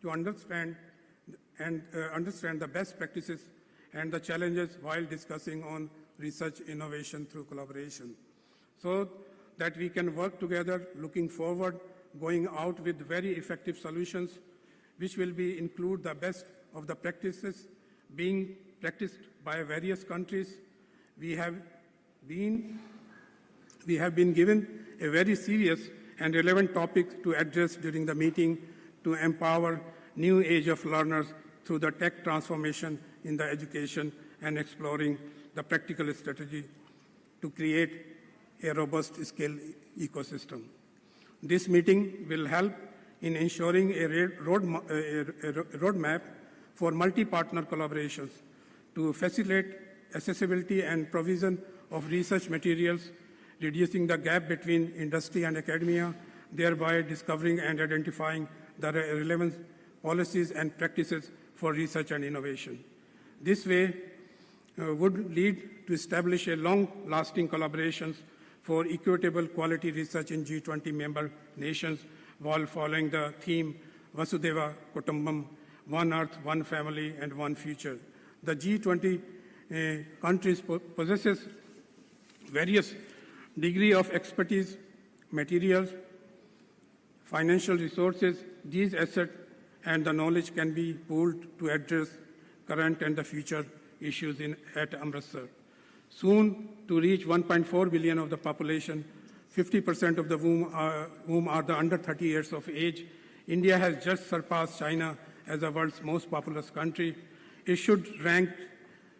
to understand the best practices and the challenges while discussing on research innovation through collaboration, so that we can work together looking forward, going out with very effective solutions, which will include the best of the practices being practiced by various countries. We have been given a very serious and relevant topic to address during the meeting to empower new age of learners through the tech transformation in the education and exploring the practical strategy to create a robust skill ecosystem. This meeting will help in ensuring a roadmap for multi-partner collaborations to facilitate accessibility and provision of research materials, reducing the gap between industry and academia, thereby discovering and identifying the relevant policies and practices for research and innovation. This way would lead to establish a long-lasting collaborations for equitable quality research in G20 member nations while following the theme Vasudhaiva Kutumbam, one earth, one family, and one future. The G20 countries possesses various degree of expertise, materials, financial resources. These assets and the knowledge can be pooled to address current and the future issues at Amritsar. Soon, to reach 1.4 billion of the population, 50% of the whom are the under 30 years of age, India has just surpassed China as the world's most populous country. It should rank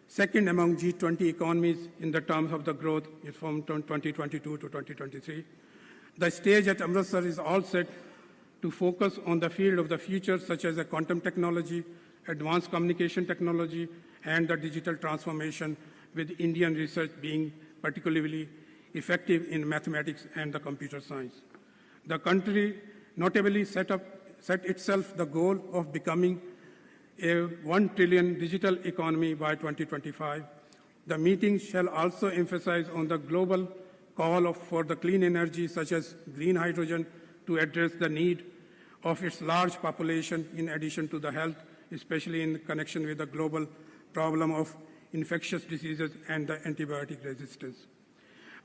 second among G20 economies in the terms of the growth from 2022 to 2023. The stage at Amritsar is all set to focus on the field of the future, such as the quantum technology, advanced communication technology, and the digital transformation, with Indian research being particularly effective in mathematics and the computer science. The country notably set itself the goal of becoming a 1 trillion digital economy by 2025. The meeting shall also emphasize on the global call for the clean energy, such as green hydrogen, to address the need of its large population, in addition to the health, especially in connection with the global problem of infectious diseases and the antibiotic resistance.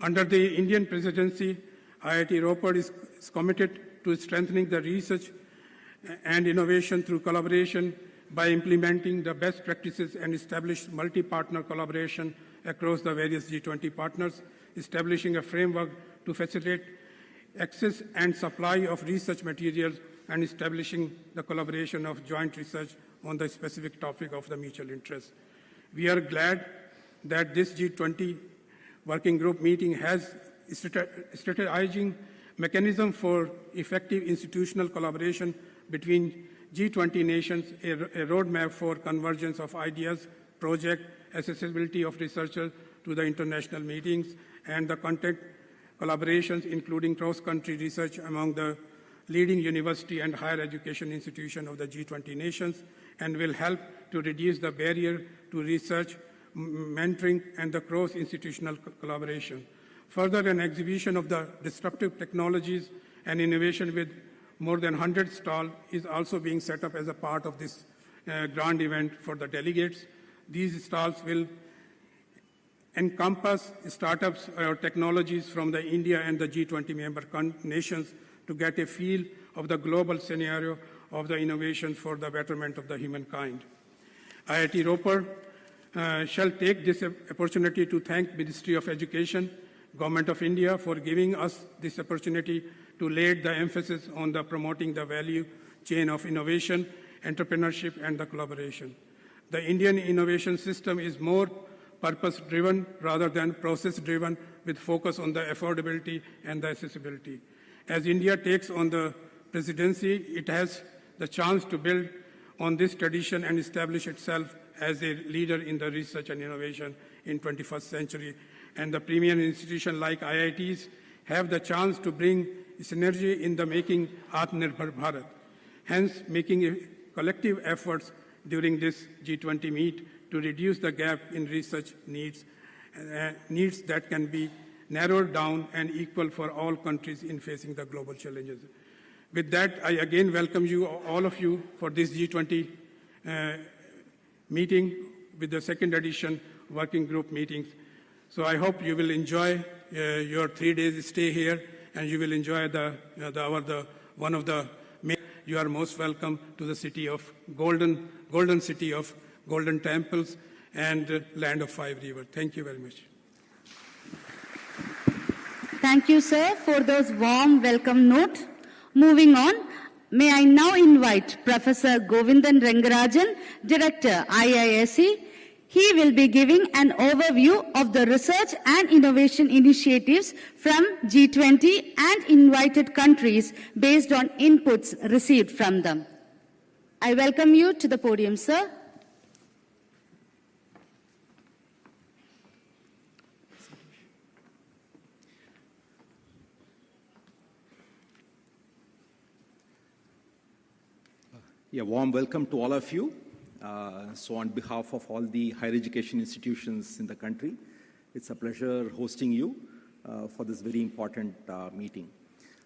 Under the Indian presidency, IIT Ropar is committed to strengthening the research and innovation through collaboration by implementing the best practices and establish multi-partner collaboration across the various G20 partners, establishing a framework to facilitate access and supply of research materials, and establishing the collaboration of joint research on the specific topic of the mutual interest. We are glad that this G20 working group meeting has strategizing mechanism for effective institutional collaboration between G20 nations, a roadmap for convergence of ideas, project, accessibility of researchers to the international meetings, and the content collaborations, including cross-country research among the leading university and higher education institutions of the G20 nations, and will help to reduce the barrier to research, mentoring, and the cross-institutional collaboration. Further, an exhibition of the disruptive technologies and innovation with more than 100 stalls is also being set up as a part of this grand event for the delegates. These stalls will encompass startups or technologies from the India and the G20 member nations to get a feel of the global scenario of the innovation for the betterment of the humankind. IIT Ropar shall take this opportunity to thank Ministry of Education, Government of India for giving us this opportunity to lay the emphasis on the promoting the value chain of innovation, entrepreneurship, and the collaboration. The Indian innovation system is more purpose-driven rather than process-driven, with focus on the affordability and the accessibility. As India takes on the presidency, it has the chance to build on this tradition and establish itself as a leader in the research and innovation in 21st century. And the premier institutions like IITs have the chance to bring synergy in the making Atmanirbhar Bharat. Hence, making collective efforts during this G20 meet to reduce the gap in research needs that can be narrowed down and equal for all countries in facing the global challenges. With that, I again welcome you, all of you, for this G20 meeting with the second edition working group meetings. So I hope you will enjoy your 3 days stay here, and you will enjoy one of the main. You are most welcome to the city of golden city of golden temples and land of 5 rivers. Thank you very much. Thank you, sir, for those warm welcome note. Moving on, may I now invite Professor Govindan Rangarajan, Director, IISc. He will be giving an overview of the research and innovation initiatives from G20 and invited countries based on inputs received from them. I welcome you to the podium, sir. Yeah, warm welcome to all of you. So on behalf of all the higher education institutions in the country, it's a pleasure hosting you for this very important meeting.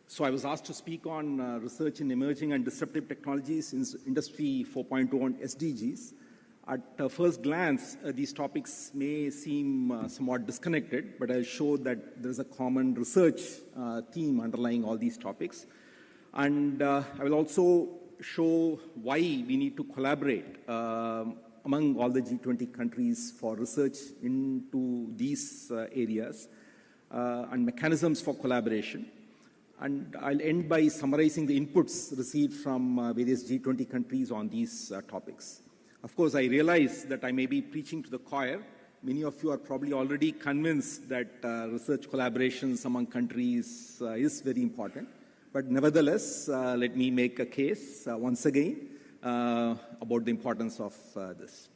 So I was asked to speak on research in emerging and disruptive technologies in Industry 4.0 and SDGs. At first glance, these topics may seem somewhat disconnected, but I'll show that there's a common research theme underlying all these topics. And I will also show why we need to collaborate among all the G20 countries for research into these areas and mechanisms for collaboration. And I'll end by summarizing the inputs received from various G20 countries on these topics. Of course, I realize that I may be preaching to the choir. Many of you are probably already convinced that research collaborations among countries is very important. But nevertheless, let me make a case once again about the importance of this.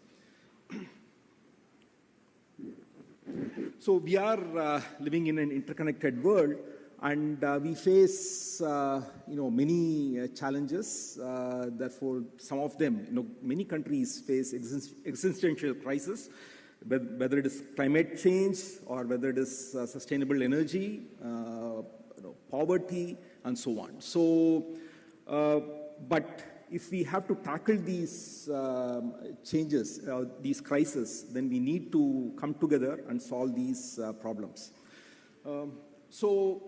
So we are living in an interconnected world, and we face many challenges. Therefore, some of them, many countries face existential crisis, whether it is climate change or whether it is sustainable energy, poverty, and so on. So, but if we have to tackle these changes, these crises, then we need to come together and solve these problems. So,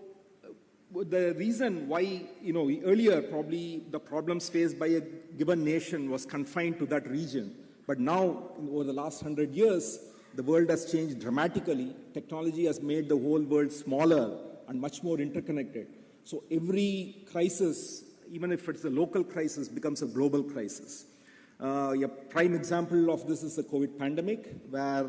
the reason why, earlier probably the problems faced by a given nation was confined to that region. But now, over the last 100 years, the world has changed dramatically. Technology has made the whole world smaller and much more interconnected. So every crisis, even if it's a local crisis, becomes a global crisis. A prime example of this is the COVID pandemic, where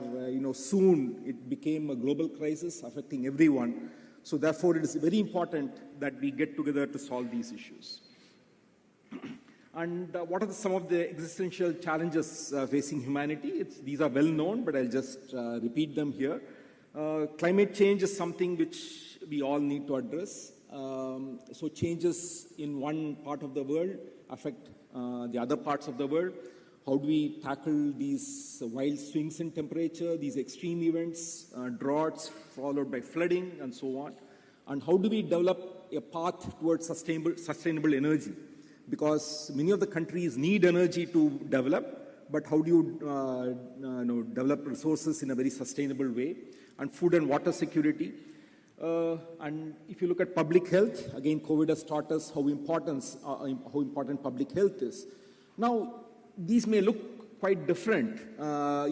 soon it became a global crisis affecting everyone. So therefore, it is very important that we get together to solve these issues. And what are some of the existential challenges facing humanity? These are well known, but I'll just repeat them here. Climate change is something which we all need to address. So changes in one part of the world affect the other parts of the world. How do we tackle these wild swings in temperature, these extreme events, droughts followed by flooding, and so on? And how do we develop a path towards sustainable energy? Because many of the countries need energy to develop, but how do you develop resources in a very sustainable way? And food and water security. And if you look at public health, again, COVID has taught us how important public health is. Now, these may look quite different.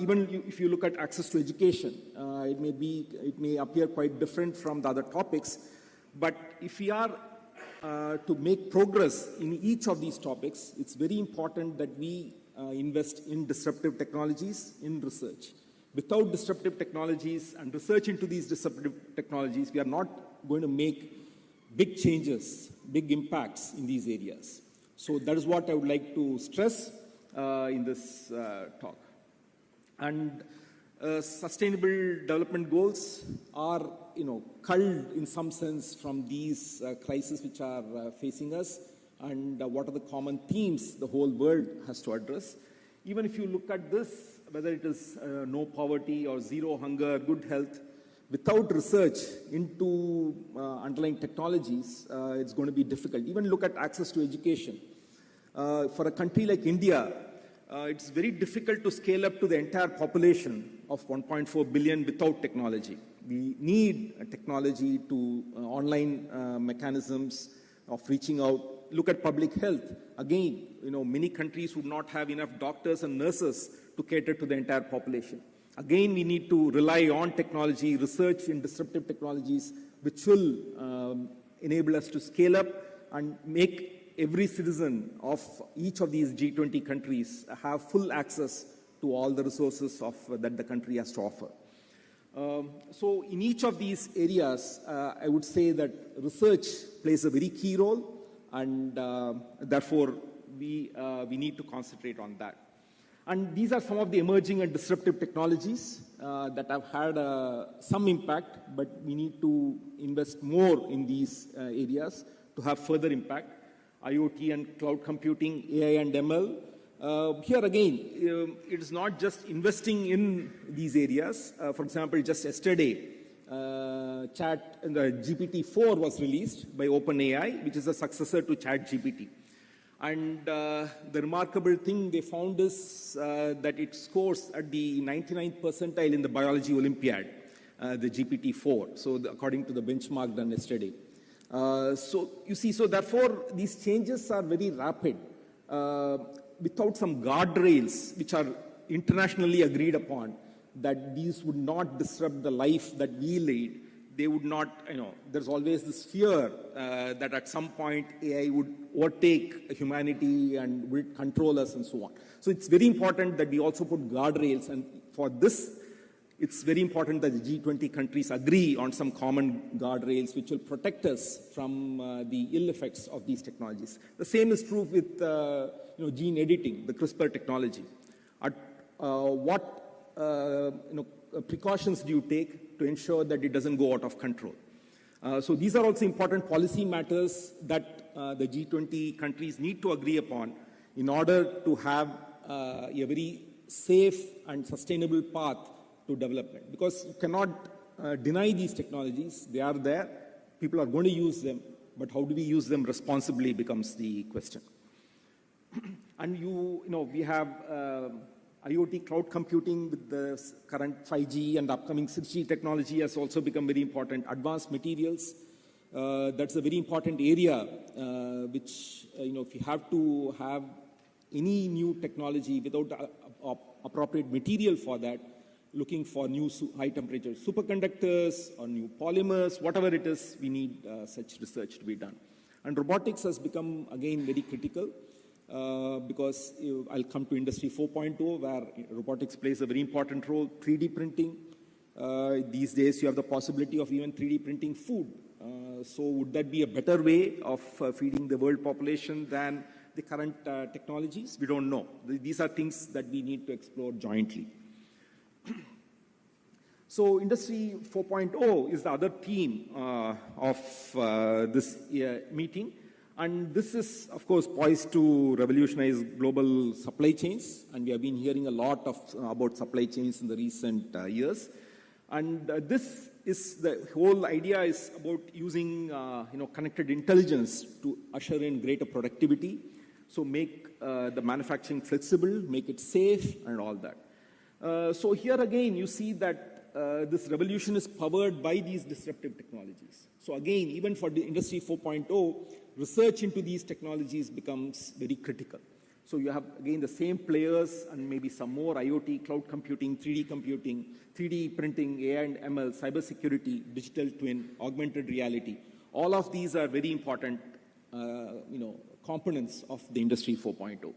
Even if you look at access to education, it may appear quite different from the other topics. But if we are to make progress in each of these topics, it's very important that we invest in disruptive technologies, in research. Without disruptive technologies and research into these disruptive technologies, we are not going to make big changes, big impacts in these areas. So that is what I would like to stress in this talk. And sustainable development goals are, culled in some sense from these crises which are facing us, and what are the common themes the whole world has to address. Even if you look at this, whether it is no poverty or zero hunger, good health, without research into underlying technologies, it's going to be difficult. Even look at access to education. For a country like India, it's very difficult to scale up to the entire population of 1.4 billion without technology. We need technology to online mechanisms of reaching out. Look at public health. Again, many countries would not have enough doctors and nurses to cater to the entire population. Again, we need to rely on technology, research in disruptive technologies, which will enable us to scale up and make every citizen of each of these G20 countries have full access to all the resources that the country has to offer. So in each of these areas, I would say that research plays a very key role, and therefore we need to concentrate on that. And these are some of the emerging and disruptive technologies that have had some impact, but we need to invest more in these areas to have further impact. IoT and cloud computing, AI and ML. Here again, it is not just investing in these areas. For example, just yesterday, the GPT-4 was released by OpenAI, which is a successor to ChatGPT. And the remarkable thing they found is that it scores at the 99th percentile in the biology Olympiad, the GPT-4, so according to the benchmark done yesterday. So you see, so therefore these changes are very rapid. Without some guardrails which are internationally agreed upon, that these would not disrupt the life that we lead, they would not, there's always this fear that at some point AI would overtake humanity and would control us and so on. So it's very important that we also put guardrails, and for this, it's very important that the G20 countries agree on some common guardrails which will protect us from the ill effects of these technologies. The same is true with gene editing, the CRISPR technology. What precautions do you take to ensure that it doesn't go out of control? So these are also important policy matters that the G20 countries need to agree upon in order to have a very safe and sustainable path to development. Because you cannot deny these technologies. They are there. People are going to use them. But how do we use them responsibly becomes the question. And we have IoT cloud computing with the current 5G and upcoming 6G technology has also become very important. Advanced materials, that's a very important area which, if you have to have any new technology without appropriate material for that, looking for new high temperature superconductors or new polymers, whatever it is, we need such research to be done. And robotics has become, again, very critical. Because I'll come to Industry 4.0, where robotics plays a very important role. 3D printing. These days, you have the possibility of even 3D printing food. So would that be a better way of feeding the world population than the current technologies? We don't know. These are things that we need to explore jointly. So Industry 4.0 is the other theme of this meeting. And this is, of course, poised to revolutionize global supply chains. And we have been hearing a lot about supply chains in the recent years. And this is the whole idea is about using connected intelligence to usher in greater productivity. So make the manufacturing flexible, make it safe, and all that. So here again, you see that this revolution is powered by these disruptive technologies. So again, even for the Industry 4.0, research into these technologies becomes very critical. So you have, again, the same players and maybe some more IoT, cloud computing, 3D printing, AI and ML, cybersecurity, digital twin, augmented reality. All of these are very important, components of the Industry 4.0.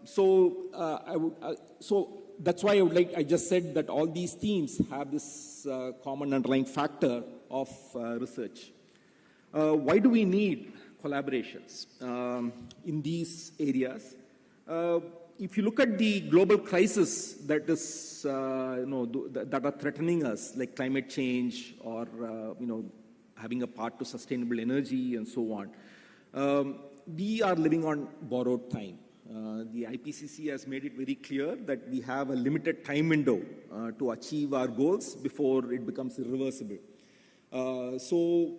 So that's why I just said that all these themes have this common underlying factor of research. Why do we need collaborations in these areas? If you look at the global crisis that is, that are threatening us, like climate change or, having a path to sustainable energy and so on, we are living on borrowed time. The IPCC has made it very clear that we have a limited time window to achieve our goals before it becomes irreversible. So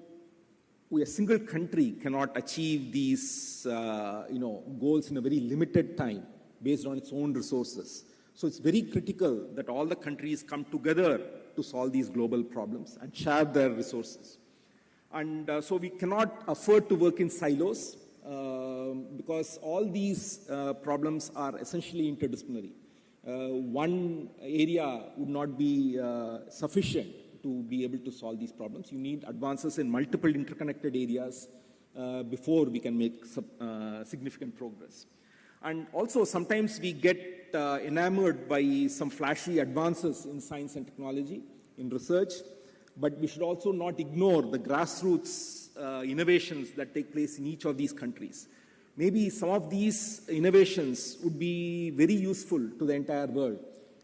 a single country cannot achieve these goals in a very limited time based on its own resources. So it's very critical that all the countries come together to solve these global problems and share their resources. And so we cannot afford to work in silos because all these problems are essentially interdisciplinary. One area would not be sufficient to be able to solve these problems. You need advances in multiple interconnected areas before we can make significant progress. And also sometimes we get enamored by some flashy advances in science and technology, in research, but we should also not ignore the grassroots innovations that take place in each of these countries. Maybe some of these innovations would be very useful to the entire world.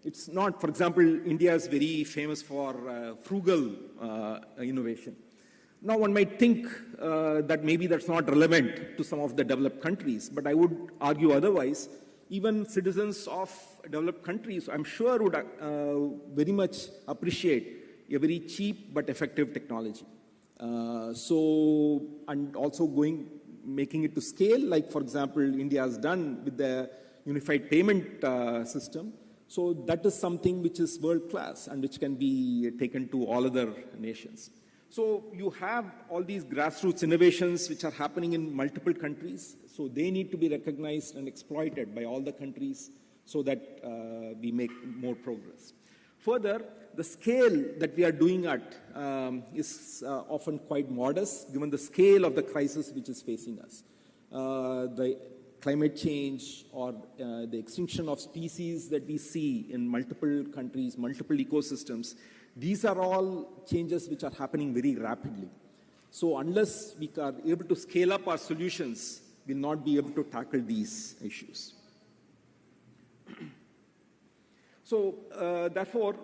It's not, for example, India is very famous for frugal innovation. Now one might think that maybe that's not relevant to some of the developed countries, but I would argue otherwise. Even citizens of developed countries, I'm sure, would very much appreciate a very cheap but effective technology. And also making it to scale, like for example, India has done with the unified payment system. So that is something which is world class and which can be taken to all other nations. So you have all these grassroots innovations which are happening in multiple countries. So they need to be recognized and exploited by all the countries so that we make more progress. Further, the scale that we are doing at is often quite modest given the scale of the crisis which is facing us. The climate change or the extinction of species that we see in multiple countries, multiple ecosystems, these are all changes which are happening very rapidly. So unless we are able to scale up our solutions, we'll not be able to tackle these issues. So therefore,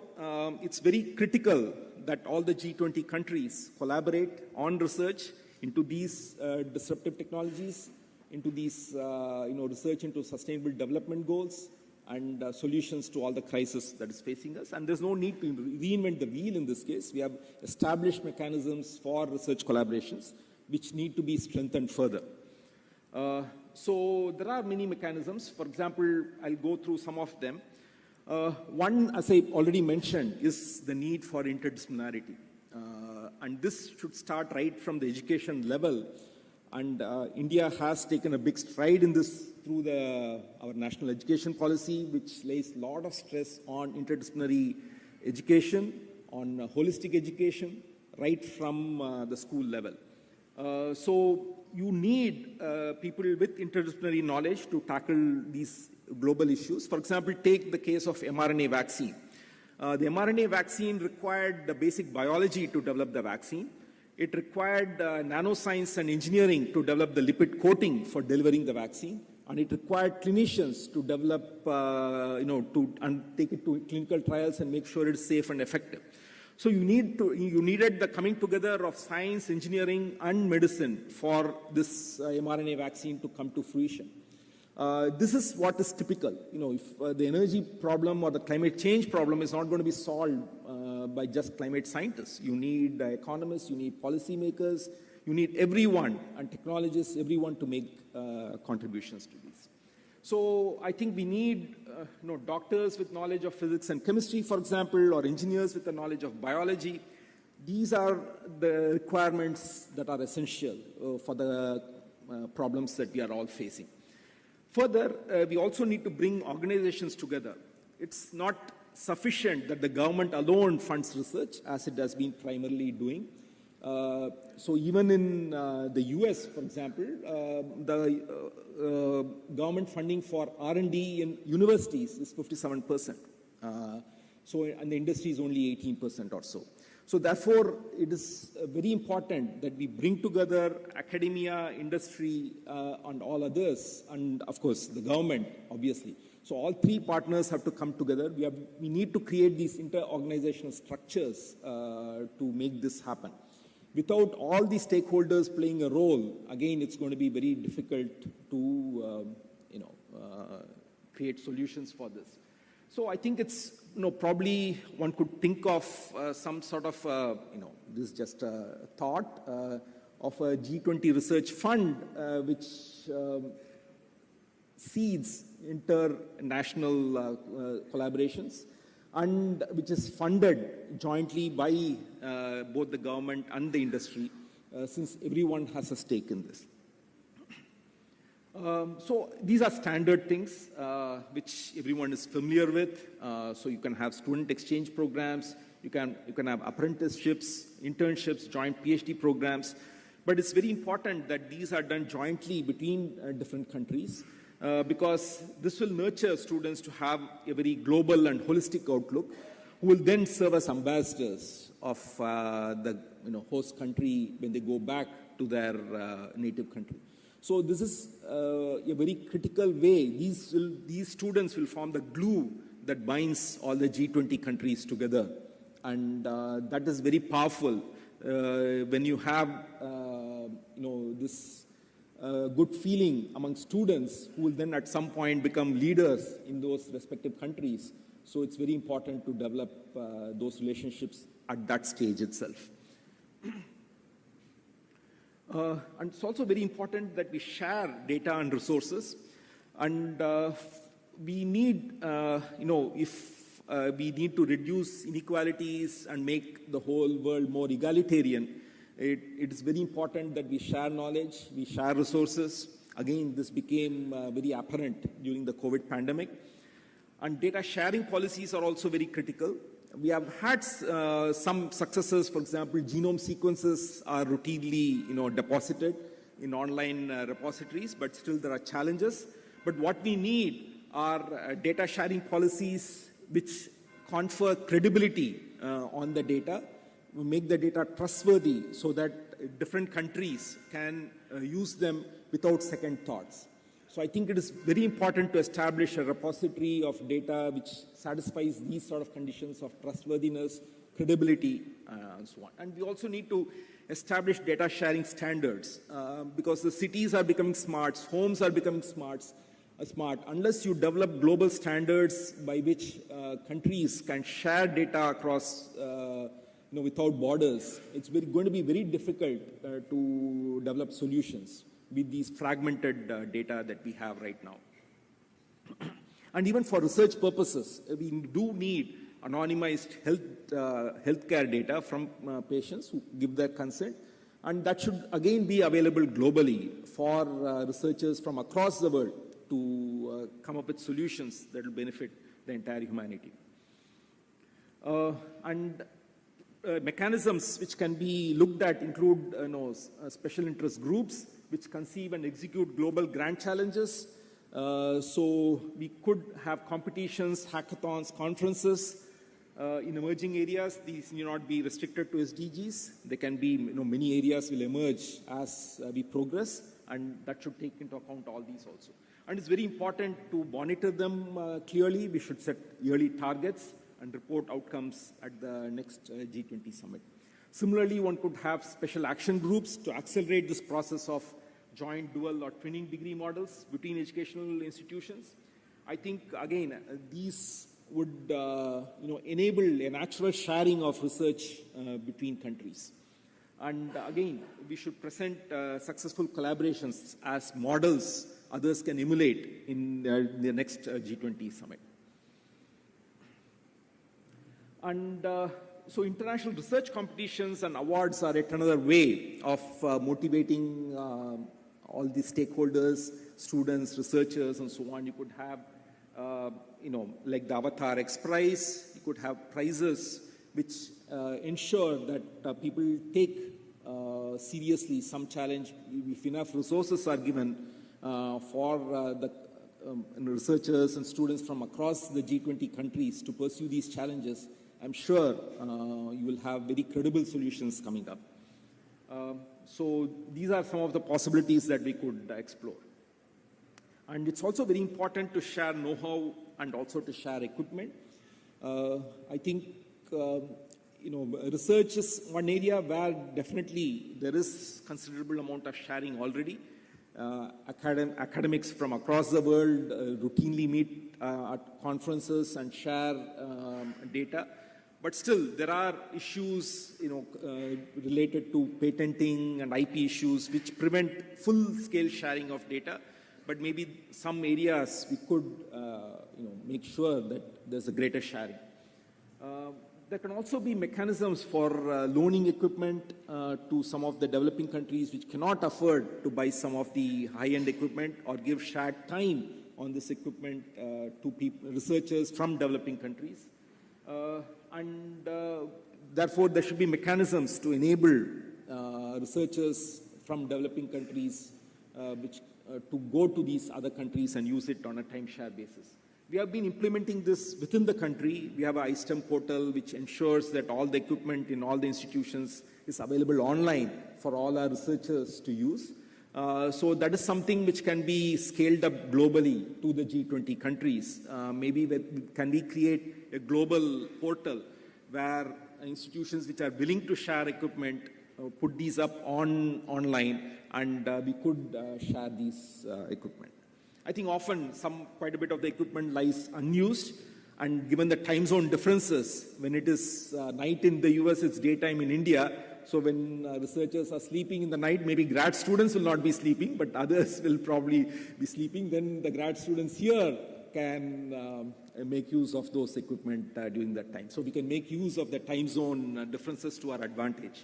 it's very critical that all the G20 countries collaborate on research into these disruptive technologies, into these research into sustainable development goals and solutions to all the crises that is facing us. And there's no need to reinvent the wheel in this case. We have established mechanisms for research collaborations which need to be strengthened further. So there are many mechanisms. For example, I'll go through some of them. One, as I already mentioned, is the need for interdisciplinarity. And this should start right from the education level. And India has taken a big stride in this through our national education policy, which lays a lot of stress on interdisciplinary education, on holistic education, right from the school level. So you need people with interdisciplinary knowledge to tackle these global issues. For example, take the case of mRNA vaccine. The mRNA vaccine required the basic biology to develop the vaccine. It required nanoscience and engineering to develop the lipid coating for delivering the vaccine. And it required clinicians to develop, and take it to clinical trials and make sure it's safe and effective. So you needed the coming together of science, engineering, and medicine for this mRNA vaccine to come to fruition. This is what is typical. If the energy problem or the climate change problem is not going to be solved by just climate scientists. You need economists, you need policymakers, you need everyone and technologists, everyone to make contributions to this. So I think we need doctors with knowledge of physics and chemistry, for example, or engineers with the knowledge of biology. These are the requirements that are essential for the problems that we are all facing. Further, we also need to bring organizations together. It's not sufficient that the government alone funds research, as it has been primarily doing. So even in the US, for example, the government funding for R&D in universities is 57%. And the industry is only 18% or so. So therefore, it is very important that we bring together academia, industry, and all others, and of course, the government, obviously. So all three partners have to come together. We need to create these inter-organizational structures to make this happen. Without all these stakeholders playing a role, again, it's going to be very difficult to create solutions for this. So I think it's, probably one could think of some sort of, this is just a thought, of a G20 research fund which seeds international collaborations and which is funded jointly by both the government and the industry, since everyone has a stake in this. So these are standard things which everyone is familiar with. So you can have student exchange programs, you can have apprenticeships, internships, joint PhD programs. But it's very important that these are done jointly between different countries because this will nurture students to have a very global and holistic outlook, who will then serve as ambassadors of the host country when they go back to their native country. So this is a very critical way. These students will form the glue that binds all the G20 countries together. And that is very powerful when you have this good feeling among students who will then at some point become leaders in those respective countries. So it's very important to develop those relationships at that stage itself. And it's also very important that we share data and resources. And we need, if we need to reduce inequalities and make the whole world more egalitarian, it is very important that we share knowledge, we share resources. Again, this became very apparent during the COVID pandemic. And data sharing policies are also very critical. We have had some successes. For example, genome sequences are routinely deposited in online repositories, but still there are challenges. But what we need are data sharing policies which confer credibility on the data, make the data trustworthy so that different countries can use them without second thoughts. So I think it is very important to establish a repository of data which satisfies these sort of conditions of trustworthiness, credibility, and so on. And we also need to establish data sharing standards because the cities are becoming smart, homes are becoming smart. Unless you develop global standards by which countries can share data across without borders, it's going to be very difficult to develop solutions with these fragmented data that we have right now. And even for research purposes, we do need anonymized healthcare data from patients who give their consent. And that should again be available globally for researchers from across the world to come up with solutions that will benefit the entire humanity. Mechanisms which can be looked at include special interest groups which conceive and execute global grant challenges. So we could have competitions, hackathons, conferences in emerging areas. These need not be restricted to SDGs. There can be, many areas will emerge as we progress, and that should take into account all these also. And it's very important to monitor them clearly. We should set yearly targets and report outcomes at the next G20 summit. Similarly, one could have special action groups to accelerate this process of joint dual or twinning degree models between educational institutions. I think, again, these would enable a natural sharing of research between countries. And again, we should present successful collaborations as models others can emulate in the next G20 summit. And so international research competitions and awards are yet another way of motivating all the stakeholders, students, researchers, and so on. You could have, like the Avatar X Prize. You could have prizes which ensure that people take seriously some challenge. If enough resources are given for the researchers and students from across the G20 countries to pursue these challenges, I'm sure you will have very credible solutions coming up. So these are some of the possibilities that we could explore. And it's also very important to share know-how and also to share equipment. I think, research is one area where definitely there is considerable amount of sharing already. Academics from across the world routinely meet at conferences and share data. But still, there are issues, related to patenting and IP issues which prevent full-scale sharing of data. But maybe some areas we could, make sure that there's a greater sharing. There can also be mechanisms for loaning equipment to some of the developing countries which cannot afford to buy some of the high-end equipment, or give shared time on this equipment to researchers from developing countries. Therefore, there should be mechanisms to enable researchers from developing countries to go to these other countries and use it on a timeshare basis. We have been implementing this within the country. We have an iSTEM portal which ensures that all the equipment in all the institutions is available online for all our researchers to use. So that is something which can be scaled up globally to the G20 countries. Can we create a global portal where institutions which are willing to share equipment put these up online, and we could share these equipment. I think often quite a bit of the equipment lies unused, and given the time zone differences, when it is night in the US, it's daytime in India. So when researchers are sleeping in the night, maybe grad students will not be sleeping, but others will probably be sleeping. Then the grad students here can make use of those equipment during that time. So we can make use of the time zone differences to our advantage.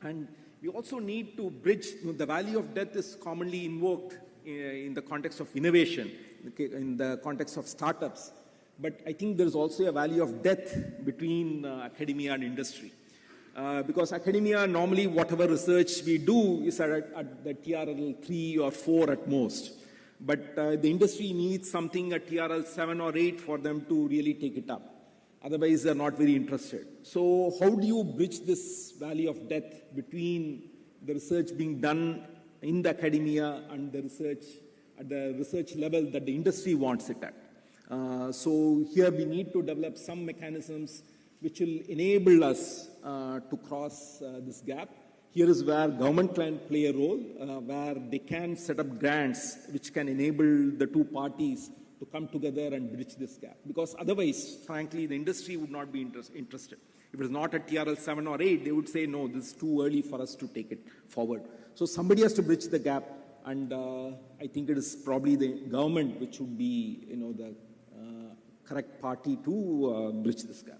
And we also need to bridge. The value of death is commonly invoked in the context of innovation, in the context of startups. But I think there's also a value of death between academia and industry. Because academia, normally whatever research we do is at the TRL 3 or 4 at most. But the industry needs something at TRL 7 or 8 for them to really take it up. Otherwise, they're not very interested. So how do you bridge this valley of death between the research being done in the academia and the research at the research level that the industry wants it at? So here we need to develop some mechanisms which will enable us to cross this gap. Here is where government can play a role, where they can set up grants which can enable the two parties to come together and bridge this gap. Because otherwise, frankly, the industry would not be interested. If it is not at TRL 7 or 8, they would say, no, this is too early for us to take it forward. So somebody has to bridge the gap, and I think it is probably the government which would be, the correct party to bridge this gap.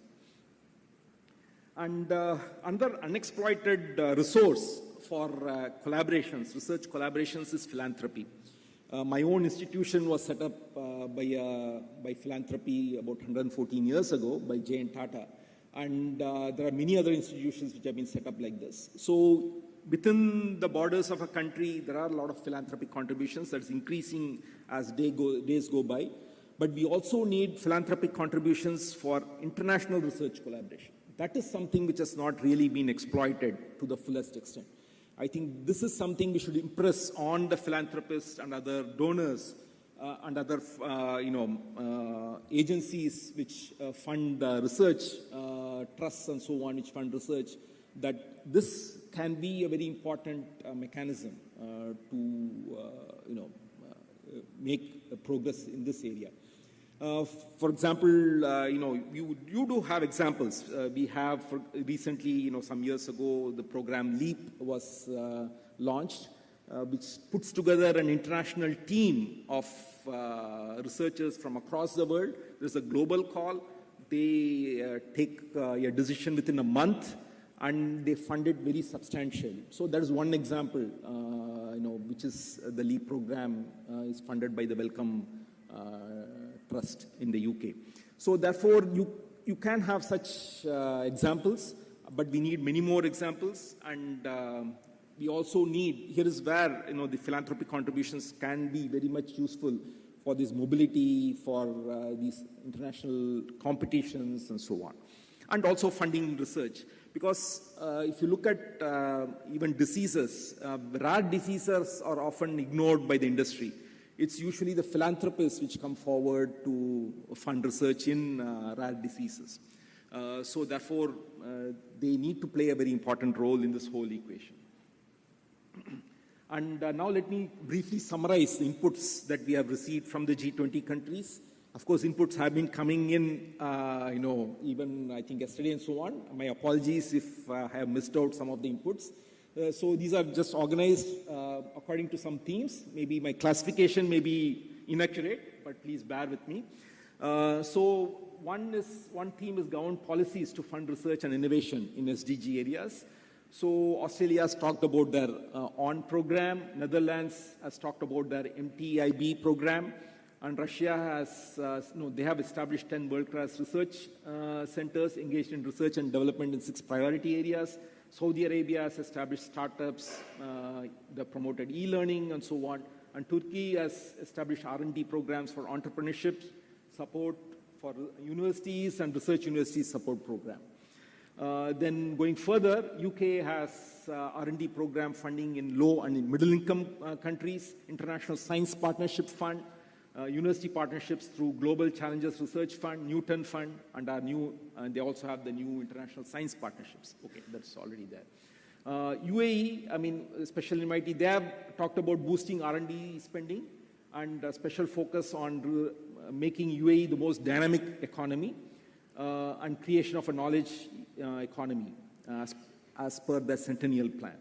And another unexploited resource for research collaborations is philanthropy. My own institution was set up by philanthropy about 114 years ago by J.N. Tata. And there are many other institutions which have been set up like this. So within the borders of a country, there are a lot of philanthropic contributions that's increasing as days go by. But we also need philanthropic contributions for international research collaboration. That is something which has not really been exploited to the fullest extent. I think this is something we should impress on the philanthropists and other donors and other agencies which fund research, trusts and so on, which fund research, that this can be a very important mechanism to make progress in this area. For example, you do have examples. We have recently, some years ago, the program LEAP was launched, which puts together an international team of researchers from across the world. There's a global call. They take a decision within a month, and they fund it very substantially. So that is one example, which is the LEAP program is funded by the Wellcome Trust in the UK. So therefore, you can have such examples, but we need many more examples, and we also need, here is where the philanthropic contributions can be very much useful for this mobility, for these international competitions and so on, and also funding research. Because if you look at even diseases, rare diseases are often ignored by the industry. It's usually the philanthropists which come forward to fund research in rare diseases. So therefore, they need to play a very important role in this whole equation. And now let me briefly summarize the inputs that we have received from the G20 countries. Of course, inputs have been coming in, even I think yesterday and so on. My apologies if I have missed out some of the inputs. So these are just organized according to some themes. Maybe my classification may be inaccurate, but please bear with me. So one theme is government policies to fund research and innovation in SDG areas. So Australia has talked about their ON program, Netherlands has talked about their MTIB program, and Russia has, they have established 10 world-class research centers engaged in research and development in 6 priority areas. Saudi Arabia has established startups, they promoted e-learning and so on. And Turkey has established R&D programs for entrepreneurship, support for universities and research universities support program. Then going further, UK has R&D program funding in low and in middle income countries, International Science Partnership Fund, university partnerships through Global Challenges Research Fund, Newton Fund, and they also have the new International Science Partnerships. Okay, that's already there. UAE, Special Invitee, they have talked about boosting R&D spending and a special focus on making UAE the most dynamic economy and creation of a knowledge economy as per the Centennial Plan.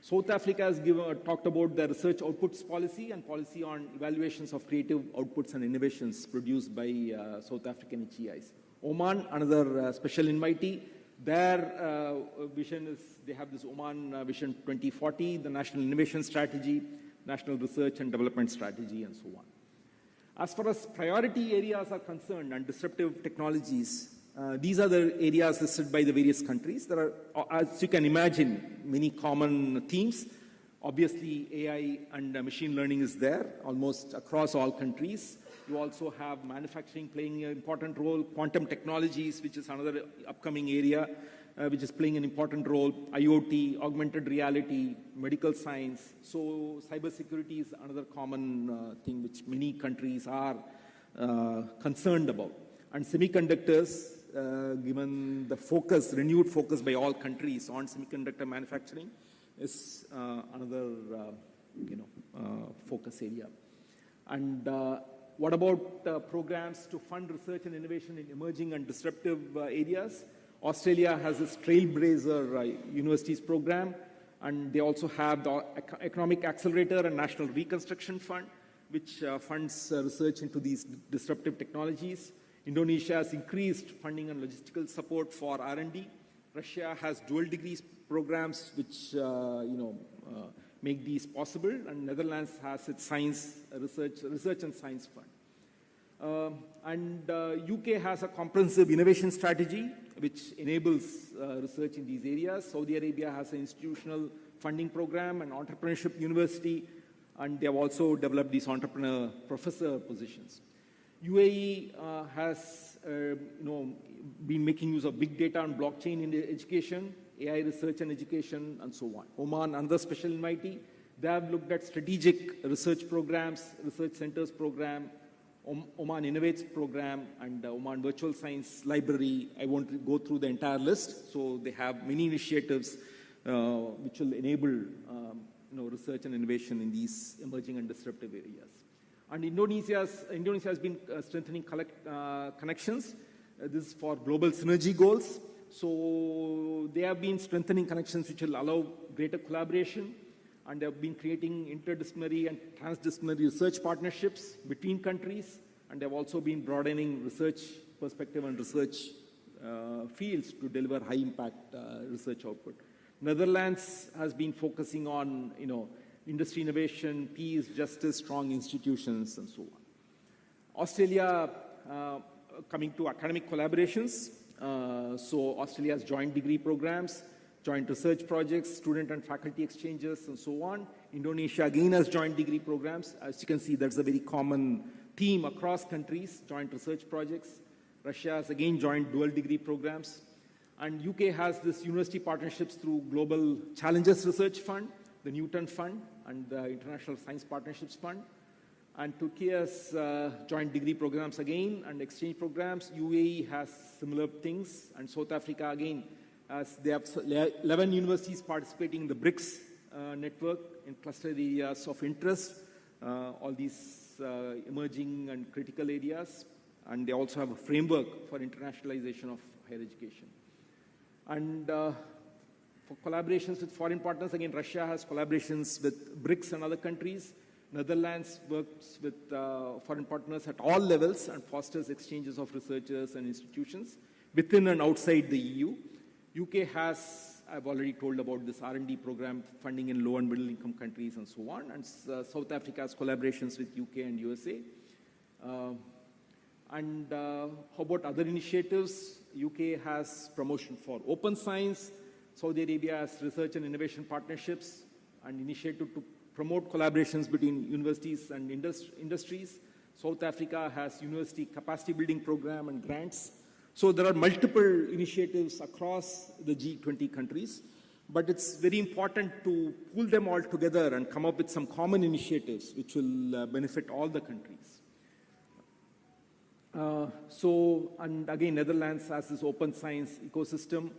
South Africa has talked about the research outputs policy and policy on evaluations of creative outputs and innovations produced by South African HEIs. Oman, another special invitee, their vision is, they have this Oman Vision 2040, the National Innovation Strategy, National Research and Development Strategy, and so on. As far as priority areas are concerned and disruptive technologies, these are the areas listed by the various countries. There are, as you can imagine, many common themes. Obviously, AI and machine learning is there almost across all countries. You also have manufacturing playing an important role, quantum technologies, which is another upcoming area, which is playing an important role, IoT, augmented reality, medical science. So cybersecurity is another common thing which many countries are concerned about. And semiconductors, given the focus, renewed focus by all countries on semiconductor manufacturing, is another focus area. And what about programs to fund research and innovation in emerging and disruptive areas? Australia has this Trailblazer Universities program, and they also have the Economic Accelerator and National Reconstruction Fund, which funds research into these disruptive technologies. Indonesia has increased funding and logistical support for R&D. Russia has dual degrees programs which make these possible, and Netherlands has its science research and science fund. UK has a comprehensive innovation strategy which enables research in these areas. Saudi Arabia has an institutional funding program and entrepreneurship university, and they have also developed these entrepreneur professor positions. UAE has been making use of big data and blockchain in education, AI research and education, and so on. Oman, another special invitee, they have looked at strategic research programs, research centers program, Oman Innovates program, and Oman Virtual Science Library. I won't go through the entire list. So they have many initiatives which will enable research and innovation in these emerging and disruptive areas. And Indonesia has been strengthening connections. This is for global synergy goals. So they have been strengthening connections which will allow greater collaboration, and they have been creating interdisciplinary and transdisciplinary research partnerships between countries, and they have also been broadening research perspective and research fields to deliver high-impact research output. Netherlands has been focusing on, industry innovation, peace, justice, strong institutions, and so on. Australia, coming to academic collaborations, so Australia has joint degree programs, joint research projects, student and faculty exchanges, and so on. Indonesia, again, has joint degree programs. As you can see, that's a very common theme across countries, joint research projects. Russia has, again, joint dual degree programs. And UK has this university partnerships through Global Challenges Research Fund, the Newton Fund, and the International Science Partnerships Fund. And Turkey has joint degree programs again and exchange programs. UAE has similar things. And South Africa, again, they have 11 universities participating in the BRICS network in cluster areas of interest, all these emerging and critical areas, and they also have a framework for internationalization of higher education. And for collaborations with foreign partners, again, Russia has collaborations with BRICS and other countries. Netherlands works with foreign partners at all levels and fosters exchanges of researchers and institutions within and outside the EU. UK has, I've already told about this R&D program, funding in low and middle income countries and so on. And South Africa has collaborations with UK and USA. How about other initiatives? UK has promotion for open science. Saudi Arabia has research and innovation partnerships and initiative to promote collaborations between universities and industries. South Africa has university capacity building program and grants. So there are multiple initiatives across the G20 countries, but it's very important to pull them all together and come up with some common initiatives which will benefit all the countries. And again, Netherlands has this open science ecosystem,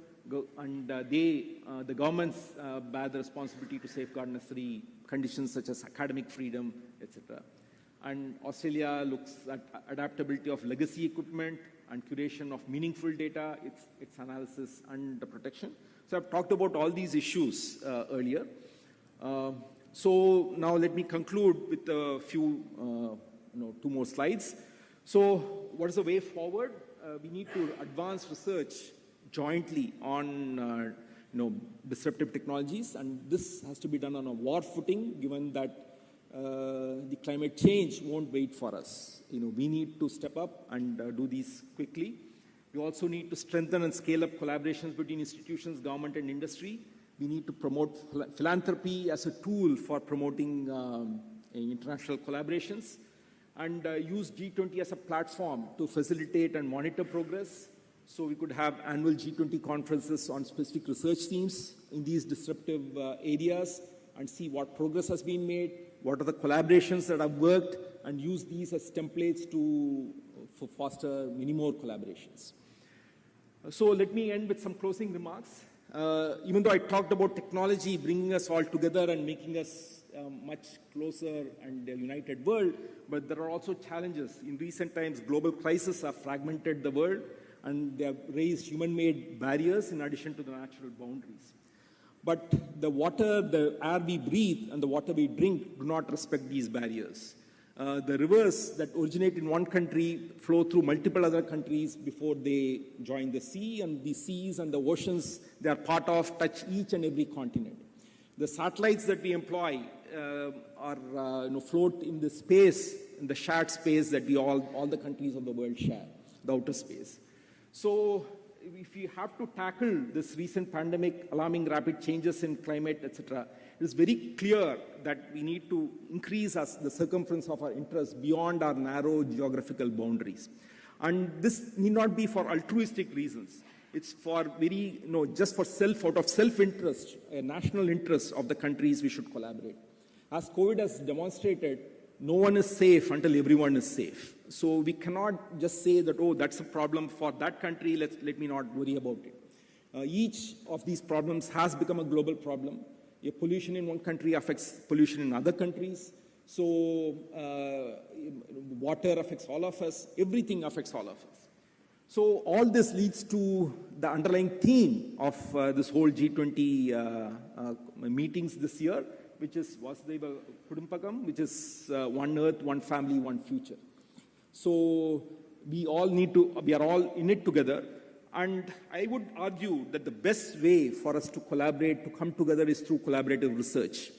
and the governments bear the responsibility to safeguard necessary conditions such as academic freedom, etc. And Australia looks at adaptability of legacy equipment and curation of meaningful data, its analysis and the protection. So I've talked about all these issues earlier. So now let me conclude with a few, 2 more slides. So what is the way forward? We need to advance research jointly on disruptive technologies, and this has to be done on a war footing, given that the climate change won't wait for us. We need to step up and do these quickly. We also need to strengthen and scale up collaborations between institutions, government, and industry. We need to promote philanthropy as a tool for promoting international collaborations, and use G20 as a platform to facilitate and monitor progress. So we could have annual G20 conferences on specific research themes in these disruptive areas and see what progress has been made, what are the collaborations that have worked, and use these as templates to foster many more collaborations. So let me end with some closing remarks. Even though I talked about technology bringing us all together and making us much closer and a united world, but there are also challenges. In recent times, global crises have fragmented the world, and they have raised human-made barriers in addition to the natural boundaries. But the water, the air we breathe, and the water we drink do not respect these barriers. The rivers that originate in one country flow through multiple other countries before they join the sea, and the seas and the oceans they are part of touch each and every continent. The satellites that we employ float in the space, in the shared space that we all the countries of the world share, the outer space. So if we have to tackle this recent pandemic, alarming rapid changes in climate, etc., it is very clear that we need to increase the circumference of our interests beyond our narrow geographical boundaries. And this need not be for altruistic reasons. It's for just for out of self-interest, a national interest of the countries we should collaborate. As COVID has demonstrated, no one is safe until everyone is safe. So we cannot just say that, oh, that's a problem for that country, let me not worry about it. Each of these problems has become a global problem. Pollution in one country affects pollution in other countries. So water affects all of us. Everything affects all of us. So all this leads to the underlying theme of this whole G20 meetings this year, which is Vasudhaiva Kudumpakam, which is one earth, one family, one future. So we are all in it together. And I would argue that the best way for us to collaborate, to come together, is through collaborative research.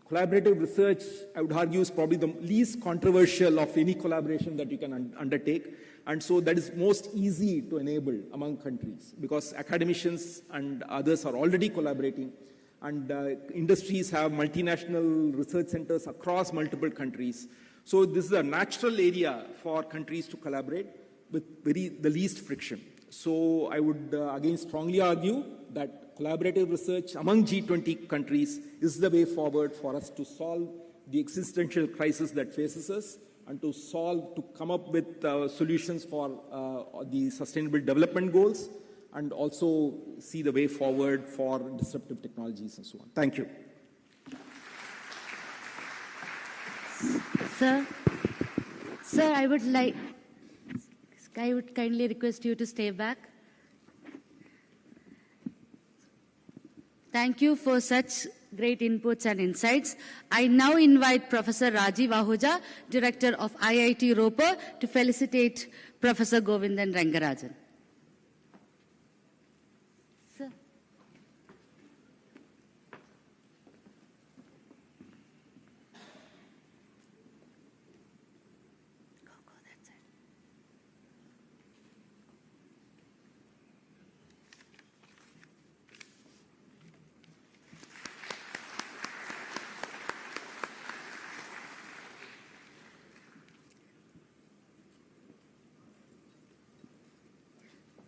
Collaborative research, I would argue, is probably the least controversial of any collaboration that you can undertake. And so that is most easy to enable among countries, because academicians and others are already collaborating. And industries have multinational research centers across multiple countries. So this is a natural area for countries to collaborate with the least friction. So I would again strongly argue that collaborative research among G20 countries is the way forward for us to solve the existential crisis that faces us, and to come up with solutions for the Sustainable Development Goals, and also see the way forward for disruptive technologies and so on. Thank you. Sir, sir, I would kindly request you to stay back. Thank you for such great inputs and insights. I now invite Professor Rajiv Ahuja, Director of IIT Roper, to felicitate Professor Govindan Rangarajan. Sir. Go that side.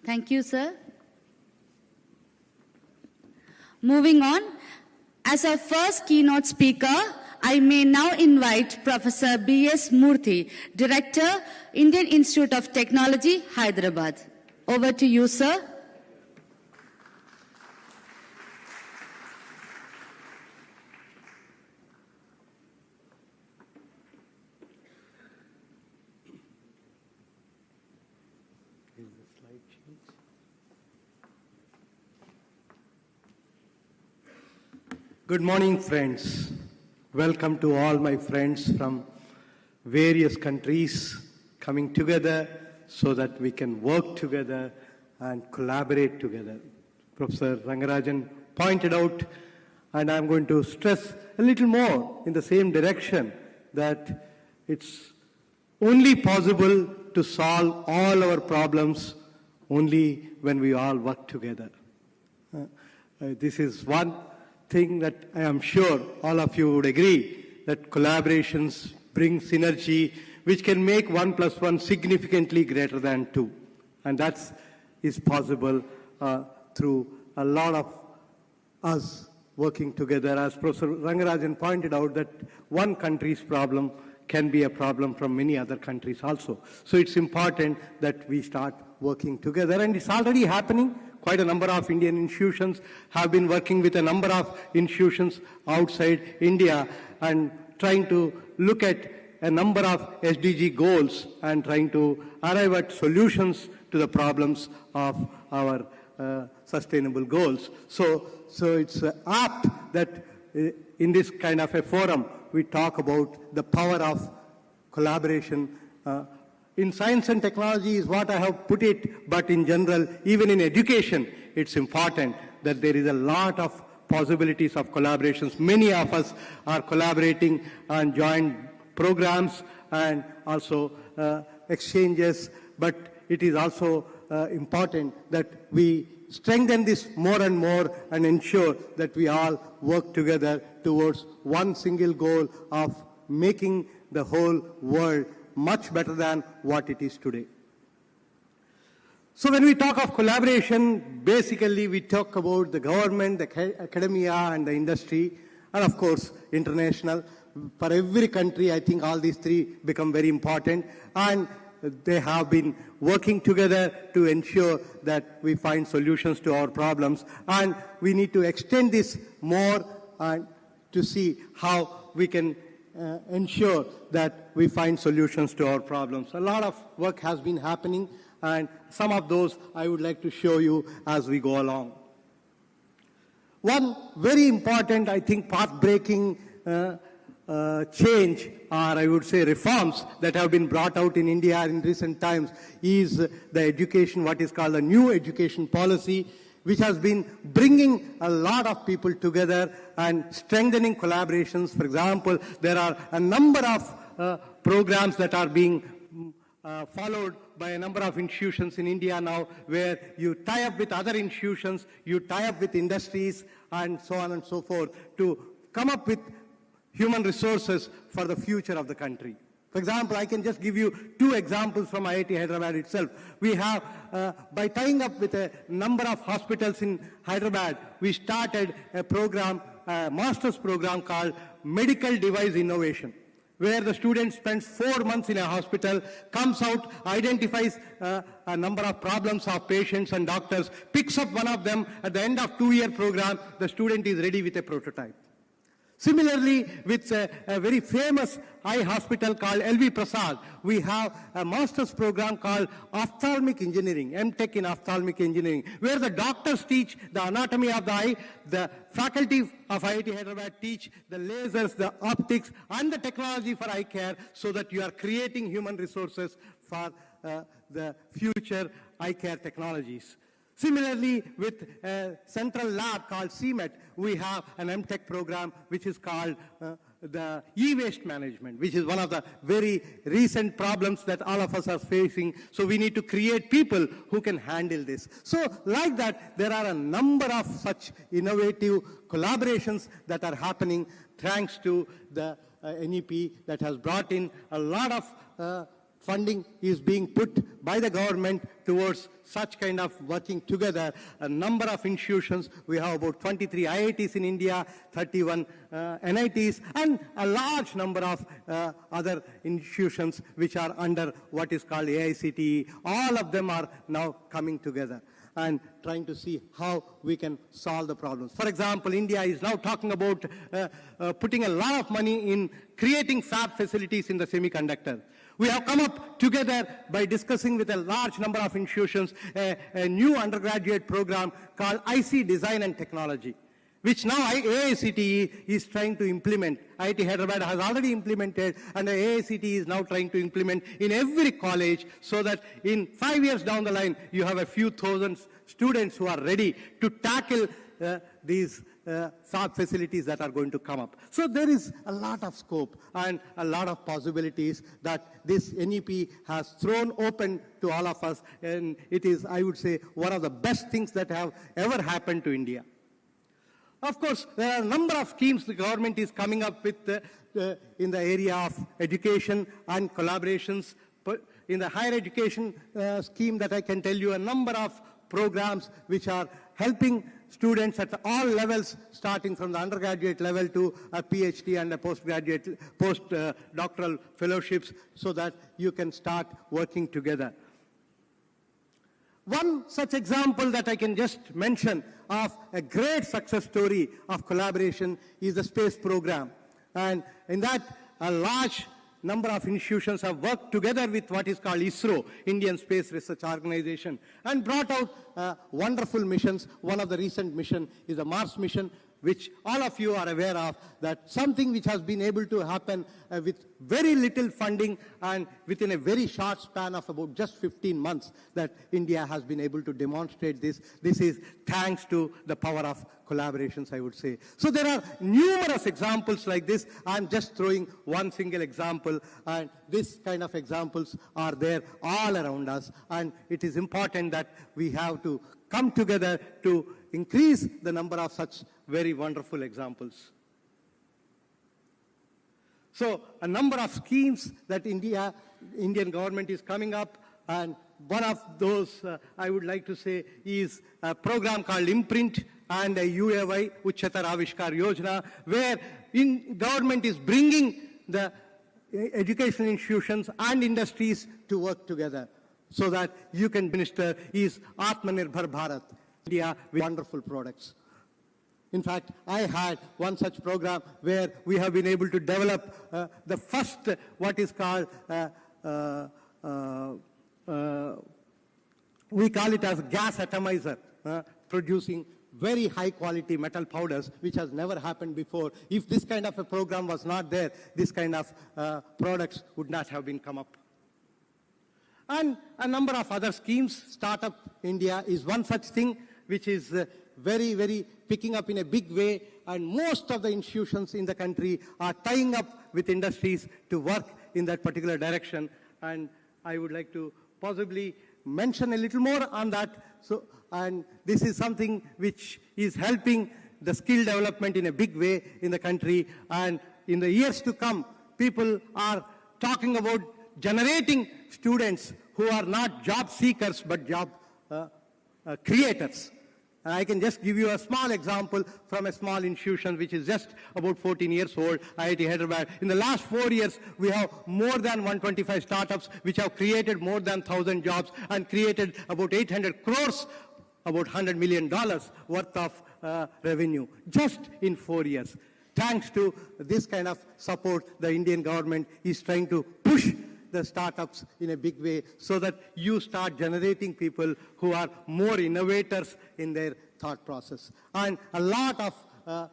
Thank you, sir. Moving on, as our first keynote speaker, I may now invite Professor B.S. Murthy, Director, Indian Institute of Technology, Hyderabad. Over to you, sir. Good morning, friends. Welcome to all my friends from various countries coming together so that we can work together and collaborate together. Professor Rangarajan pointed out, and I'm going to stress a little more in the same direction, that it's only possible to solve all our problems only when we all work together. This is one thing that I am sure all of you would agree, that collaborations bring synergy which can make 1 + 1 significantly greater than 2. And that is possible through a lot of us working together. As Professor Rangarajan pointed out, that one country's problem can be a problem from many other countries also. So it's important that we start working together, and it's already happening. Quite a number of Indian institutions have been working with a number of institutions outside India and trying to look at a number of SDG goals and trying to arrive at solutions to the problems of our sustainable goals. So it's apt that in this kind of a forum we talk about the power of collaboration. In science and technology is what I have put it, but in general, even in education, it's important that there is a lot of possibilities of collaborations. Many of us are collaborating on joint programs and also exchanges, but it is also important that we strengthen this more and more and ensure that we all work together towards one single goal of making the whole world much better than what it is today. So when we talk of collaboration, basically we talk about the government, the academia and the industry, and of course international. For every country, I think all these three become very important, and they have been working together to ensure that we find solutions to our problems, and we need to extend this more and to see how we can ensure that we find solutions to our problems. A lot of work has been happening, and some of those I would like to show you as we go along. One very important, I think, path-breaking change, or I would say reforms, that have been brought out in India in recent times is the education, what is called a new education policy, which has been bringing a lot of people together and strengthening collaborations. For example, there are a number of programs that are being followed by a number of institutions in India now, where you tie up with other institutions, you tie up with industries, and so on and so forth, to come up with human resources for the future of the country. For example, I can just give you two examples from IIT Hyderabad itself. We have, by tying up with a number of hospitals in Hyderabad, we started a program, a master's program called Medical Device Innovation, where the student spends 4 months in a hospital, comes out, identifies a number of problems of patients and doctors, picks up one of them. At the end of 2-year program, the student is ready with a prototype. Similarly, with a very famous eye hospital called LV Prasad, we have a master's program called Ophthalmic Engineering, MTech in Ophthalmic Engineering, where the doctors teach the anatomy of the eye, the faculty of IIT Hyderabad teach the lasers, the optics, and the technology for eye care, so that you are creating human resources for the future eye care technologies. Similarly, with a central lab called CMET, we have an MTech program which is called the e-waste management, which is one of the very recent problems that all of us are facing. So we need to create people who can handle this. So like that, there are a number of such innovative collaborations that are happening thanks to the NEP that has brought in a lot of funding is being put by the government towards such kind of working together. A number of institutions, we have about 23 IITs in India, 31 NITs, and a large number of other institutions which are under what is called AICTE. All of them are now coming together and trying to see how we can solve the problems. For example, India is now talking about putting a lot of money in creating fab facilities in the semiconductor. We have come up together by discussing with a large number of institutions a new undergraduate program called IC Design and Technology, which now AICTE is trying to implement. IIT Hyderabad has already implemented, and the AICTE is now trying to implement in every college, so that in 5 years down the line, you have a few thousand students who are ready to tackle these fab facilities that are going to come up. So there is a lot of scope and a lot of possibilities that this NEP has thrown open to all of us, and it is, I would say, one of the best things that have ever happened to India. Of course, there are a number of schemes the government is coming up with in the area of education and collaborations. In the higher education scheme that I can tell you, a number of programs which are helping students at all levels, starting from the undergraduate level to a PhD and a postdoctoral fellowships, so that you can start working together. One such example that I can just mention of a great success story of collaboration is the space program. And in that, a large number of institutions have worked together with what is called ISRO, Indian Space Research Organization, and brought out wonderful missions. One of the recent missions is the Mars mission, which all of you are aware of, that something which has been able to happen with very little funding and within a very short span of about just 15 months, that India has been able to demonstrate this. This is thanks to the power of collaborations, I would say. So there are numerous examples like this. I'm just throwing one single example, and this kind of examples are there all around us, and it is important that we have to come together to increase the number of such very wonderful examples. So a number of schemes that Indian government is coming up, and one of those I would like to say is a program called Imprint and a UAY, Uchchatar Avishkar Yojana, where government is bringing the educational institutions and industries to work together, so that you can minister is Atmanirbhar Bharat, India with wonderful products. In fact, I had one such program where we have been able to develop the first, what is called, we call it as gas atomizer, producing very high quality metal powders, which has never happened before. If this kind of a program was not there, this kind of products would not have been come up. And a number of other schemes. Startup India is one such thing, which is very, very picking up in a big way, and most of the institutions in the country are tying up with industries to work in that particular direction. And I would like to possibly mention a little more on that. So, and this is something which is helping the skill development in a big way in the country. And in the years to come, people are talking about generating students who are not job seekers but job creators. And I can just give you a small example from a small institution which is just about 14 years old, IIT Hyderabad. In the last 4 years, we have more than 125 startups which have created more than 1,000 jobs and created about 800 crores, about $100 million worth of revenue just in 4 years. thanks to this kind of support, the Indian government is trying to push the startups in a big way so that you start generating people who are more innovators in their thought process. And a lot of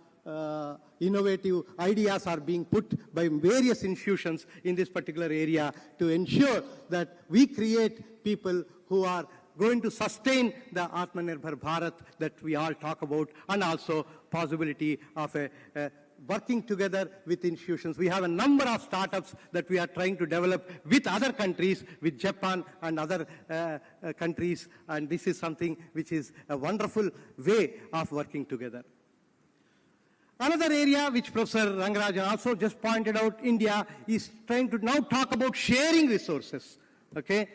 innovative ideas are being put by various institutions in this particular area to ensure that we create people who are going to sustain the Atmanirbhar Bharat that we all talk about, and also possibility of working together with institutions. We have a number of startups that we are trying to develop with other countries, with Japan and other countries, and this is something which is a wonderful way of working together. Another area which Professor Rangarajan also just pointed out, India is trying to now talk about sharing resources. Okay?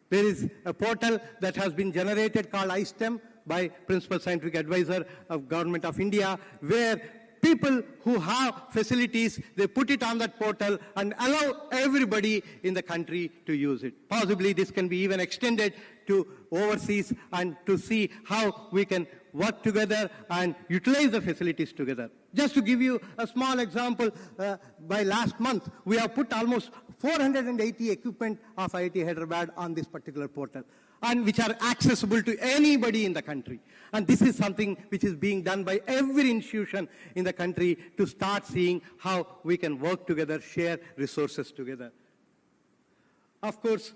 There is a portal that has been generated called iSTEM by Principal Scientific Advisor of Government of India, where people who have facilities, they put it on that portal and allow everybody in the country to use it. Possibly this can be even extended to overseas and to see how we can work together and utilize the facilities together. Just to give you a small example, by last month, we have put almost 480 equipment of IIT Hyderabad on this particular portal, and which are accessible to anybody in the country. And this is something which is being done by every institution in the country to start seeing how we can work together, share resources together. Of course,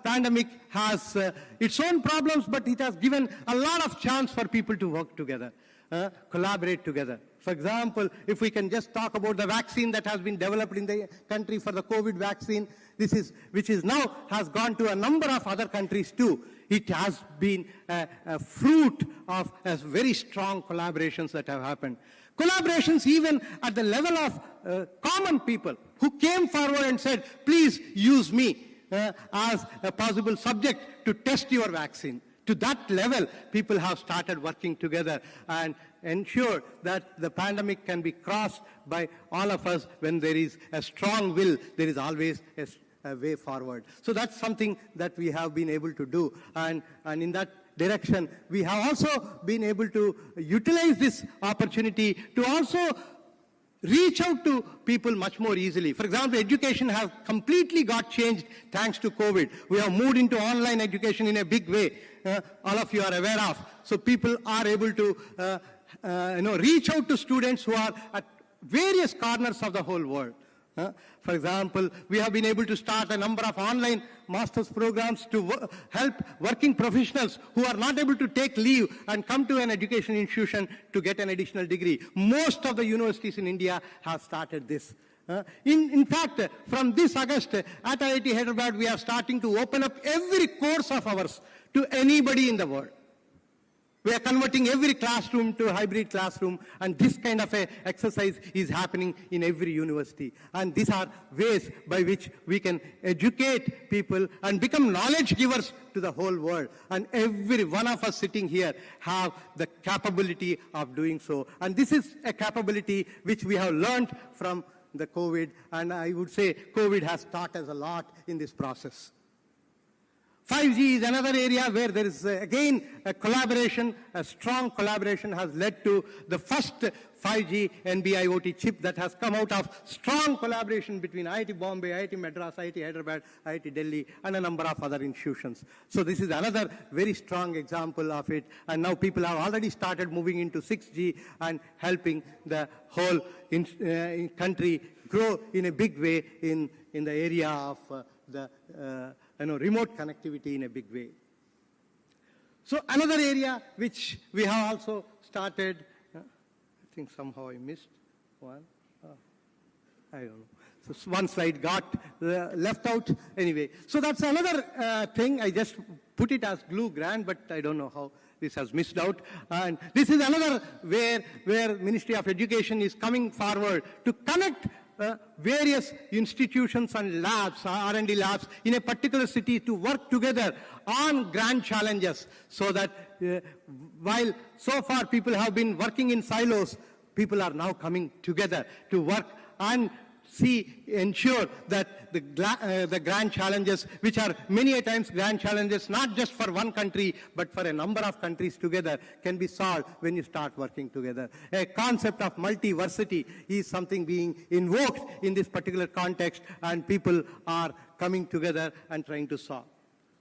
pandemic has its own problems, but it has given a lot of chance for people to work together, collaborate together. For example, if we can just talk about the vaccine that has been developed in the country for the COVID vaccine, which is now has gone to a number of other countries too. It has been a fruit of very strong collaborations that have happened. Collaborations even at the level of common people who came forward and said, please use me as a possible subject to test your vaccine. To that level, people have started working together and ensure that the pandemic can be crossed by all of us. When there is a strong will, there is always a way forward. So that's something that we have been able to do. And in that direction, we have also been able to utilize this opportunity to also reach out to people much more easily. For example, education has completely got changed thanks to COVID. We have moved into online education in a big way. All of you are aware of. So people are able to reach out to students who are at various corners of the whole world. For example, we have been able to start a number of online master's programs to help working professionals who are not able to take leave and come to an education institution to get an additional degree. Most of the universities in India have started this. In fact, from this August at IIT Hyderabad, we are starting to open up every course of ours to anybody in the world. We are converting every classroom to a hybrid classroom, and this kind of a exercise is happening in every university. And these are ways by which we can educate people and become knowledge givers to the whole world. And every one of us sitting here have the capability of doing so. And this is a capability which we have learned from the COVID, and I would say COVID has taught us a lot in this process. 5G is another area where there is, again, a collaboration, a strong collaboration has led to the first 5G NB-IoT chip that has come out of strong collaboration between IIT Bombay, IIT Madras, IIT Hyderabad, IIT Delhi, and a number of other institutions. So this is another very strong example of it. And now people have already started moving into 6G and helping the whole country grow in a big way in the area of the remote connectivity in a big way. So another area which we have also started, I think somehow I missed one. I don't know. So one slide got left out. Anyway, so that's another thing. I just put it as glue grand, but I don't know how this has missed out. And this is another where Ministry of Education is coming forward to connect various institutions and labs, R&D labs in a particular city to work together on grand challenges, so that while so far people have been working in silos, people are now coming together to work and ensure that the grand challenges, which are many a times grand challenges, not just for one country, but for a number of countries together, can be solved when you start working together. A concept of multiversity is something being invoked in this particular context, and people are coming together and trying to solve.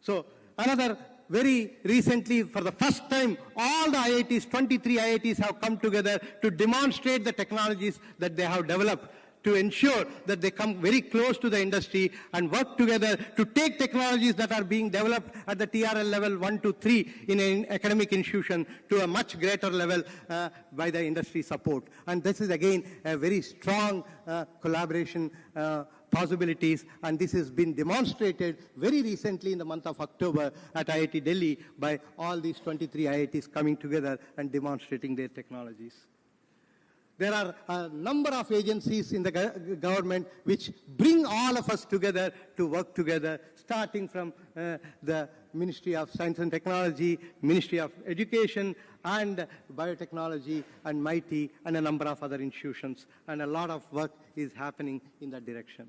So another, very recently, for the first time, all the IITs, 23 IITs have come together to demonstrate the technologies that they have developed, to ensure that they come very close to the industry and work together to take technologies that are being developed at the TRL level 1 to 3 in an academic institution to a much greater level by the industry support. And this is again a very strong collaboration possibilities, and this has been demonstrated very recently in the month of October at IIT Delhi by all these 23 IITs coming together and demonstrating their technologies. There are a number of agencies in the government which bring all of us together to work together, starting from the Ministry of Science and Technology, Ministry of Education and Biotechnology, and MIT, and a number of other institutions. And a lot of work is happening in that direction.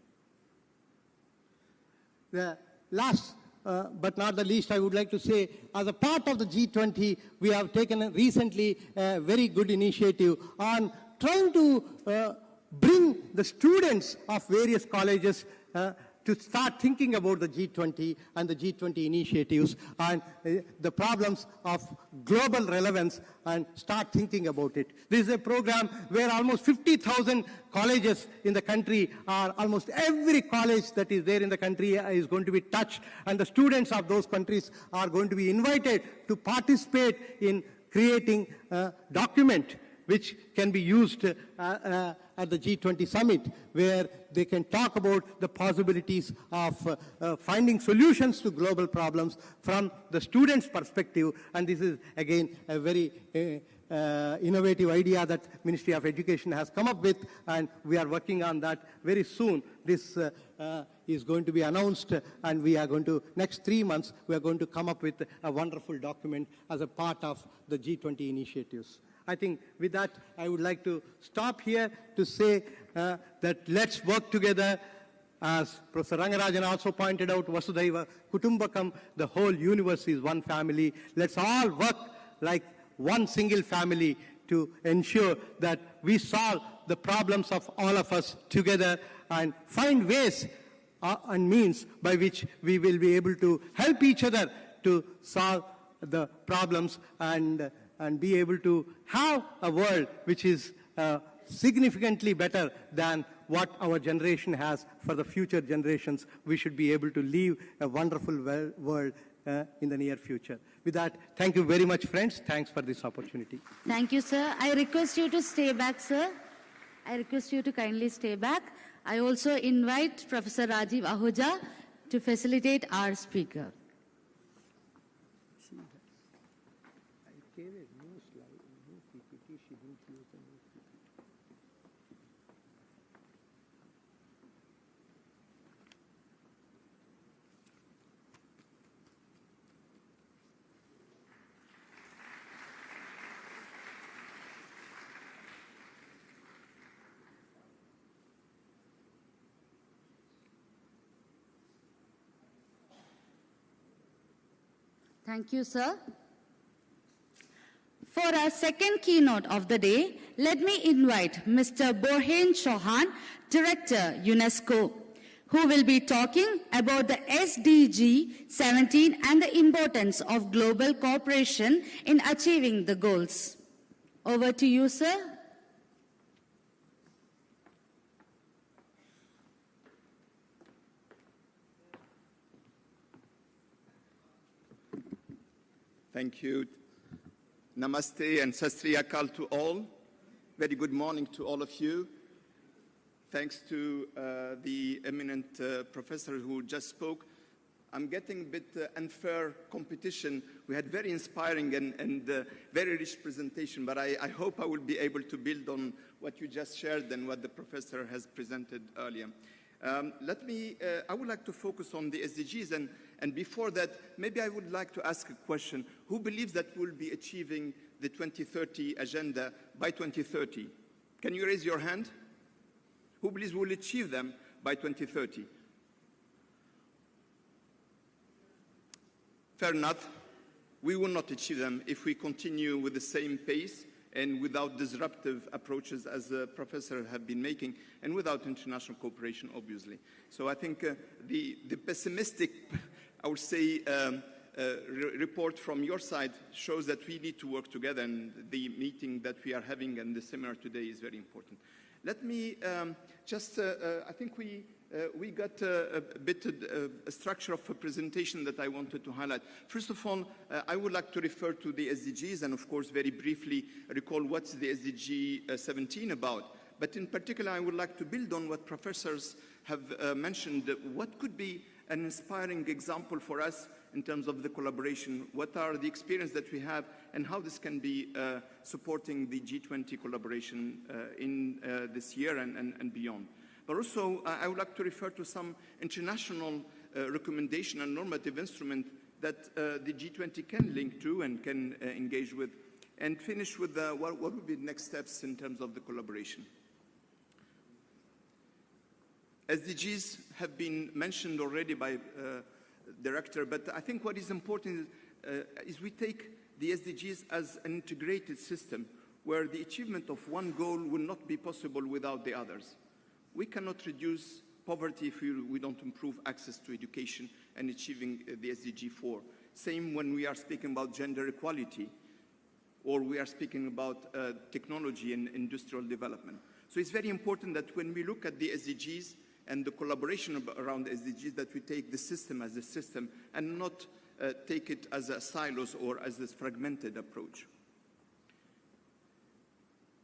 The last but not the least, I would like to say, as a part of the G20, we have taken recently a very good initiative on trying to bring the students of various colleges to start thinking about the G20 and the G20 initiatives and the problems of global relevance, and start thinking about it. This is a program where almost 50,000 colleges in the country, are almost every college that is there in the country is going to be touched, and the students of those countries are going to be invited to participate in creating a document which can be used at the G20 summit, where they can talk about the possibilities of finding solutions to global problems from the students' perspective. And this is, again, a very innovative idea that Ministry of Education has come up with, and we are working on that very soon. This is going to be announced, and we are going to, next 3 months, we are going to come up with a wonderful document as a part of the G20 initiatives. I think with that, I would like to stop here to say that let's work together. As Professor Rangarajan also pointed out, Vasudhaiva Kutumbakam, the whole universe is one family. Let's all work like one single family to ensure that we solve the problems of all of us together and find ways and means by which we will be able to help each other to solve the problems and be able to have a world which is significantly better than what our generation has for the future generations. We should be able to live a wonderful world in the near future. With that, thank you very much, friends. Thanks for this opportunity. Thank you, sir. I request you to stay back, sir. I request you to kindly stay back. I also invite Professor Rajiv Ahuja to facilitate our speaker. Thank you, sir. For our second keynote of the day, let me invite Mr. Borhen Chauhan, Director, UNESCO, who will be talking about the SDG 17 and the importance of global cooperation in achieving the goals. Over to you, sir. Thank you. Namaste and Sastri Akal to all. Very good morning to all of you. Thanks to the eminent professor who just spoke. I'm getting a bit unfair competition. We had very inspiring and very rich presentation, but I hope I will be able to build on what you just shared and what the professor has presented earlier. I would like to focus on the SDGs, and before that, maybe I would like to ask a question. Who believes that we'll be achieving the 2030 agenda by 2030? Can you raise your hand? who believes we'll achieve them by 2030? Fair enough. We will not achieve them if we continue with the same pace and without disruptive approaches as the professor have been making, and without international cooperation, obviously. So I think the pessimistic, I would say, report from your side shows that we need to work together, and the meeting that we are having and the seminar today is very important. Let me I think we got a bit a structure of a presentation that I wanted to highlight. First of all, I would like to refer to the SDGs and, of course, very briefly recall what's the SDG 17 about. But in particular, I would like to build on what professors have mentioned. What could be an inspiring example for us in terms of the collaboration? What are the experience that we have, and how this can be supporting the G20 collaboration in this year and beyond? But also, I would like to refer to some international recommendation and normative instrument that the G20 can link to and can engage with, and finish with what would be the next steps in terms of the collaboration. SDGs have been mentioned already by Director, but I think what is important is we take the SDGs as an integrated system where the achievement of one goal will not be possible without the others. We cannot reduce poverty if we don't improve access to education and achieving the SDG 4. Same when we are speaking about gender equality, or we are speaking about technology and industrial development. So it's very important that when we look at the SDGs and the collaboration around SDGs, that we take the system as a system and not take it as a silos or as this fragmented approach.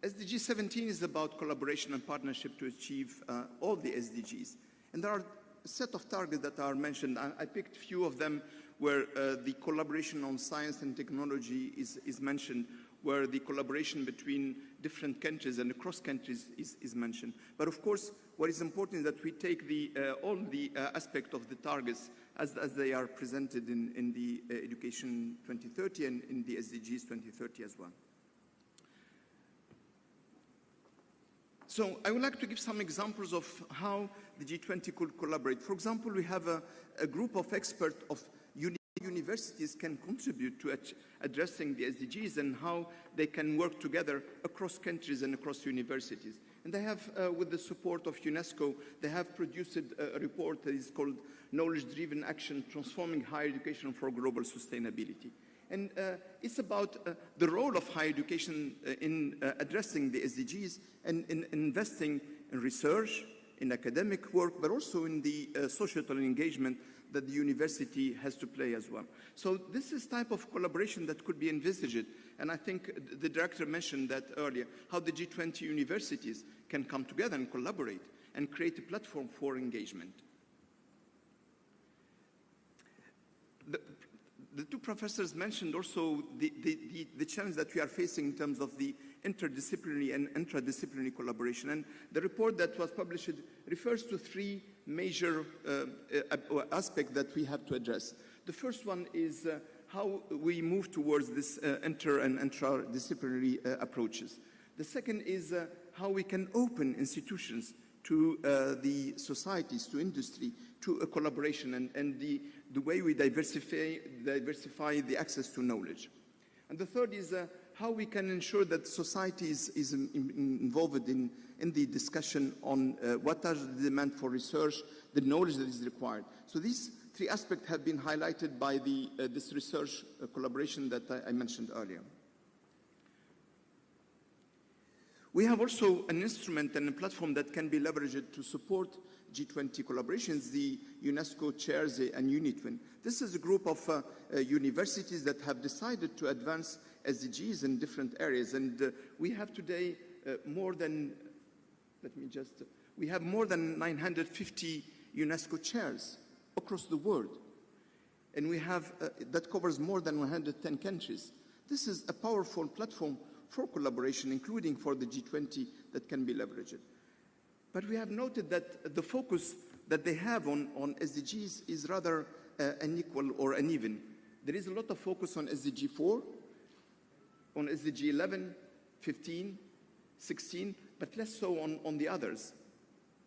SDG 17 is about collaboration and partnership to achieve all the SDGs. And there are a set of targets that are mentioned. I picked a few of them where the collaboration on science and technology is mentioned, where the collaboration between different countries and across countries is mentioned. But of course, what is important is that we take all the aspect of the targets as they are presented in the Education 2030 and in the SDGs 2030 as well. So I would like to give some examples of how the G20 could collaborate. For example, we have a group of experts of universities can contribute to addressing the SDGs and how they can work together across countries and across universities. And they have, with the support of UNESCO, they have produced a report that is called Knowledge-Driven Action, Transforming Higher Education for Global Sustainability. And it's about the role of higher education in addressing the SDGs and in investing in research, in academic work, but also in the societal engagement that the university has to play as well. So this is type of collaboration that could be envisaged. And I think the director mentioned that earlier, how the G20 universities can come together and collaborate and create a platform for engagement. The two professors mentioned also the challenge that we are facing in terms of the interdisciplinary and intradisciplinary collaboration. And the report that was published refers to three major aspects that we have to address. The first one is how we move towards this inter and intradisciplinary approaches. The second is how we can open institutions to the societies, to industry, to a collaboration and the way we diversify the access to knowledge. And the third is how we can ensure that society is involved in the discussion on what are the demand for research, the knowledge that is required. So these three aspects have been highlighted by this research collaboration that I mentioned earlier. We have also an instrument and a platform that can be leveraged to support G20 collaborations, the UNESCO chairs and UNITWIN. This is a group of universities that have decided to advance SDGs in different areas. And we have today more than 950 UNESCO chairs across the world. And we have, that covers more than 110 countries. This is a powerful platform for collaboration, including for the G20, that can be leveraged. But we have noted that the focus that they have on SDGs is rather unequal or uneven. There is a lot of focus on SDG 4, on SDG 11, 15, 16, but less so on the others.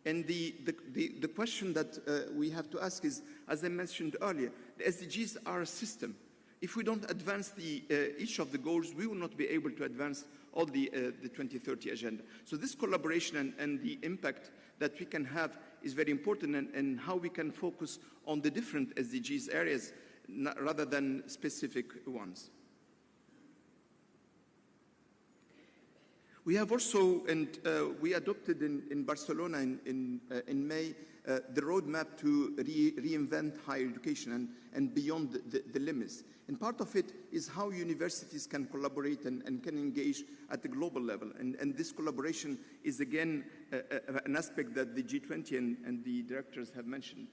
And the question that we have to ask is, as I mentioned earlier, the SDGs are a system. If we don't advance each of the goals, we will not be able to advance all the 2030 agenda. So this collaboration and the impact that we can have is very important, and how we can focus on the different SDGs areas rather than specific ones. We have also, and we adopted in Barcelona in May, the roadmap to reinvent higher education and beyond the limits. And part of it is how universities can collaborate and can engage at the global level. And this collaboration is, again, an aspect that the G20 and the directors have mentioned.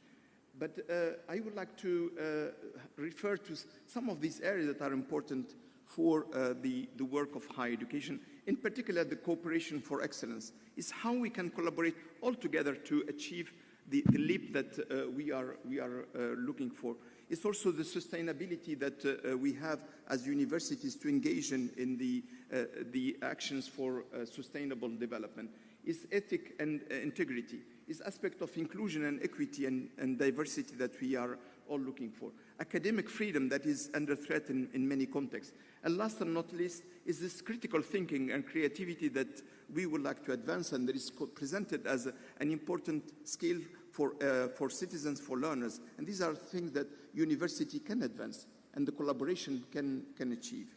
But I would like to refer to some of these areas that are important for the work of higher education. In particular, the cooperation for excellence is how we can collaborate all together to achieve the leap that we are looking for. It's also the sustainability that we have as universities to engage in the actions for sustainable development. It's ethic and integrity. It's aspect of inclusion and equity and diversity that we are all looking for. Academic freedom that is under threat in many contexts. And last and not least is this critical thinking and creativity that we would like to advance, and that is presented as an important skill for citizens, for learners. And these are things that university can advance and the collaboration can achieve.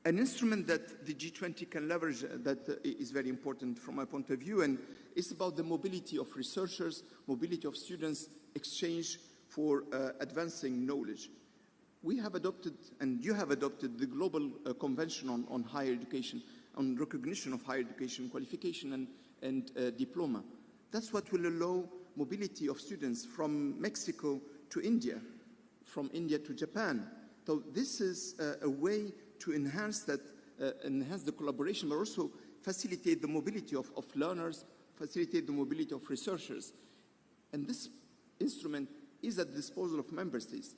An instrument that the G20 can leverage that is very important from my point of view, and it's about the mobility of researchers, mobility of students, exchange for advancing knowledge. We have adopted, and you have adopted, the Global Convention on Higher Education, on recognition of higher education qualification and diploma. That's what will allow mobility of students from Mexico to India, from India to Japan. So this is a way to enhance the collaboration, but also facilitate the mobility of learners, facilitate the mobility of researchers. And this instrument is at the disposal of member states.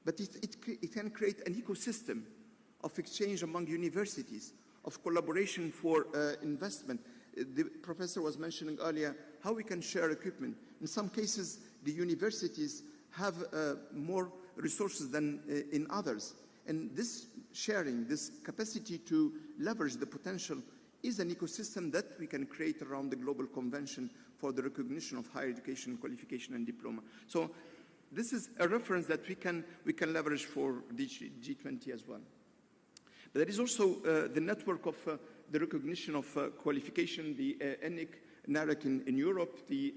But it can create an ecosystem of exchange among universities, of collaboration for investment. The professor was mentioning earlier how we can share equipment. In some cases, the universities have more resources than in others. And this sharing, this capacity to leverage the potential is an ecosystem that we can create around the Global Convention for the recognition of higher education, qualification, and diploma. So this is a reference that we can leverage for the G20 as well. But there is also the network of the recognition of qualification, the ENIC, NAREC in Europe, the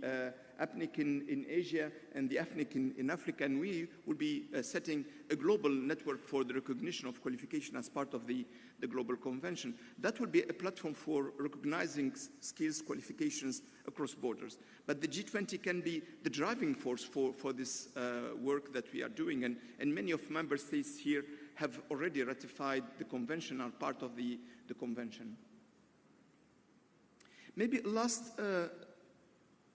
APNIC in Asia, and the AFNIC in Africa, and we will be setting a global network for the recognition of qualification as part of the Global Convention. That will be a platform for recognizing skills, qualifications across borders. But the G20 can be the driving force for this work that we are doing, and many of member states here have already ratified the convention, are part of the convention. Maybe a last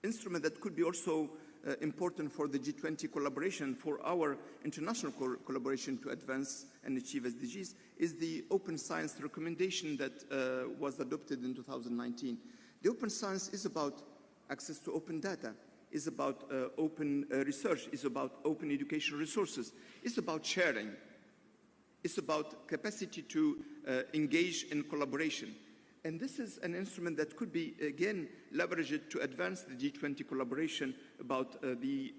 instrument that could be also important for the G20 collaboration, for our international collaboration to advance and achieve SDGs, is the Open Science recommendation that was adopted in 2019. The Open Science is about access to open data, is about open research, is about open education resources, it's about sharing, it's about capacity to engage in collaboration. And this is an instrument that could be, again, leveraged to advance the G20 collaboration about the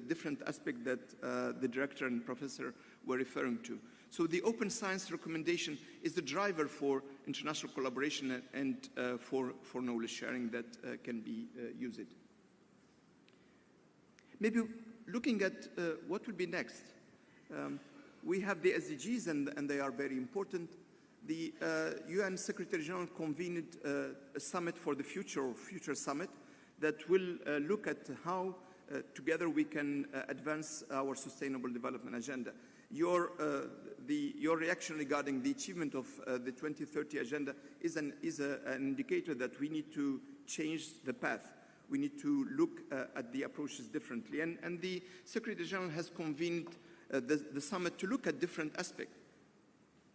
different aspects that the director and professor were referring to. So the Open Science recommendation is the driver for international collaboration and for knowledge sharing that can be used. Maybe looking at what will be next. We have the SDGs, and they are very important. The UN Secretary General convened a summit for the future, or future summit, that will look at how together we can advance our sustainable development agenda. Your reaction regarding the achievement of the 2030 agenda is an indicator that we need to change the path. We need to look at the approaches differently. And the Secretary General has convened the summit to look at different aspects.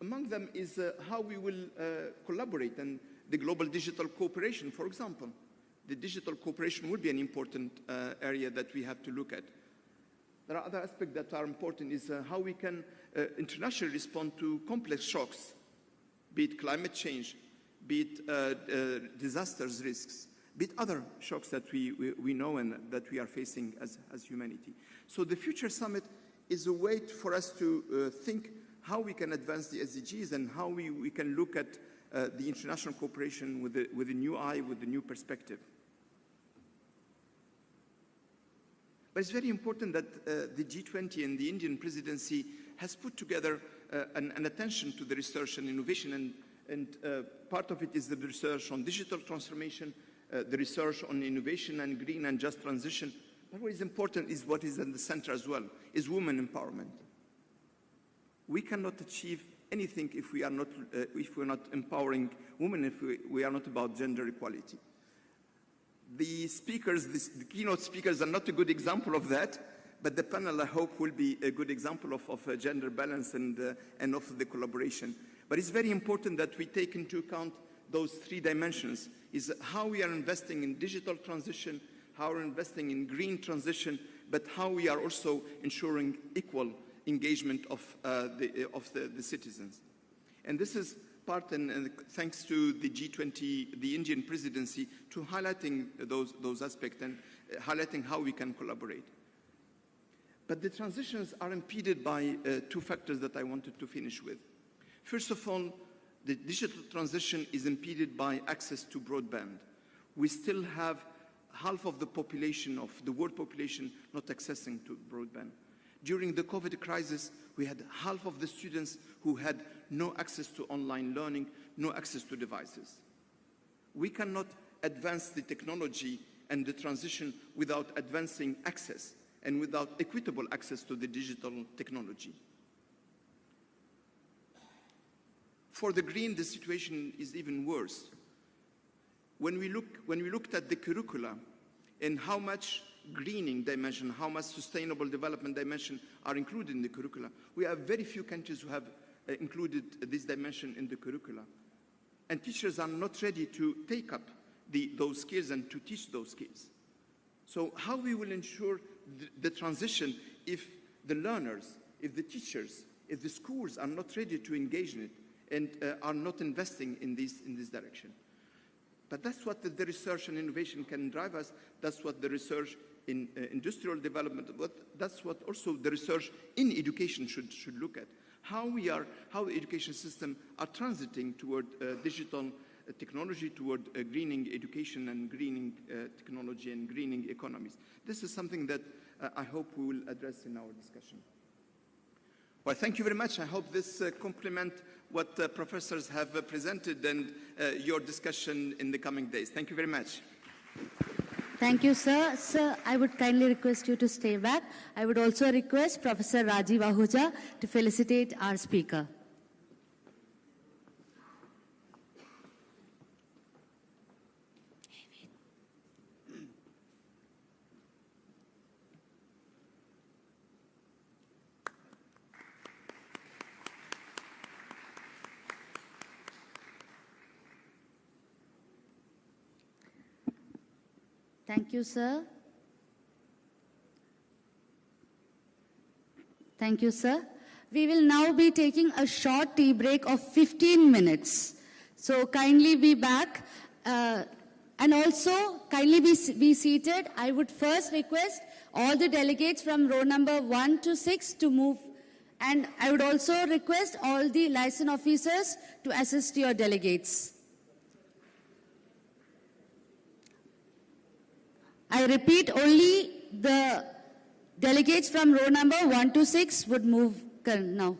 Among them is how we will collaborate and the global digital cooperation, for example. The digital cooperation would be an important area that we have to look at. There are other aspects that are important, is how we can internationally respond to complex shocks, be it climate change, be it disasters risks, be it other shocks that we know and that we are facing as humanity. So the Future Summit is a way for us to think how we can advance the SDGs and how we can look at the international cooperation with a new eye, with a new perspective. But it's very important that the G20 and the Indian presidency has put together an attention to the research and innovation, and part of it is the research on digital transformation, the research on innovation and green and just transition. But what is important is what is in the center as well, is women empowerment. We cannot achieve anything if we're not empowering women, if we are not about gender equality. The speakers, the keynote speakers are not a good example of that, but the panel, I hope, will be a good example of gender balance and of the collaboration. But it's very important that we take into account those three dimensions, is how we are investing in digital transition, how we're investing in green transition, but how we are also ensuring equal engagement of the citizens. And this is part, and thanks to the G20, the Indian presidency, to highlighting those aspects and highlighting how we can collaborate. But the transitions are impeded by two factors that I wanted to finish with. First of all, the digital transition is impeded by access to broadband. We still have half of the population, of the world population, not accessing to broadband. During the COVID crisis, we had half of the students who had no access to online learning, no access to devices. We cannot advance the technology and the transition without advancing access and without equitable access to the digital technology. For the green, the situation is even worse. When we looked at the curricula and how much greening dimension, how much sustainable development dimension are included in the curricula, we have very few countries who have included this dimension in the curricula. And teachers are not ready to take up those skills and to teach those skills. So how we will ensure the transition if the learners, if the teachers, if the schools are not ready to engage in it and are not investing in this direction? But that's what the research and innovation can drive us. That's what the research in industrial development, that's what also the research in education should look at. How the education system are transiting toward digital technology, toward greening education and greening technology and greening economies. This is something that I hope we will address in our discussion. Well, thank you very much. I hope this complements what professors have presented and your discussion in the coming days. Thank you very much. Thank you, sir. Sir, I would kindly request you to stay back. I would also request Professor Rajiv Ahuja to felicitate our speaker. Thank you, sir. Thank you, sir. We will now be taking a short tea break of 15 minutes. So kindly be back and also kindly be seated. I would first request all the delegates from row number 1 to 6 to move, and I would also request all the liaison officers to assist your delegates. I repeat, only the delegates from row number 1 to 6 would move now.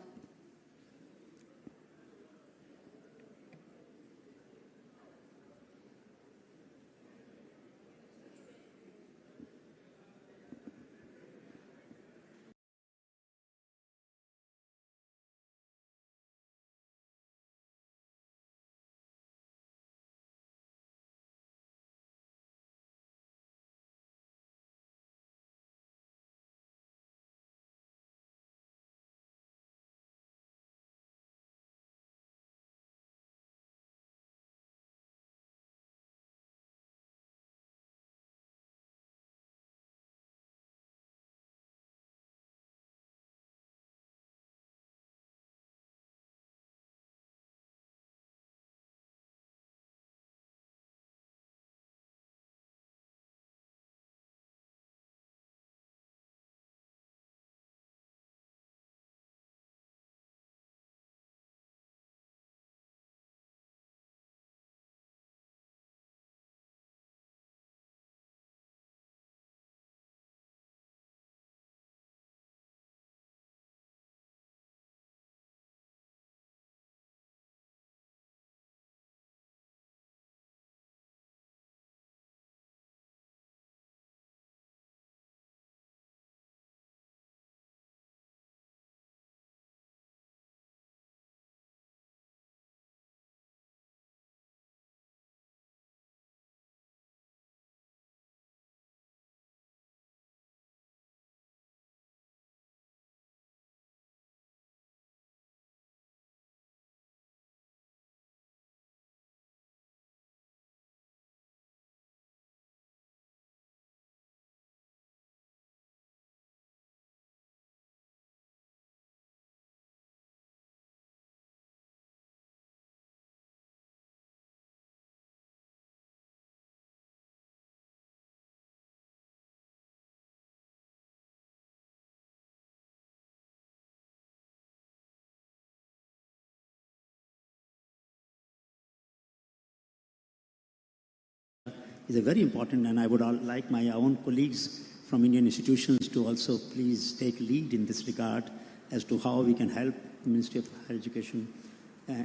is a very important, and I would like my own colleagues from Indian institutions to also please take lead in this regard as to how we can help the Ministry of Higher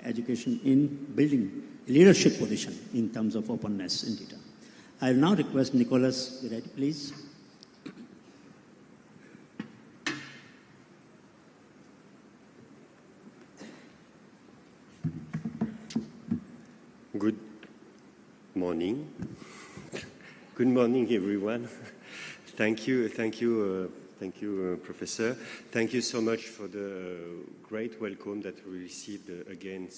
Education in building a leadership position in terms of openness in data. I will now request Nicholas Viretti, please. Good morning. Good morning, everyone. Thank you, Professor. Thank you so much for the great welcome that we received again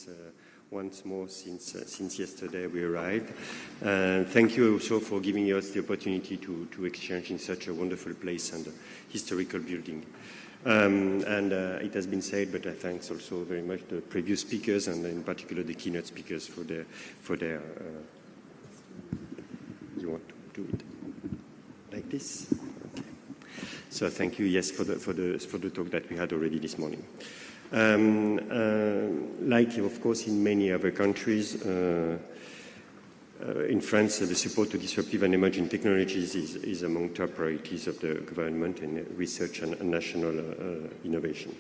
once more since yesterday we arrived. Thank you also for giving us the opportunity to exchange in such a wonderful place and historical building. It has been said, but I thank also very much the previous speakers and in particular the keynote speakers for their you want to do it like this? Okay. So thank you, yes, for the talk that we had already this morning. Like, of course, in many other countries, in France, the support to disruptive and emerging technologies is among top priorities of the government in research and national innovation.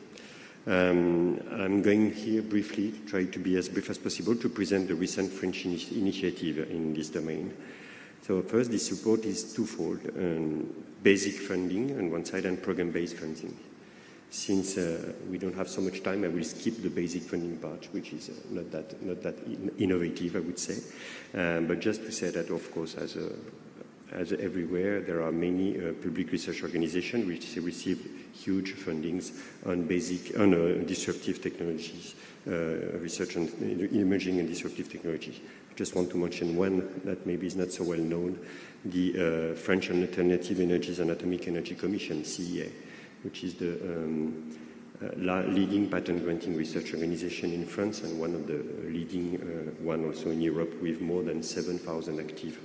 I'm going here briefly, try to be as brief as possible, to present the recent French initiative in this domain. So first, this support is twofold: basic funding on one side and program-based funding. Since we don't have so much time, I will skip the basic funding part, which is not that innovative, I would say. But just to say that, of course, as everywhere, there are many public research organizations which receive huge fundings on disruptive technologies, research on emerging and disruptive technologies. I just want to mention one that maybe is not so well known: the French Alternative Energies and Atomic Energy Commission, CEA, which is the leading patent granting research organization in France and one of the leading one also in Europe, with more than 7,000 active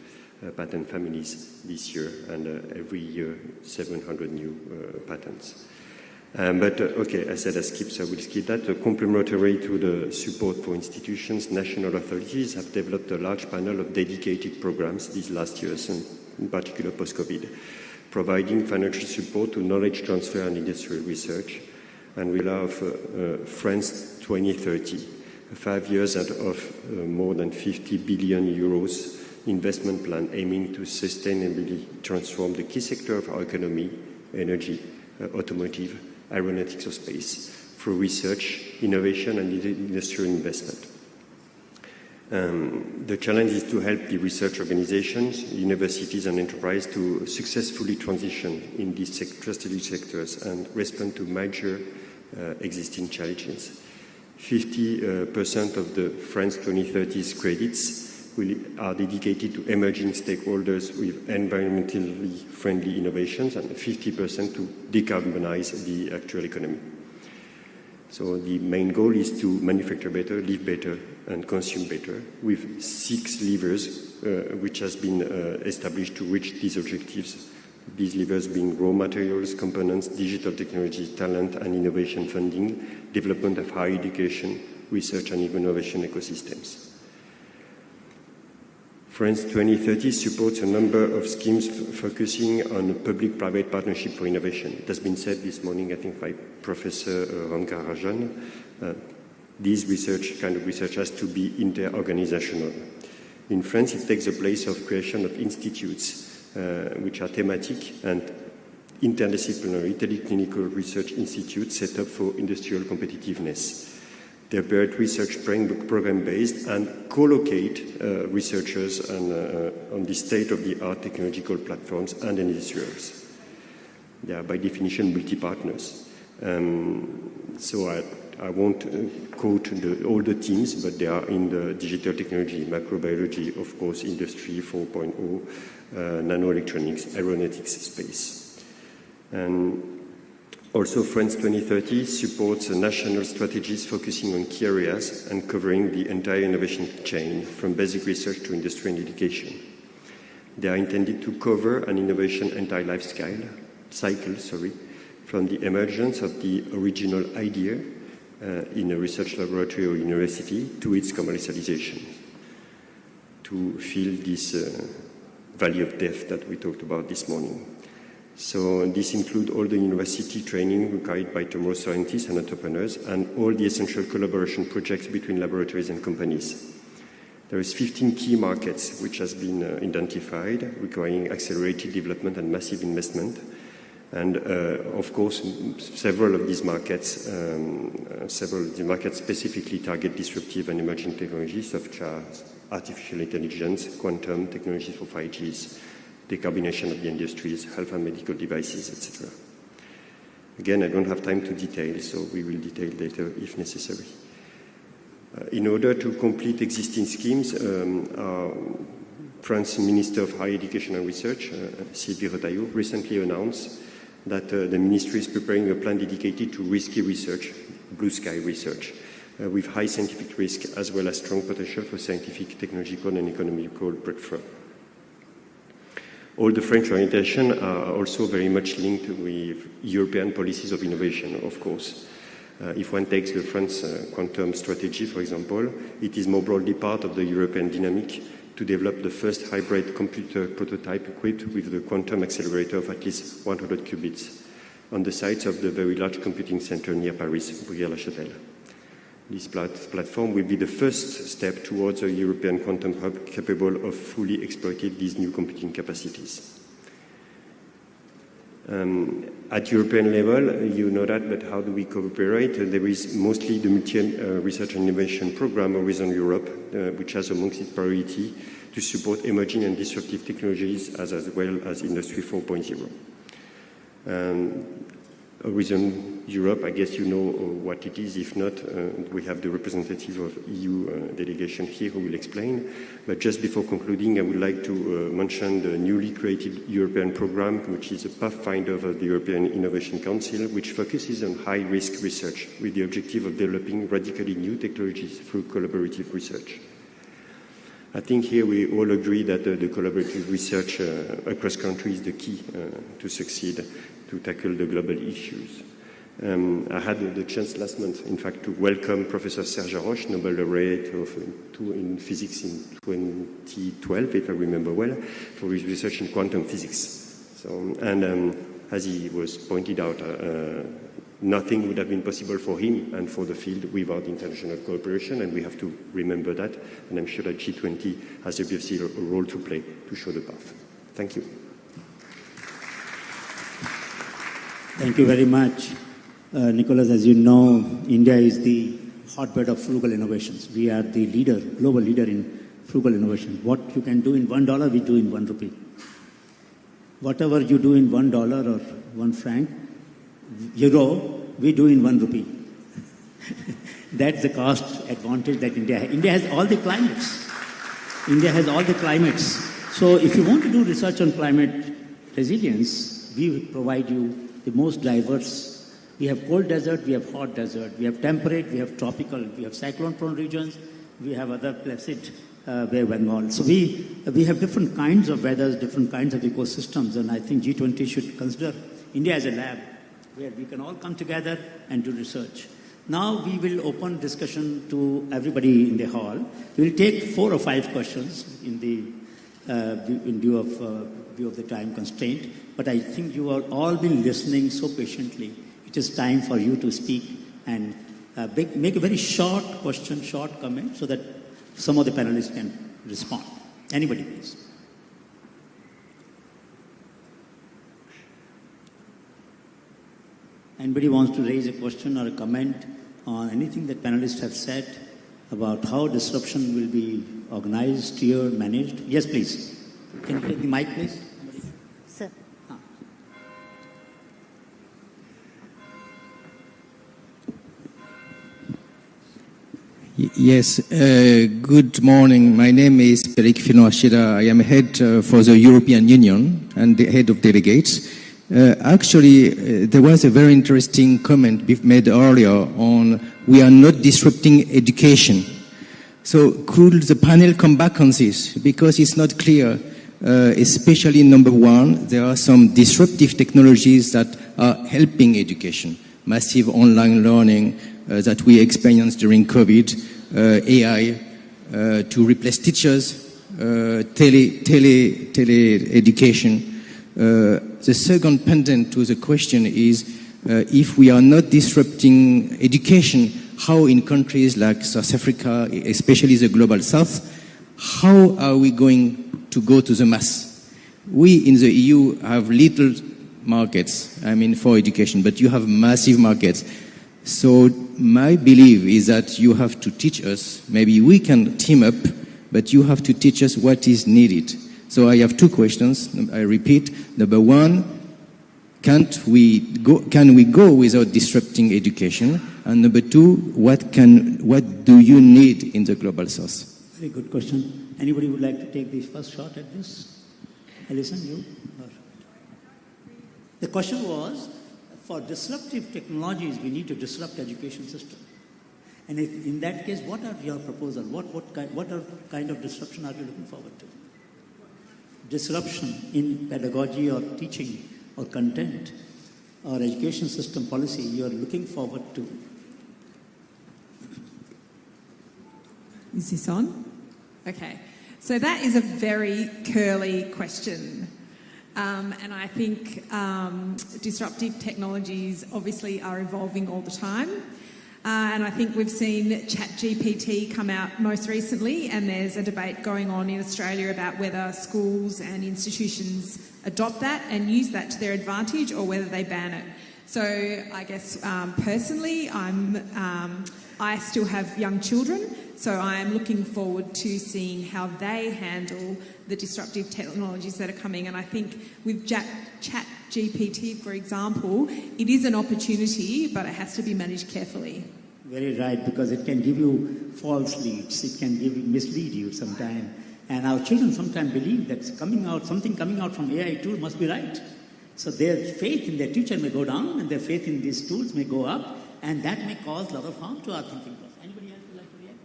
patent families this year, and every year 700 new patents. Okay, I said I skipped, so I will skip that. Complementary to the support for institutions, national authorities have developed a large panel of dedicated programs these last years, and in particular post-COVID, providing financial support to knowledge transfer and industrial research, and we allow France 2030, 5 years out of more than 50 billion euros investment plan aiming to sustainably transform the key sector of our economy, energy, automotive, aeronautics or space, through research, innovation and industrial investment. The challenge is to help the research organizations, universities and enterprise to successfully transition in these strategic sectors and respond to major existing challenges. 50% of the France 2030's credits are dedicated to emerging stakeholders with environmentally friendly innovations, and 50% to decarbonize the actual economy. So the main goal is to manufacture better, live better, and consume better, with 6 levers which has been established to reach these objectives. These levers being raw materials, components, digital technology, talent and innovation funding, development of higher education, research and innovation ecosystems. France 2030 supports a number of schemes focusing on public-private partnership for innovation. It has been said this morning, I think, by Professor Rangarajan. This kind of research has to be inter-organizational. In France, it takes the place of creation of institutes which are thematic and interdisciplinary teleclinical research institutes set up for industrial competitiveness. They operate research program-based and co-locate researchers on the state-of-the-art technological platforms and industrials. They are by definition multi-partners. So I won't quote all the teams, but they are in the digital technology, microbiology, of course, industry 4.0, nanoelectronics, aeronautics space. And also, France 2030 supports national strategies focusing on key areas and covering the entire innovation chain, from basic research to industry and education. They are intended to cover an innovation entire life cycle, from the emergence of the original idea in a research laboratory or university to its commercialization. To fill this valley of death that we talked about this morning. So this includes all the university training required by tomorrow's scientists and entrepreneurs, and all the essential collaboration projects between laboratories and companies. There is 15 key markets which has been identified, requiring accelerated development and massive investment. And of course, several of these markets specifically target disruptive and emerging technologies such as artificial intelligence, quantum technologies for 5Gs, decarbonation of the industries, health and medical devices, etc. Again, I don't have time to detail, so we will detail later if necessary. In order to complete existing schemes, our France Minister of Higher Education and Research, Sylvie Retailleau, recently announced that the ministry is preparing a plan dedicated to risky research, blue sky research, with high scientific risk as well as strong potential for scientific, technological and economical breakthrough. All the French orientation are also very much linked with European policies of innovation, of course. If one takes the France quantum strategy, for example, it is more broadly part of the European dynamic to develop the first hybrid computer prototype equipped with the quantum accelerator of at least 100 qubits on the sites of the very large computing center near Paris, Brière-la-Chapelle. This platform will be the first step towards a European quantum hub capable of fully exploiting these new computing capacities. At European level, you know that, but how do we cooperate? There is mostly the Multi-Annual Research and Innovation Program, Horizon Europe, which has amongst its priority to support emerging and disruptive technologies as well as Industry 4.0. Horizon Europe, I guess you know what it is. If not, we have the representative of EU delegation here who will explain. But just before concluding, I would like to mention the newly created European program, which is a pathfinder of the European Innovation Council, which focuses on high-risk research with the objective of developing radically new technologies through collaborative research. I think here we all agree that the collaborative research across countries is the key to succeed to tackle the global issues. I had the chance last month, in fact, to welcome Professor Serge Haroche, Nobel laureate in physics in 2012, if I remember well, for his research in quantum physics. So, as he was pointed out, nothing would have been possible for him and for the field without international cooperation, and we have to remember that, and I'm sure that G20 has obviously a role to play to show the path. Thank you. Thank you very much. Nicholas, as you know, India is the hotbed of frugal innovations. We are the leader, global leader in frugal innovation. What you can do in $1, we do in ₹1. Whatever you do in $1 or 1 franc, euro, we do in ₹1. That's the cost advantage that India has. India has all the climates. India has all the climates. So if you want to do research on climate resilience, we provide you the most diverse. We have cold desert, we have hot desert, we have temperate, we have tropical, we have cyclone-prone regions, we have other placid Bay Bengal. So we have different kinds of weathers, different kinds of ecosystems, and I think G20 should consider India as a lab where we can all come together and do research. Now we will open discussion to everybody in the hall. We will take 4 or 5 questions in view of the time constraint. But I think you have all been listening so patiently. It is time for you to speak and make a very short question, short comment, so that some of the panelists can respond. Anybody, please. Anybody wants to raise a question or a comment on anything that panelists have said about how disruption will be organized, steered, managed? Yes, please. Can you take the mic, please? Sir. Yes, good morning. My name is Perik Fino-Ashida. I am head for the European Union and the head of delegates. Actually, there was a very interesting comment made earlier on we are not disrupting education. So could the panel come back on this? Because it's not clear, especially number one, there are some disruptive technologies that are helping education. Massive online learning that we experienced during COVID, AI to replace teachers, tele education. The second pendant to the question is, if we are not disrupting education, how in countries like South Africa, especially the Global South, how are we going to go to the mass? We in the EU have little markets, for education, but you have massive markets. So my belief is that you have to teach us, maybe we can team up, but you have to teach us what is needed. So I have two questions, I repeat. Number one, can we go without disrupting education? And number two, what do you need in the Global South? Very good question. Anybody would like to take the first shot at this? Alison, you? The question was, for disruptive technologies, we need to disrupt education system. And if, in that case, what are your proposals? What kind of disruption are you looking forward to? Disruption in pedagogy or teaching or content or education system policy you are looking forward to? Is this on? Okay. So that is a very curly question. And I think disruptive technologies obviously are evolving all the time. And I think we've seen ChatGPT come out most recently, and there's a debate going on in Australia about whether schools and institutions adopt that and use that to their advantage or whether they ban it. So I guess personally, I still have young children, so I am looking forward to seeing how they handle the disruptive technologies that are coming. And I think with ChatGPT, for example, it is an opportunity, but it has to be managed carefully. Very right, because it can give you false leads. It can mislead you sometimes. And our children sometimes believe that something coming out from AI tool must be right. So their faith in their teacher may go down and their faith in these tools may go up, and that may cause a lot of harm to our thinking process. Anybody else would like to react?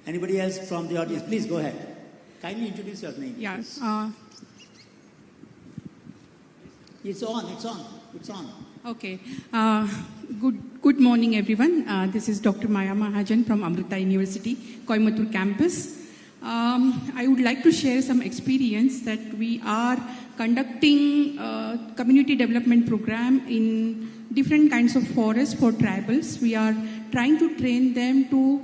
Anybody else from the audience? Please go ahead. Kindly introduce your name. Yes. It's on. Okay. Good morning, everyone. This is Dr. Maya Mahajan from Amrita University, Coimbatore campus. I would like to share some experience that we are conducting a community development program in different kinds of forests for tribals. We are trying to train them to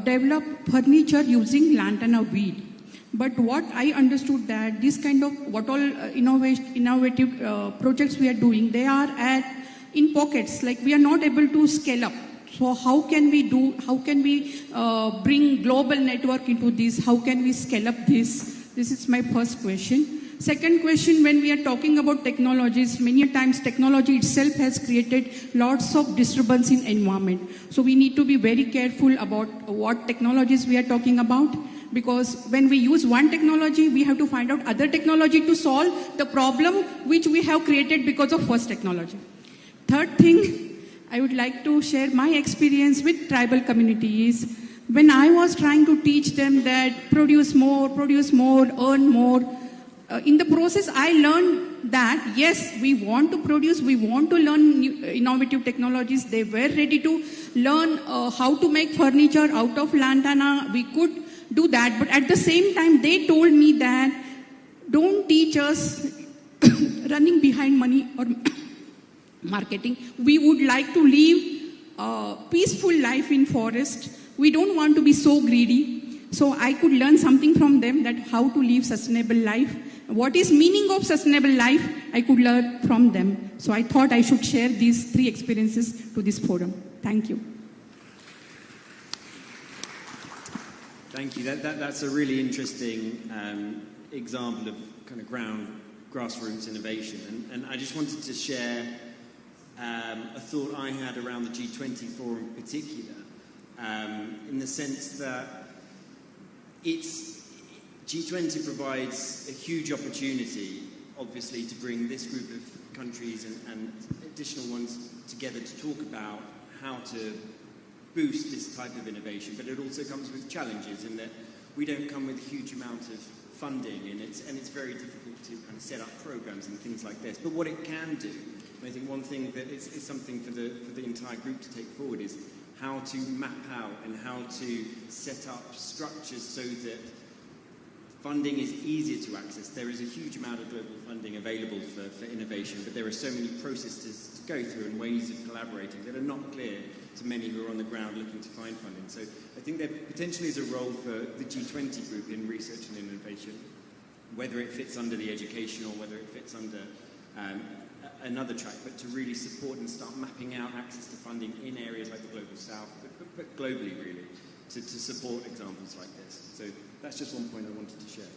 develop furniture using lantana weed. But what I understood that this kind of what all innovative projects we are doing, they are in pockets, like we are not able to scale up. So how can we bring global network into this? How can we scale up this? This is my first question. Second question, when we are talking about technologies, many times technology itself has created lots of disturbance in environment. So we need to be very careful about what technologies we are talking about, because when we use one technology, we have to find out other technology to solve the problem which we have created because of first technology. Third thing, I would like to share my experience with tribal communities. When I was trying to teach them that produce more, earn more, in the process I learned that yes, we want to produce, we want to learn new, innovative technologies. They were ready to learn how to make furniture out of lantana. We could do that, but at the same time they told me that don't teach us running behind money or marketing. We would like to live a peaceful life in forest. We don't want to be so greedy. So I could learn something from them, that how to live sustainable life. What is meaning of sustainable life, I could learn from them. So I thought I should share these 3 experiences to this forum. Thank you. Thank you. That's a really interesting example of kind of grassroots innovation. And I just wanted to share a thought I had around the G20 forum in particular, in the sense that G20 provides a huge opportunity, obviously, to bring this group of countries and additional ones together to talk about how to boost this type of innovation, but it also comes with challenges in that we don't come with a huge amount of funding, and it's very difficult to kind of set up programs and things like this. But what it can do, and I think one thing that is something for the entire group to take forward, is how to map out and how to set up structures so that funding is easier to access. There is a huge amount of global funding available for innovation, but there are so many processes to go through and ways of collaborating that are not clear to many who are on the ground looking to find funding. So I think there potentially is a role for the G20 group in research and innovation, whether it fits under the education or whether it fits under another track, but to really support and start mapping out access to funding in areas like the Global South, but globally really, to support examples like this. So that's just one point I wanted to share.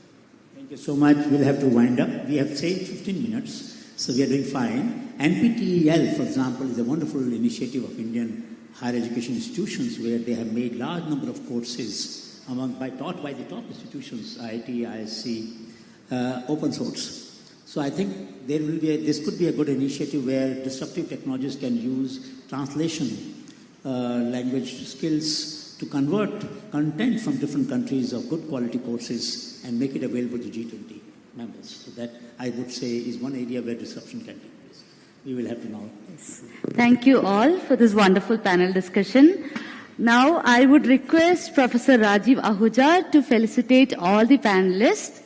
Thank you so much. We'll have to wind up. We have saved 15 minutes, so we are doing fine. NPTEL, for example, is a wonderful initiative of Indian higher education institutions where they have made large number of courses taught by the top institutions, IIT, ISC, open source. So I think this could be a good initiative where disruptive technologies can use translation language skills to convert content from different countries of good quality courses and make it available to G20 members. So that I would say is one area where disruption can take place. We will have to now. Yes. Thank you all for this wonderful panel discussion. Now I would request Professor Rajiv Ahuja to felicitate all the panelists.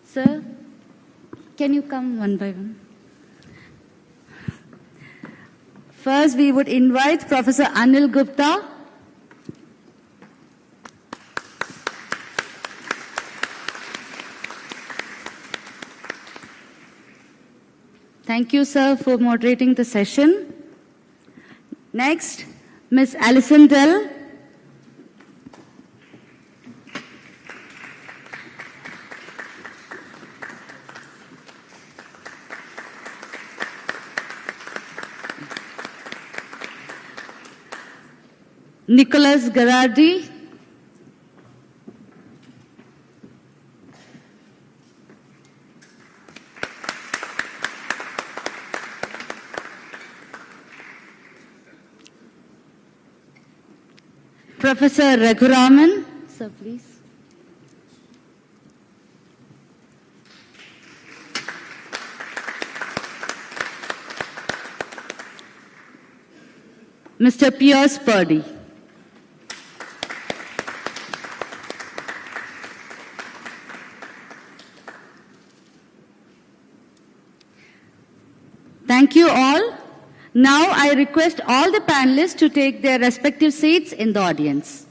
Sir, can you come one by one? First, we would invite Professor Anil Gupta. Thank you, sir, for moderating the session. Next, Ms. Alison Dell. Nicholas Garardi. Professor Raghuraman. Sir, please. Mr. Pierce Purdy. Thank you all. Now I request all the panelists to take their respective seats in the audience.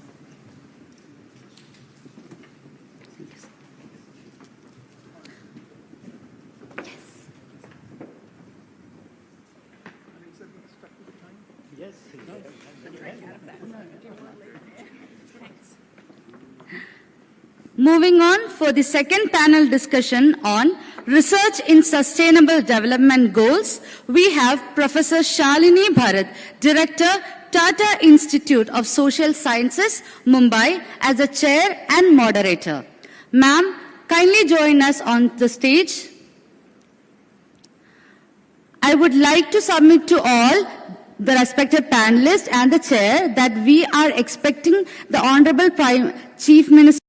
Moving on for the second panel discussion on Research in Sustainable Development Goals, we have Professor Shalini Bharat, Director, Tata Institute of Social Sciences, Mumbai, as the chair and moderator. Ma'am, kindly join us on the stage. I would like to submit to all the respected panelists and the chair that we are expecting the Honorable Chief Minister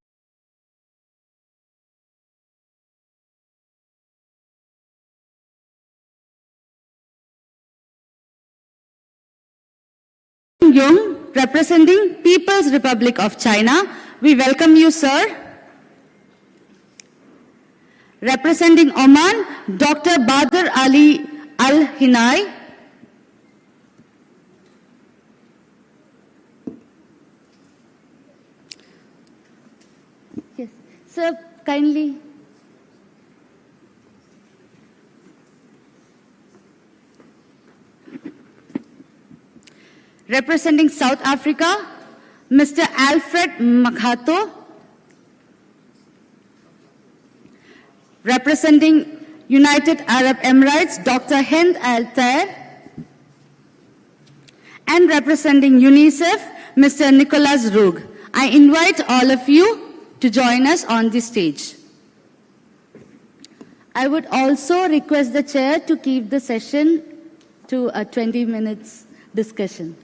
Yung, representing People's Republic of China. We welcome you, sir. Representing Oman, Dr. Badr Ali Al-Hinai. Yes, sir, kindly. Representing South Africa, Mr. Alfred Makhato. Representing United Arab Emirates, Dr. Hind Al-Tair. And representing UNICEF, Mr. Nicholas Rugg. I invite all of you to join us on the stage. I would also request the chair to keep the session to a 20 minutes discussion.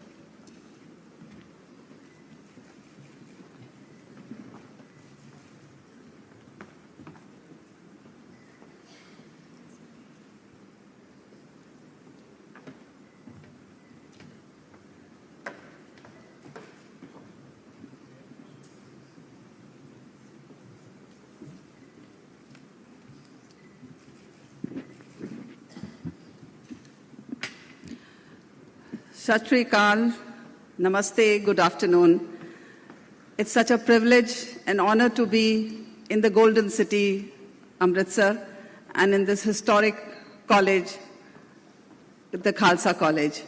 Sat Shri Akal, Namaste, good afternoon. It's such a privilege and honor to be in the Golden City, Amritsar, and in this historic college, the Khalsa College.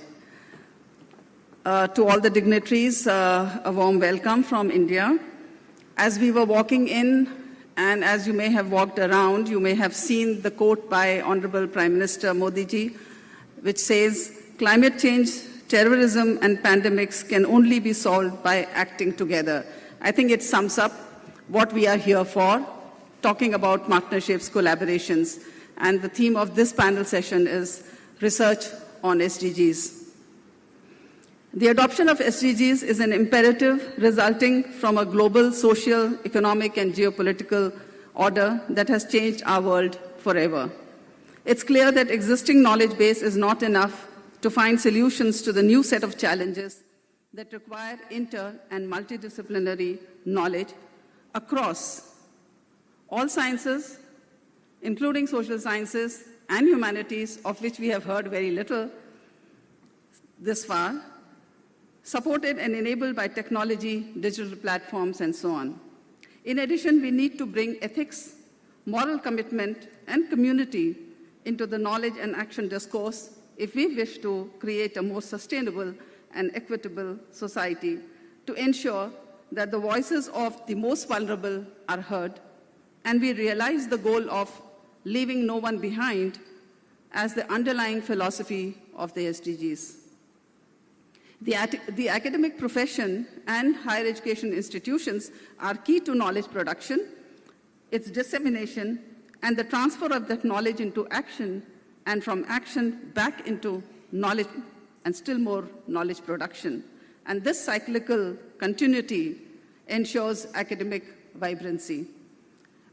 To all the dignitaries, a warm welcome from India. As we were walking in, and as you may have walked around, you may have seen the quote by Honorable Prime Minister Modi ji, which says, climate change, terrorism, and pandemics can only be solved by acting together. I think it sums up what we are here for, talking about partnerships, collaborations, and the theme of this panel session is research on SDGs. The adoption of SDGs is an imperative resulting from a global social, economic, and geopolitical order that has changed our world forever. It's clear that existing knowledge base is not enough to find solutions to the new set of challenges that require inter- and multidisciplinary knowledge across all sciences, including social sciences and humanities, of which we have heard very little this far, supported and enabled by technology, digital platforms, and so on. In addition, we need to bring ethics, moral commitment, and community into the knowledge and action discourse if we wish to create a more sustainable and equitable society to ensure that the voices of the most vulnerable are heard, and we realize the goal of leaving no one behind as the underlying philosophy of the SDGs. The academic profession and higher education institutions are key to knowledge production, its dissemination, and the transfer of that knowledge into action, and from action back into knowledge and still more knowledge production. And this cyclical continuity ensures academic vibrancy.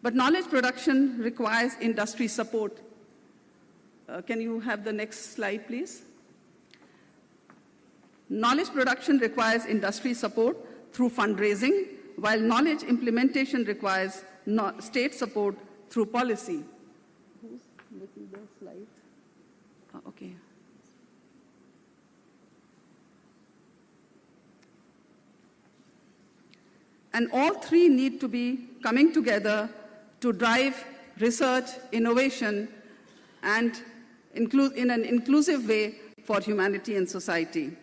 But knowledge production requires industry support. Can you have the next slide, please? Knowledge production requires industry support through fundraising, while knowledge implementation requires state support through policy. Who's making the slide? Okay. And all three need to be coming together to drive research, innovation, and in an inclusive way for humanity and society.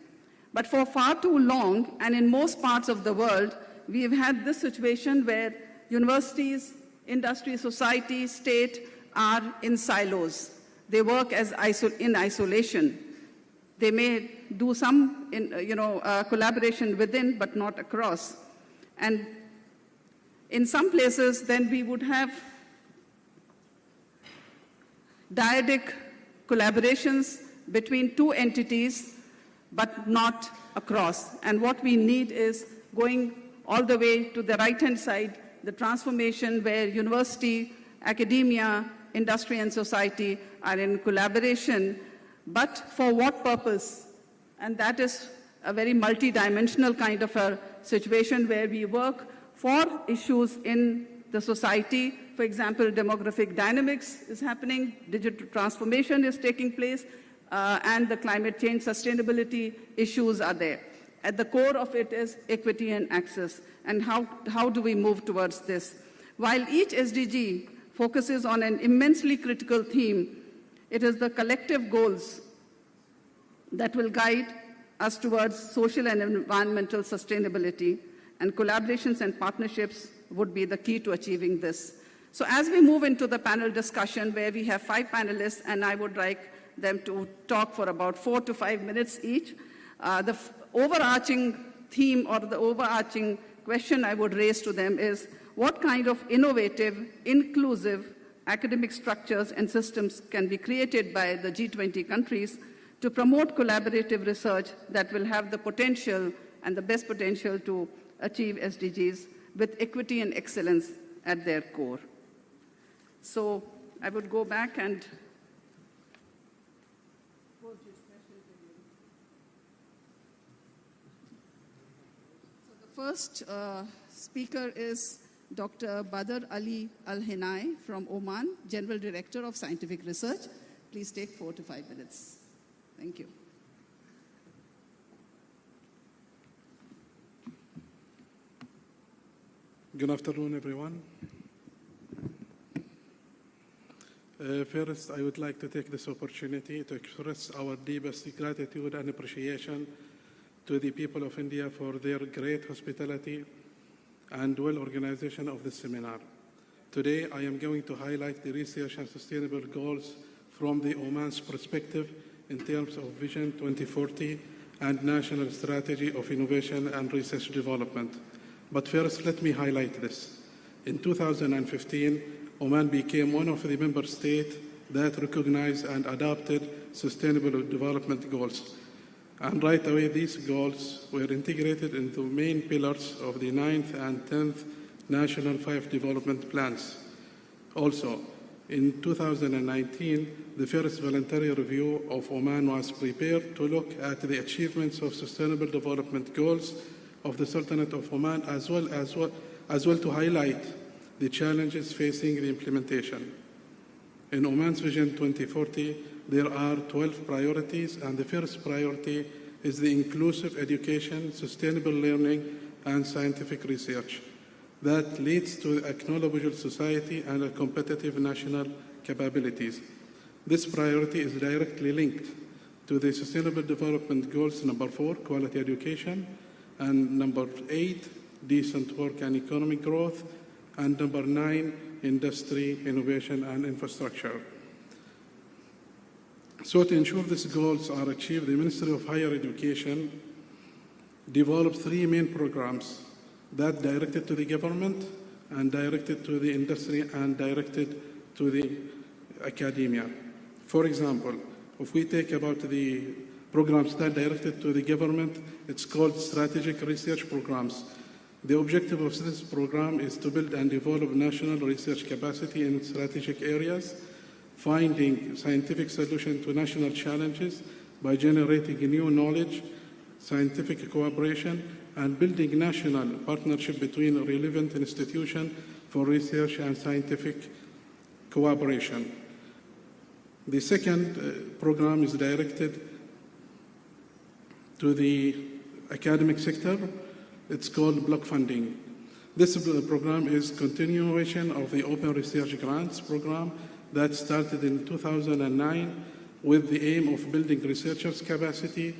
But for far too long, and in most parts of the world, we have had this situation where universities, industry, society, state are in silos. They work as in isolation. They may do some collaboration within, but not across. And in some places, then we would have dyadic collaborations between two entities, but not across. And what we need is going all the way to the right-hand side, the transformation where university, academia, industry, and society are in collaboration, but for what purpose? And that is a very multidimensional kind of a situation where we work for issues in the society. For example, demographic dynamics is happening, digital transformation is taking place, and the climate change sustainability issues are there. At the core of it is equity and access, and how do we move towards this? While each SDG focuses on an immensely critical theme, it is the collective goals that will guide us towards social and environmental sustainability, and collaborations and partnerships would be the key to achieving this. So as we move into the panel discussion, where we have 5 panelists, and I would like them to talk for about 4 to 5 minutes each, the overarching theme or the overarching question I would raise to them is, what kind of innovative, inclusive academic structures and systems can be created by the G20 countries to promote collaborative research that will have the potential and the best potential to achieve SDGs with equity and excellence at their core? So I would go back and first speaker is Dr. Badr Ali Al-Hinai from Oman, General Director of Scientific Research. Please take 4 to 5 minutes. Thank you. Good afternoon, everyone. First, I would like to take this opportunity to express our deepest gratitude and appreciation to the people of India for their great hospitality and well organization of this seminar. Today, I am going to highlight the research and sustainable goals from the Oman's perspective in terms of Vision 2040 and National Strategy of Innovation and Research Development. But first, let me highlight this. In 2015, Oman became one of the member states that recognized and adopted Sustainable Development Goals. And right away, these goals were integrated into main pillars of the 9th and 10th National 5 Development Plans. Also, in 2019, the first voluntary review of Oman was prepared to look at the achievements of Sustainable Development Goals of the Sultanate of Oman, as well to highlight the challenges facing the implementation. In Oman's Vision 2040, there are 12 priorities, and the first priority is the inclusive education, sustainable learning, and scientific research that leads to a knowledgeable society and a competitive national capabilities. This priority is directly linked to the Sustainable Development Goals number 4, quality education, and number 8, decent work and economic growth, and number 9, industry, innovation, and infrastructure. So to ensure these goals are achieved, the Ministry of Higher Education developed 3 main programs that directed to the government and directed to the industry and directed to the academia. For example, if we take about the programs that directed to the government, it's called strategic research programs. The objective of this program is to build and develop national research capacity in strategic areas, finding scientific solutions to national challenges by generating new knowledge, scientific cooperation, and building national partnership between relevant institutions for research and scientific cooperation. The second program is directed to the academic sector. It's called block funding. This program is continuation of the Open Research Grants program that started in 2009 with the aim of building researchers' capacity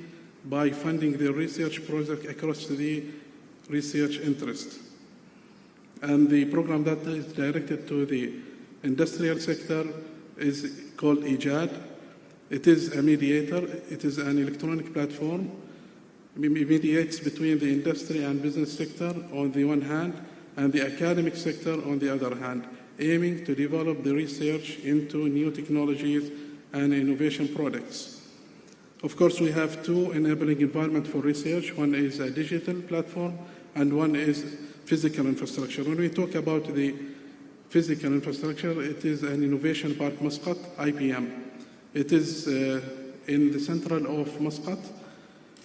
by funding their research project across the research interest. And the program that is directed to the industrial sector is called EJAD. It is a mediator. It is an electronic platform. It mediates between the industry and business sector on the one hand and the academic sector on the other hand, aiming to develop the research into new technologies and innovation products. Of course, we have 2 enabling environment for research. One is a digital platform and one is physical infrastructure. When we talk about the physical infrastructure, it is an innovation park Muscat, IPM. It is in the central of Muscat.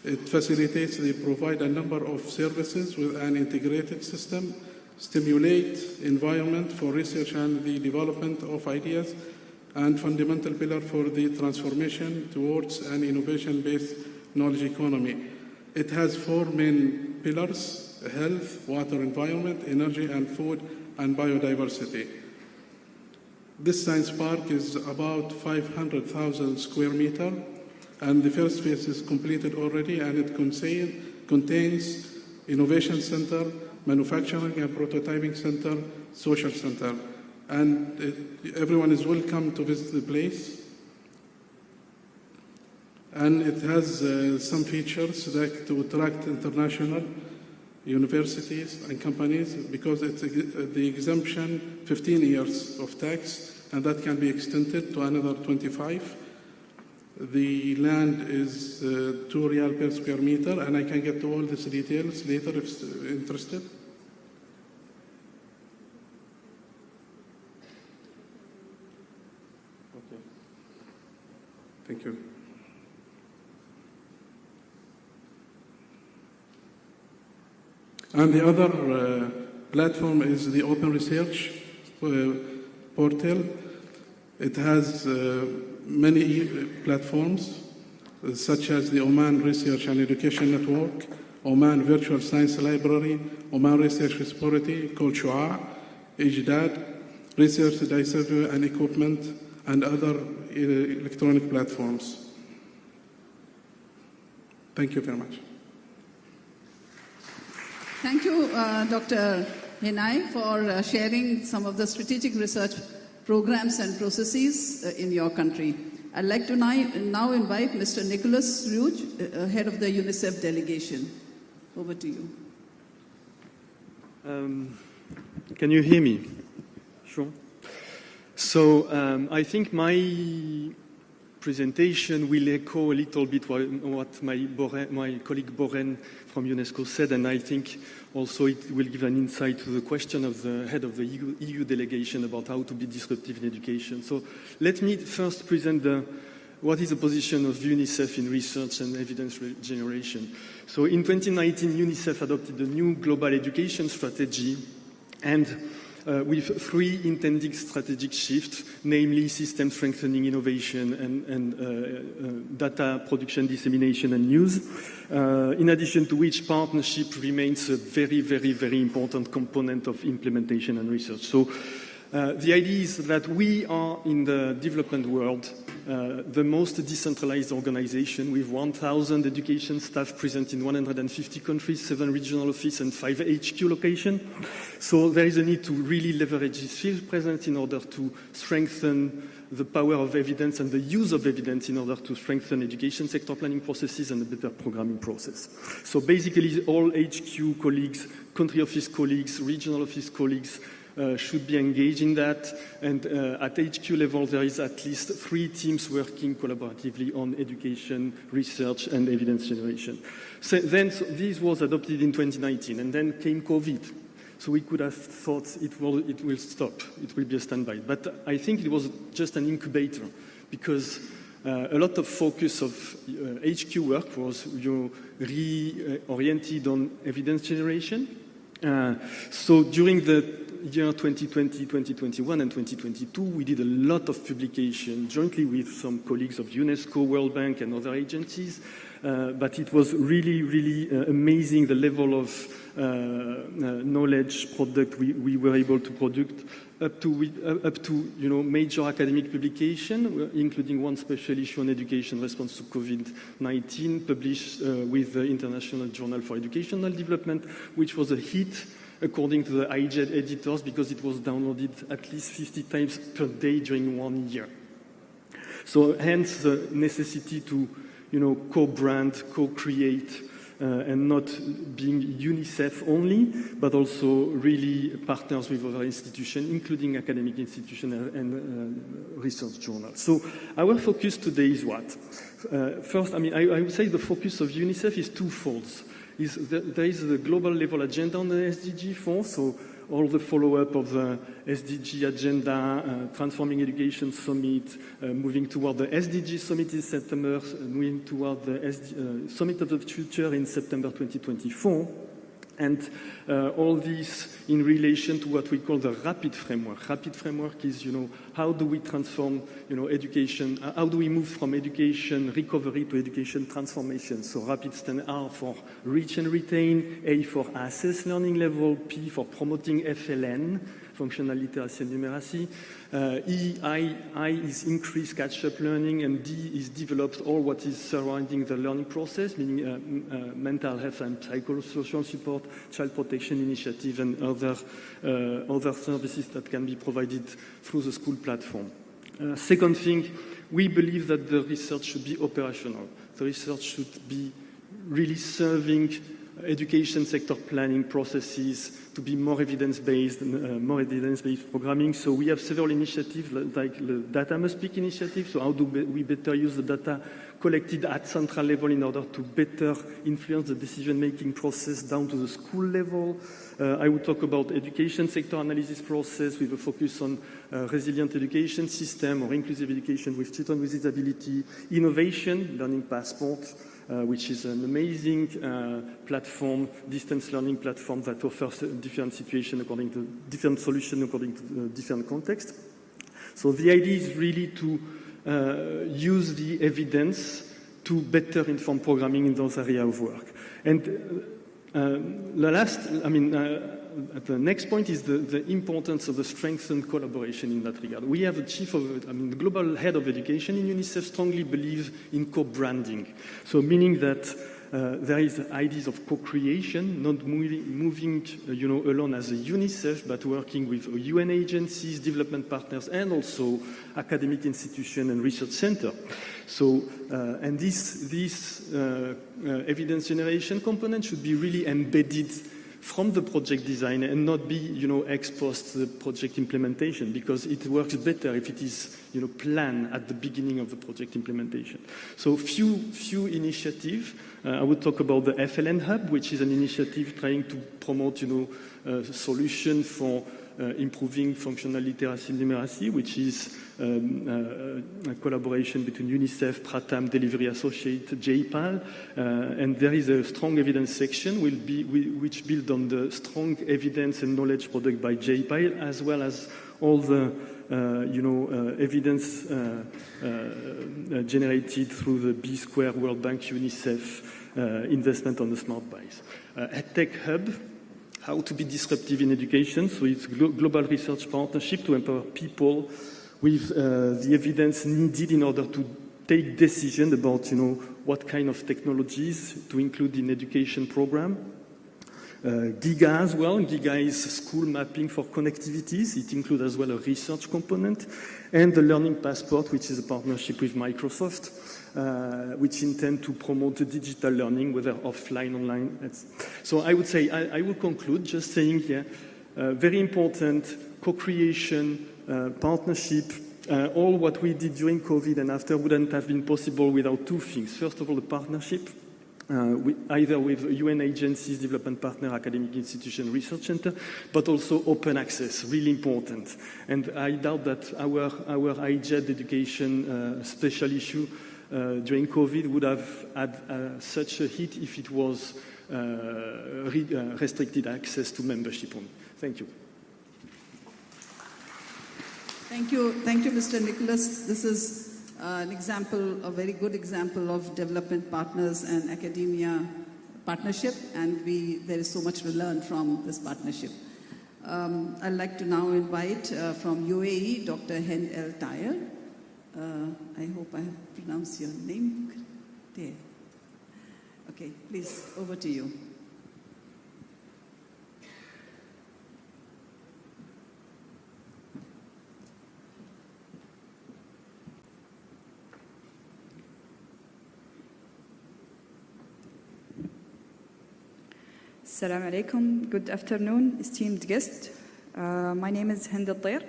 It facilitates the provide a number of services with an integrated system, stimulate environment for research and the development of ideas, and fundamental pillar for the transformation towards an innovation-based knowledge economy. It has 4 main pillars: health, water, environment, energy, and food, and biodiversity. This science park is about 500,000 square meters, and the first phase is completed already, and it contains innovation center, manufacturing and prototyping center, social center. And everyone is welcome to visit the place. And it has some features that to attract international universities and companies, because it's the exemption 15 years of tax, and that can be extended to another 25. The land is 2 Riyal per square meter, and I can get to all these details later if interested. Okay. Thank you. And the other platform is the Open Research portal. It has many platforms, such as the Oman Research and Education Network, Oman Virtual Science Library, Oman Research Authority called Shu'a, Ijdad, Research Dye Survey and Equipment, and other electronic platforms. Thank you very much. Thank you, Dr. Hinai, for sharing some of the strategic research programs and processes in your country. I'd like to now invite Mr. Nicholas Ruge, head of the UNICEF delegation. Over to you. Can you hear me? Sure. So I think my presentation will echo a little bit what my colleague Boren from UNESCO said, and I think also it will give an insight to the question of the head of the EU delegation about how to be disruptive in education. So let me first present what is the position of UNICEF in research and evidence generation. So in 2019, UNICEF adopted a new global education strategy, and with three intended strategic shifts, namely system strengthening, innovation, and data production, dissemination, and use. In addition to which, partnership remains a very, very, very important component of implementation and research. So the idea is that we are in the development world the most decentralized organization with 1,000 education staff present in 150 countries, 7 regional offices, and 5 HQ locations. So there is a need to really leverage this field presence in order to strengthen the power of evidence and the use of evidence in order to strengthen education sector planning processes and a better programming process. So basically all HQ colleagues, country office colleagues, regional office colleagues should be engaged in that, and at HQ level there is at least 3 teams working collaboratively on education, research, and evidence generation. So this was adopted in 2019, and then came COVID. So we could have thought it will stop, it will be a standby. But I think it was just an incubator, because a lot of focus of HQ work was reoriented on evidence generation. So during the year 2020, 2021, and 2022, we did a lot of publication jointly with some colleagues of UNESCO, World Bank, and other agencies. But it was really, really amazing the level of knowledge product we were able to produce, up to major academic publication, including one special issue on education response to COVID-19, published with the International Journal for Educational Development, which was a hit according to the IJED editors, because it was downloaded at least 50 times per day during 1 year. So hence the necessity to co-brand, co-create, and not being UNICEF only, but also really partners with other institutions, including academic institutions and research journals. So our focus today is what? First, I would say the focus of UNICEF is twofold. There is the global level agenda on the SDG 4, so all the follow-up of the SDG agenda, Transforming Education Summit, moving toward the SDG Summit in September, moving toward the Summit of the Future in September 2024. And all this in relation to what we call the RAPID framework. RAPID framework is, how do we transform, education? How do we move from education recovery to education transformation? So RAPID stands R for reach and retain, A for assess learning level, P for promoting FLN, functional literacy and numeracy. I is increased catch-up learning, and D is developed all what is surrounding the learning process, meaning mental health and psychosocial support, child protection initiative, and other services that can be provided through the school platform. Second thing, we believe that the research should be operational. The research should be really serving education sector planning processes to be more evidence-based programming. So we have several initiatives like the Data Must Speak initiative. So how do we better use the data collected at central level in order to better influence the decision-making process down to the school level? I would talk about education sector analysis process with a focus on resilient education system or inclusive education with children with disability, innovation, learning passport, which is an amazing platform, distance learning platform that offers different situations according to different solutions according to different contexts. So the idea is really to use the evidence to better inform programming in those areas of work. And The next point is the importance of the strengthened collaboration in that regard. We have a the global head of education in UNICEF strongly believes in co-branding. So meaning that there is ideas of co-creation, not moving alone as a UNICEF, but working with UN agencies, development partners, and also academic institutions and research centers. So, and this evidence generation component should be really embedded from the project design and not be, ex post the project implementation, because it works better if it is, planned at the beginning of the project implementation. So few initiatives. I would talk about the FLN Hub, which is an initiative trying to promote, a solution for improving functional literacy and numeracy, which is a collaboration between UNICEF, Pratham, Delivery Associate, JPAL, and there is a strong evidence section which builds on the strong evidence and knowledge product by JPAL, as well as all the evidence generated through the B Square, World Bank, UNICEF investment on the smart buys. EdTech Hub, how to be disruptive in education. So it's global research partnership to empower people with the evidence needed in order to take decisions about, what kind of technologies to include in education program. GIGA as well. GIGA is school mapping for connectivities. It includes as well a research component. And the Learning Passport, which is a partnership with Microsoft, which intend to promote digital learning, whether offline, online. So I would say, I will conclude just saying here, very important co-creation, partnership, all what we did during COVID and after wouldn't have been possible without two things. First of all, the partnership, either with UN agencies, development partner, academic institution, research center, but also open access, really important. And I doubt that our IJED education special issue during COVID would have had such a hit if it was restricted access to membership only. Thank you. Thank you, Mr. Nicholas. This is an example, a very good example of development partners and academia partnership, and there is so much to learn from this partnership. I'd like to now invite from UAE, Dr. Hen El Tayar. I hope I have pronounced your name there. Okay, please, over to you. Assalamu alaikum. Good afternoon, esteemed guests. My name is Hind Al-Tayr.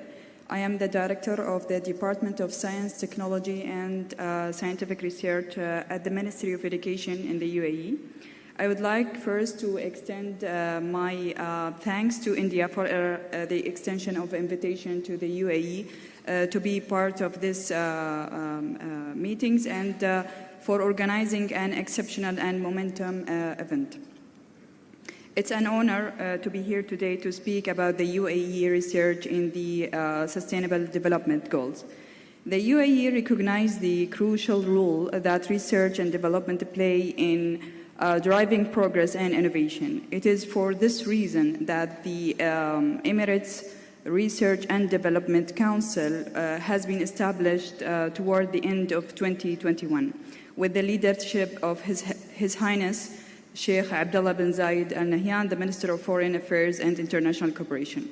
I am the director of the Department of Science, Technology and Scientific Research at the Ministry of Education in the UAE. I would like first to extend my thanks to India for the extension of invitation to the UAE to be part of this meetings and for organizing an exceptional and momentum event. It's an honor to be here today to speak about the UAE research in the Sustainable Development Goals. The UAE recognizes the crucial role that research and development play in driving progress and innovation. It is for this reason that the Emirates Research and Development Council has been established toward the end of 2021 with the leadership of His Highness Sheikh Abdullah bin Zayed Al Nahyan, the Minister of Foreign Affairs and International Cooperation.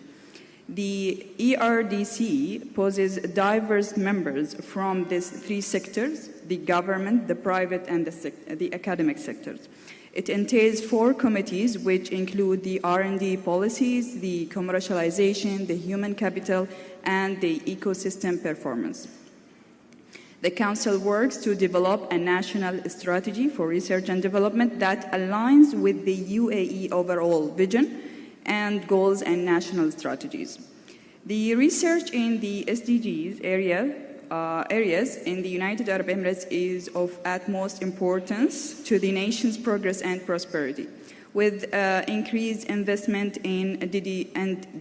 The ERDC poses diverse members from these three sectors: the government, the private, and the academic sectors. It entails 4 committees, which include the R&D policies, the commercialization, the human capital, and the ecosystem performance. The Council works to develop a national strategy for research and development that aligns with the UAE overall vision and goals and national strategies. The research in the SDGs areas in the United Arab Emirates is of utmost importance to the nation's progress and prosperity, with increased investment and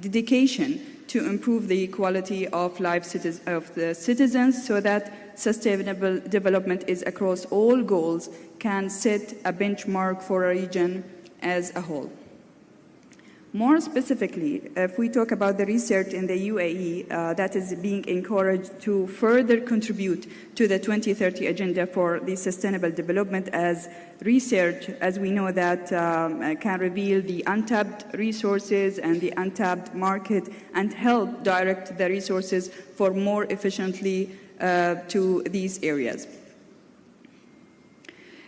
dedication to improve the quality of life of the citizens so that sustainable development is across all goals can set a benchmark for a region as a whole. More specifically, if we talk about the research in the UAE that is being encouraged to further contribute to the 2030 agenda for the sustainable development, as research, as we know, that can reveal the untapped resources and the untapped market and help direct the resources for more efficiently to these areas.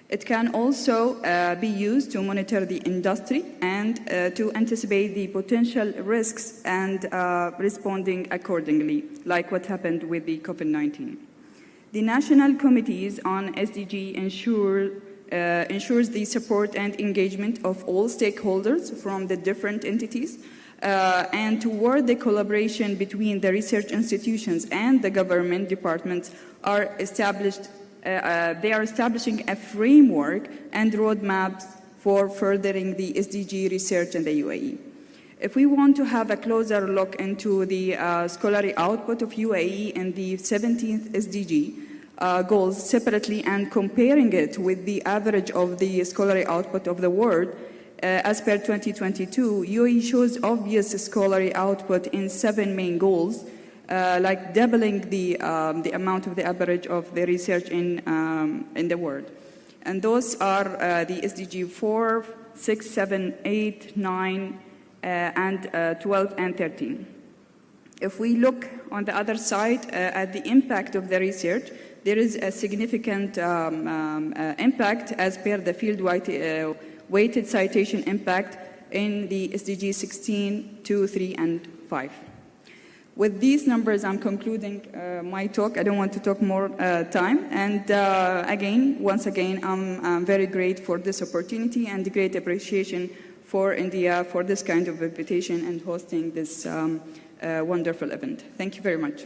It can also be used to monitor the industry and to anticipate the potential risks and responding accordingly, like what happened with the COVID-19. The national committees on SDG ensures the support and engagement of all stakeholders from the different entities and toward the collaboration between the research institutions and the government departments are established. They are establishing a framework and roadmaps for furthering the SDG research in the UAE. If we want to have a closer look into the scholarly output of UAE and the 17th SDG goals separately and comparing it with the average of the scholarly output of the world, as per 2022, UAE shows obvious scholarly output in 7 main goals, like doubling the amount of the average of the research in the world. And those are the SDG 4, 6, 7, 8, 9, and 12 and 13. If we look on the other side at the impact of the research, there is a significant impact as per the field-weighted citation impact in the SDG 16, 2, 3, and 5. With these numbers, I'm concluding my talk. I don't want to talk more time. And once again, I'm very grateful for this opportunity and great appreciation for India for this kind of invitation and hosting this wonderful event. Thank you very much.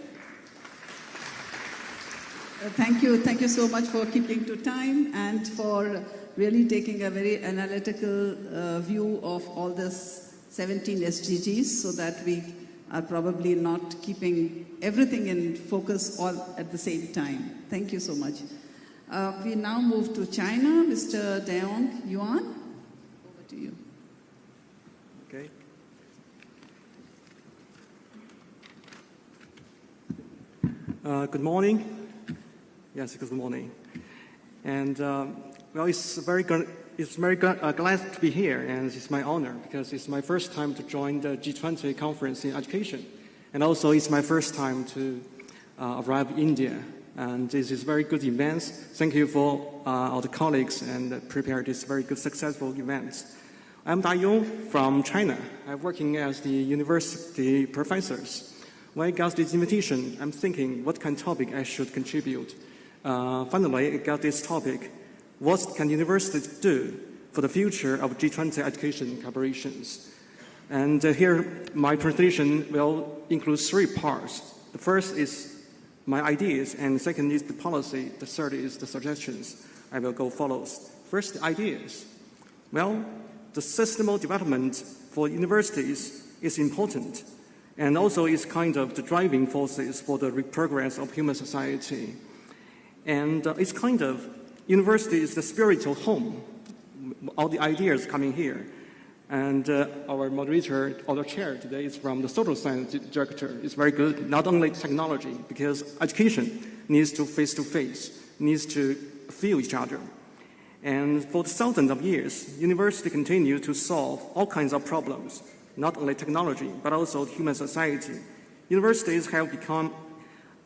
Thank you so much for keeping to time and for really taking a very analytical view of all this 17 SDGs so that we are probably not keeping everything in focus all at the same time. Thank you so much. We now move to China. Mr. Deong Yuan, over to you. Okay. Good morning. Yes, good morning. And well, it's very glad to be here, and it's my honor because it's my first time to join the G20 conference in education, and also it's my first time to arrive in India. And this is very good event. Thank you for all the colleagues and prepare this very good, successful event. I'm Da Yong from China. I'm working as the university professors. When I got this invitation, I'm thinking what kind of topic I should contribute. Finally, I got this topic. What can universities do for the future of G20 education collaborations? And here, my presentation will include 3 parts. The first is my ideas, and the second is the policy, the third is the suggestions. I will go follows. First, the ideas. Well, the sustainable development for universities is important, and also is kind of the driving forces for the progress of human society. And it's kind of, university is the spiritual home. All the ideas coming here. And our moderator, or the chair today is from the social science director. It's very good, not only technology, because education needs to face-to-face, needs to feel each other. And for thousands of years, university continue to solve all kinds of problems, not only technology, but also human society. Universities have become,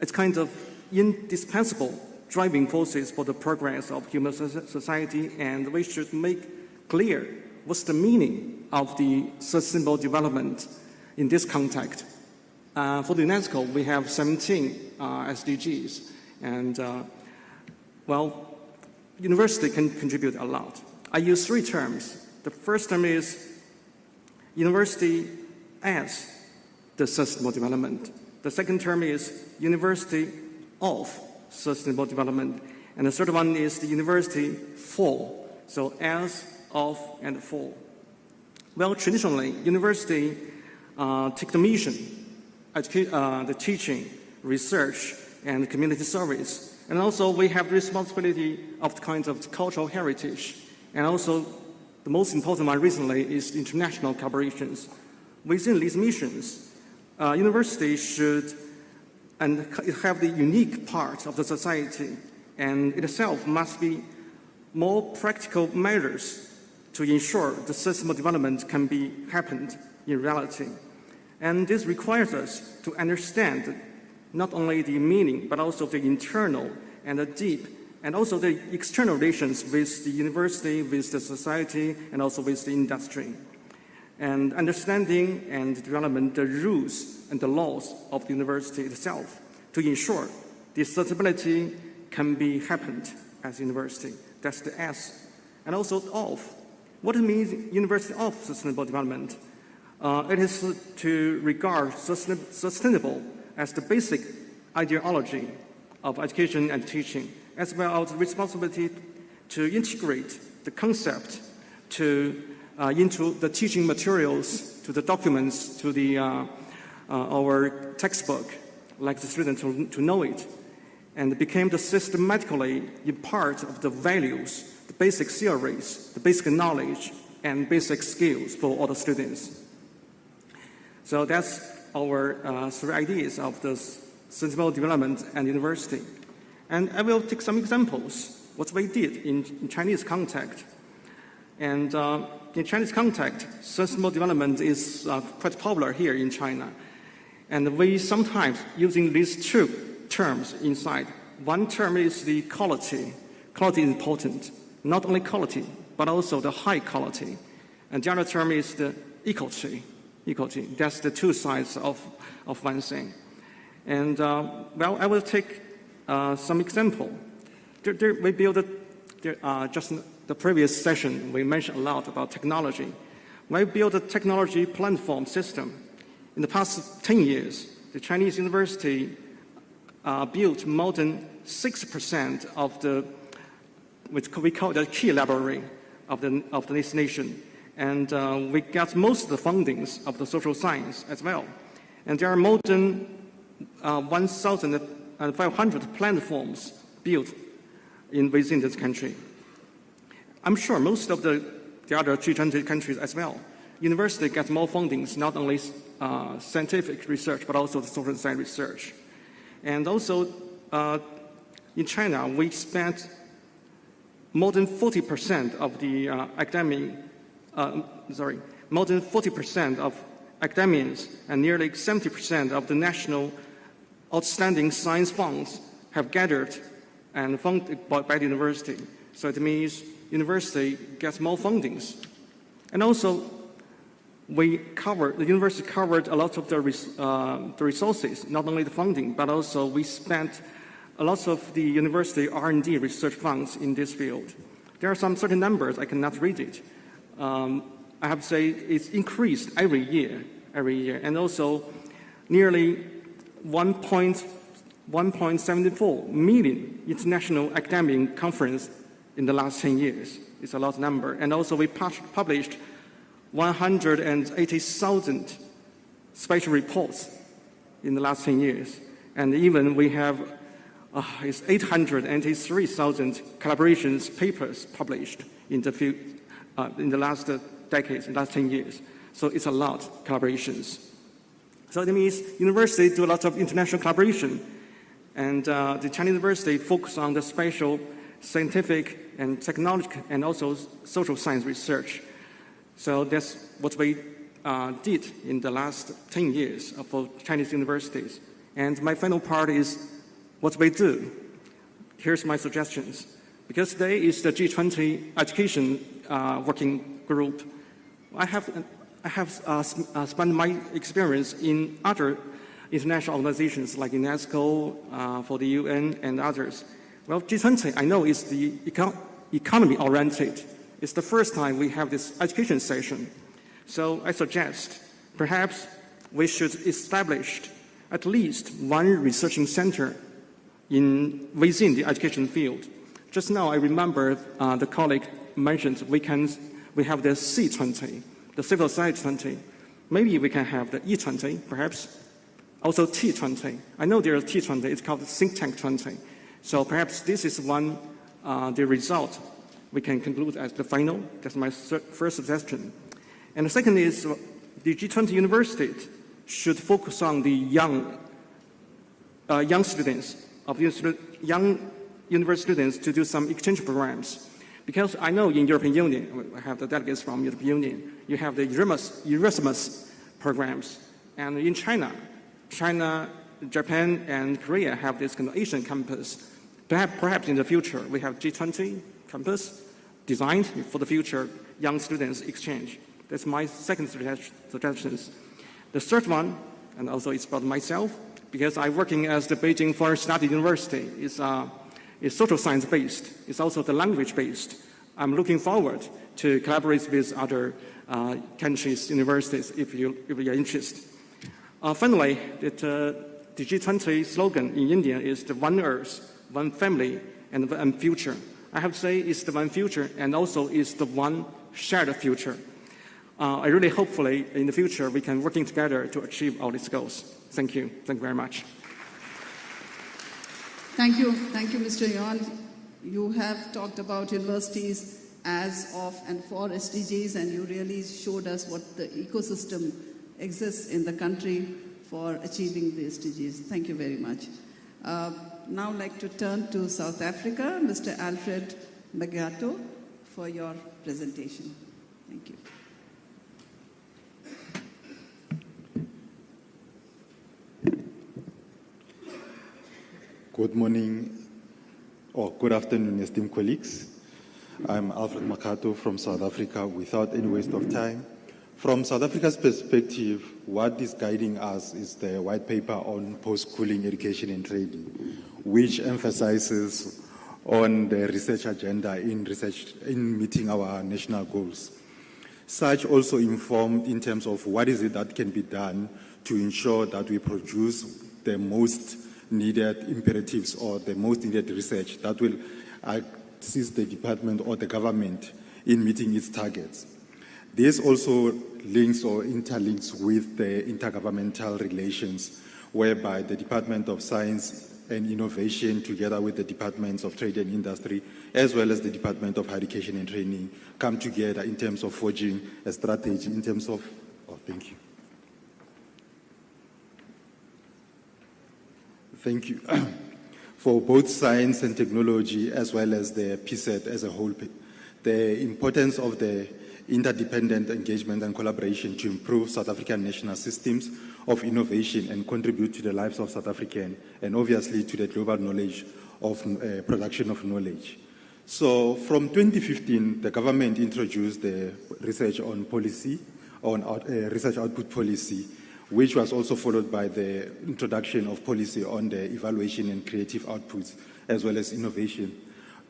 it's kind of indispensable driving forces for the progress of human society, and we should make clear what's the meaning of the sustainable development in this context. For the UNESCO, we have 17 SDGs, and well, university can contribute a lot. I use 3 terms. The first term is university as the sustainable development. The second term is university of sustainable development. And the third one is the university for. So as, of, and for. Well, traditionally, university take the mission, the teaching, research, and community service. And also we have the responsibility of the kinds of cultural heritage, and also the most important one recently is international collaborations. Within these missions, universities should have the unique part of the society, and itself must be more practical measures to ensure the sustainable development can be happened in reality. And this requires us to understand not only the meaning, but also the internal and the deep, and also the external relations with the university, with the society, and also with the industry. And understanding and development the rules and the laws of the university itself to ensure the sustainability can be happened as university. That's the S. And also of. What it means University of Sustainable Development? It is to regard sustainable as the basic ideology of education and teaching, as well as the responsibility to integrate the concept into the teaching materials, to the documents, to the, our textbook, like the student to know it, and became the systematically a part of the values, the basic theories, the basic knowledge, and basic skills for all the students. So that's our 3 ideas of the sustainable development and university. And I will take some examples, what we did in Chinese context. And in Chinese context, sustainable development is quite popular here in China. And we sometimes using these 2 terms inside. One term is the quality. Quality is important. Not only quality, but also the high quality. And the other term is the equality. Equality. That's the 2 sides of one thing. And well, I will take some example. We built just the previous session, we mentioned a lot about technology. We built a technology platform system. In the past 10 years, the Chinese university built more than 6% of the, which we call the key library of this nation. And we got most of the fundings of the social science as well. And there are more than 1,500 platforms built within this country. I'm sure most of the other G20 countries as well. University gets more fundings, not only scientific research, but also the social science research. And also, in China, we spent more than 40% of the more than 40% of academians and nearly 70% of the national outstanding science funds have gathered and funded by the university. So it means university gets more fundings. And also, the university covered a lot of the resources, not only the funding, but also we spent a lot of the university R&D research funds in this field. There are some certain numbers, I cannot read it. I have to say it's increased every year, and also nearly 1.74 million international academic conference in the last 10 years. It's a lot number. And also we published 180,000 special reports in the last 10 years. And even we have 883,000 collaborations papers published in the last decades, in the last 10 years. So it's a lot of collaborations. So it means universities do a lot of international collaboration. And the Chinese university focus on the special scientific and technological and also social science research. So that's what we did in the last 10 years for Chinese universities. And my final part is what we do. Here's my suggestions. Because today is the G20 education working group, I have spent my experience in other international organizations like UNESCO, for the UN and others. Well, G20, I know, is the economy-oriented. It's the first time we have this education session. So I suggest perhaps we should establish at least one researching center within the education field. Just now, I remember the colleague mentioned we have the C20, the civil society 20. Maybe we can have the E20, perhaps. Also T20. I know there is T20. It's called the think tank 20. So perhaps this is one the result we can conclude as the final. That's my first suggestion. And the second is the G20 universities should focus on the young students, young university students to do some exchange programs. Because I know in European Union, I have the delegates from European Union, you have the Erasmus programs. And in China, Japan, and Korea have this kind of Asian campus. Perhaps in the future, we have G20 campus designed for the future young students exchange. That's my second suggestion. The third one, and also it's about myself, because I'm working as the Beijing Foreign Studies University. It's social science based. It's also the language based. I'm looking forward to collaborate with other countries, universities, if you are interested. Finally, the G20 slogan in India is the one Earth, one family, and one future. I have to say it's the one future and also it's the one shared future. I really hopefully in the future we can working together to achieve all these goals. Thank you. Thank you very much. Thank you, Mr. Yuan. You have talked about universities as of and for SDGs, and you really showed us what the ecosystem exists in the country for achieving the SDGs. Thank you very much. Now I'd like to turn to South Africa, Mr. Alfred Magato, for your presentation. Thank you. Good morning, or good afternoon, esteemed colleagues. I'm Alfred Makato from South Africa. Without any waste of time, from South Africa's perspective, what is guiding us is the white paper on post-schooling education and training, which emphasizes on the research agenda in meeting our national goals. Such also informed in terms of what is it that can be done to ensure that we produce the most needed imperatives or the most needed research that will assist the department or the government in meeting its targets. This also links or interlinks with the intergovernmental relations, whereby the Department of Science and Innovation, together with the Departments of Trade and Industry, as well as the Department of Higher Education and Training, come together in terms of forging a strategy in terms of, thank you. Thank you. For both science and technology, as well as the PSET as a whole, the importance of the interdependent engagement and collaboration to improve South African national systems of innovation and contribute to the lives of South Africans, and obviously to the global knowledge of production of knowledge. So from 2015, the government introduced the research on policy, research output policy, which was also followed by the introduction of policy on the evaluation and creative outputs, as well as innovation.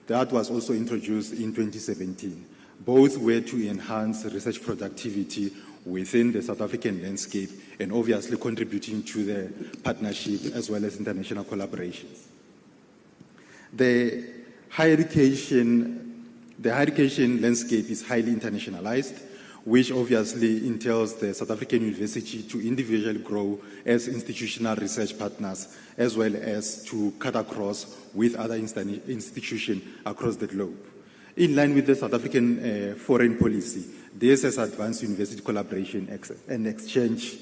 That was also introduced in 2017. Both were to enhance research productivity within the South African landscape and obviously contributing to the partnership as well as international collaborations. The higher education landscape is highly internationalized, which obviously entails the South African University to individually grow as institutional research partners, as well as to cut across with other institutions across the globe. In line with the South African foreign policy, this has advanced university collaboration and exchange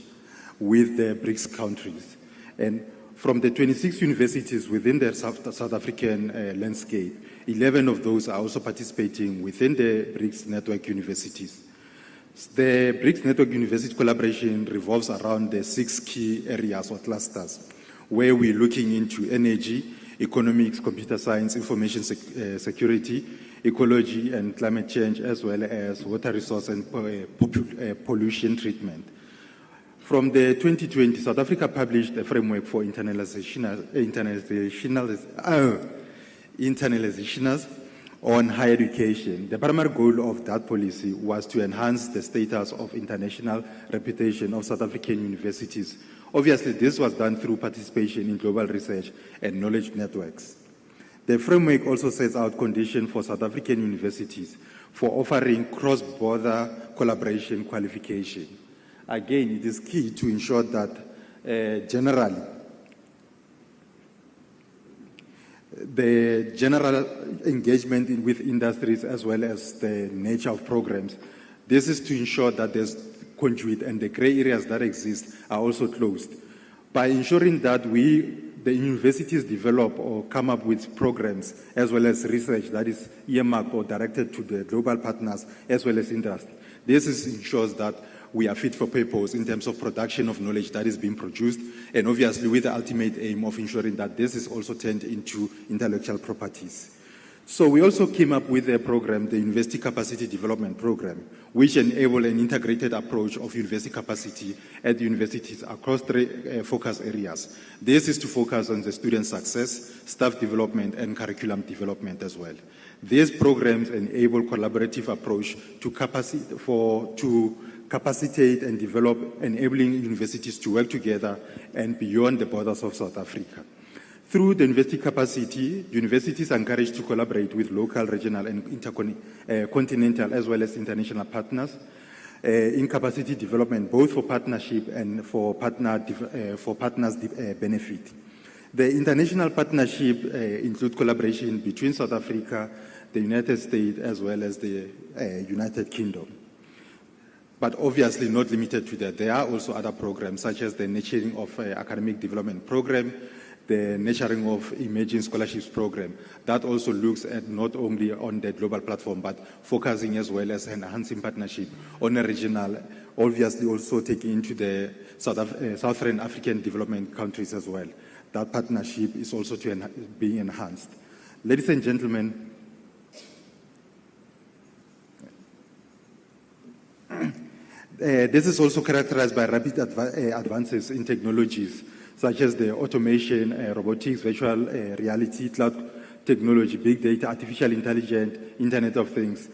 with the BRICS countries. And from the 26 universities within the South African landscape, 11 of those are also participating within the BRICS network universities. The BRICS network university collaboration revolves around the 6 key areas or clusters, where we're looking into energy, economics, computer science, information security, ecology and climate change, as well as water resource and pollution treatment. From the 2020, South Africa published a framework for internationalizers on higher education. The primary goal of that policy was to enhance the status of international reputation of South African universities. Obviously, this was done through participation in global research and knowledge networks. The framework also sets out conditions for South African universities for offering cross-border collaboration qualification. Again, it is key to ensure that generally the general engagement with industries as well as the nature of programs. This is to ensure that there's conduit and the gray areas that exist are also closed. By ensuring that the universities develop or come up with programs as well as research that is earmarked or directed to the global partners as well as industry. This ensures that we are fit for purpose in terms of production of knowledge that is being produced, and obviously with the ultimate aim of ensuring that this is also turned into intellectual properties. So we also came up with a program, the University Capacity Development Program, which enabled an integrated approach of university capacity at the universities across three focus areas. This is to focus on the student success, staff development, and curriculum development as well. These programs enable collaborative approach to capacitate and develop, enabling universities to work together and beyond the borders of South Africa. Through the university capacity, universities are encouraged to collaborate with local, regional, and intercontinental as well as international partners in capacity development, both for partnership and for partners' benefit. The international partnership include collaboration between South Africa, the United States, as well as the United Kingdom. But obviously not limited to that. There are also other programs such as the Nurturing of Academic Development Program, the Nurturing of Emerging Scholarships Program. That also looks at not only on the global platform, but focusing as well as enhancing partnership on a regional, obviously also taking into the Southern African development countries as well. That partnership is also being enhanced. Ladies and gentlemen, this is also characterized by rapid advances in technologies such as the automation, robotics, virtual reality, cloud technology, big data, artificial intelligence, Internet of Things.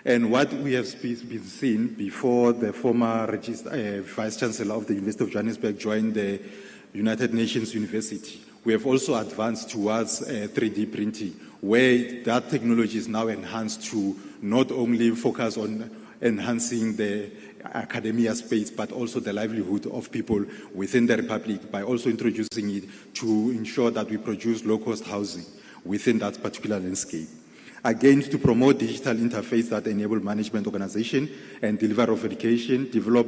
And what we have been seeing before the former Vice Chancellor of the University of Johannesburg joined the United Nations University, we have also advanced towards 3D printing, where that technology is now enhanced to not only focus on enhancing the academia space, but also the livelihood of people within the Republic by also introducing it to ensure that we produce low-cost housing within that particular landscape. Again, to promote digital interface that enable management organization and delivery of education, develop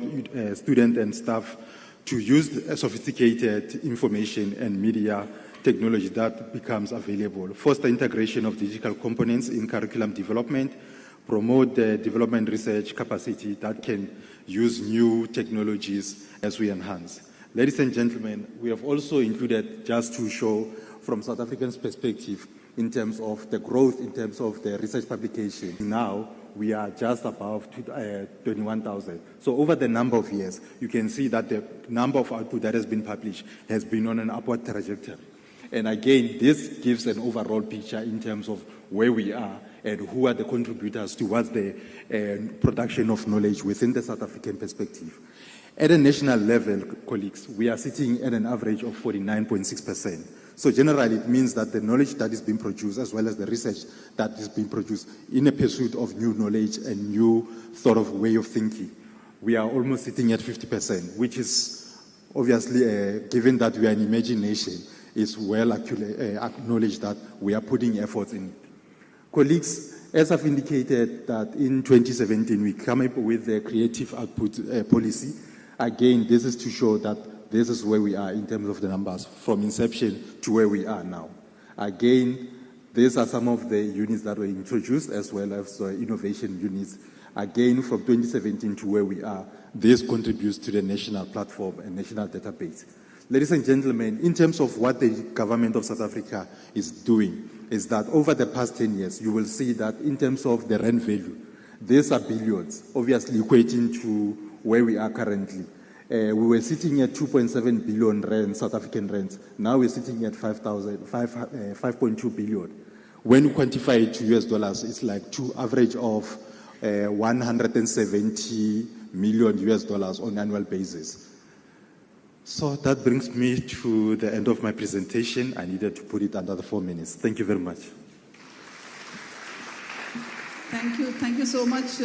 student and staff to use sophisticated information and media technology that becomes available, foster integration of digital components in curriculum development, promote the development research capacity that can use new technologies as we enhance. Ladies and gentlemen, we have also included, just to show from South Africa's perspective, in terms of the growth, in terms of the research publication. Now, we are just above 21,000. So over the number of years, you can see that the number of output that has been published has been on an upward trajectory. And again, this gives an overall picture in terms of where we are and who are the contributors towards the production of knowledge within the South African perspective. At a national level, colleagues, we are sitting at an average of 49.6%. So generally, it means that the knowledge that is being produced, as well as the research that is being produced in a pursuit of new knowledge and new sort of way of thinking, we are almost sitting at 50%, which is obviously, given that we are an emerging nation, is well acknowledged that we are putting efforts in it. Colleagues, as I've indicated that in 2017, we came up with the creative output policy. Again, this is to show that this is where we are in terms of the numbers from inception to where we are now. Again, these are some of the units that were introduced as well as innovation units. Again, from 2017 to where we are, this contributes to the national platform and national database. Ladies and gentlemen, in terms of what the government of South Africa is doing, is that over the past 10 years, you will see that in terms of the rand value, these are billions, obviously equating to where we are currently. We were sitting at 2.7 billion rand, South African rands. Now we're sitting at 5.2 billion. When you quantify it to US dollars, it's like to average of 170 million US dollars on an annual basis. So that brings me to the end of my presentation. I needed to put it under the 4 minutes. Thank you very much. Thank you so much,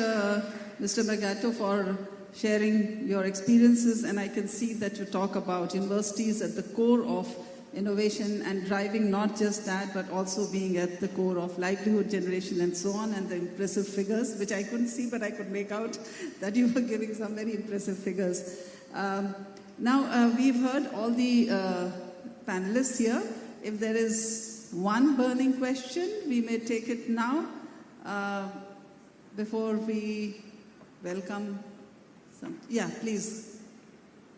Mr. Magato, for sharing your experiences. And I can see that you talk about universities at the core of innovation and driving not just that, but also being at the core of livelihood generation and so on, and the impressive figures, which I couldn't see, but I could make out that you were giving some very impressive figures. Now, we've heard all the panelists here. If there is one burning question, we may take it now before we welcome some. Yeah, please.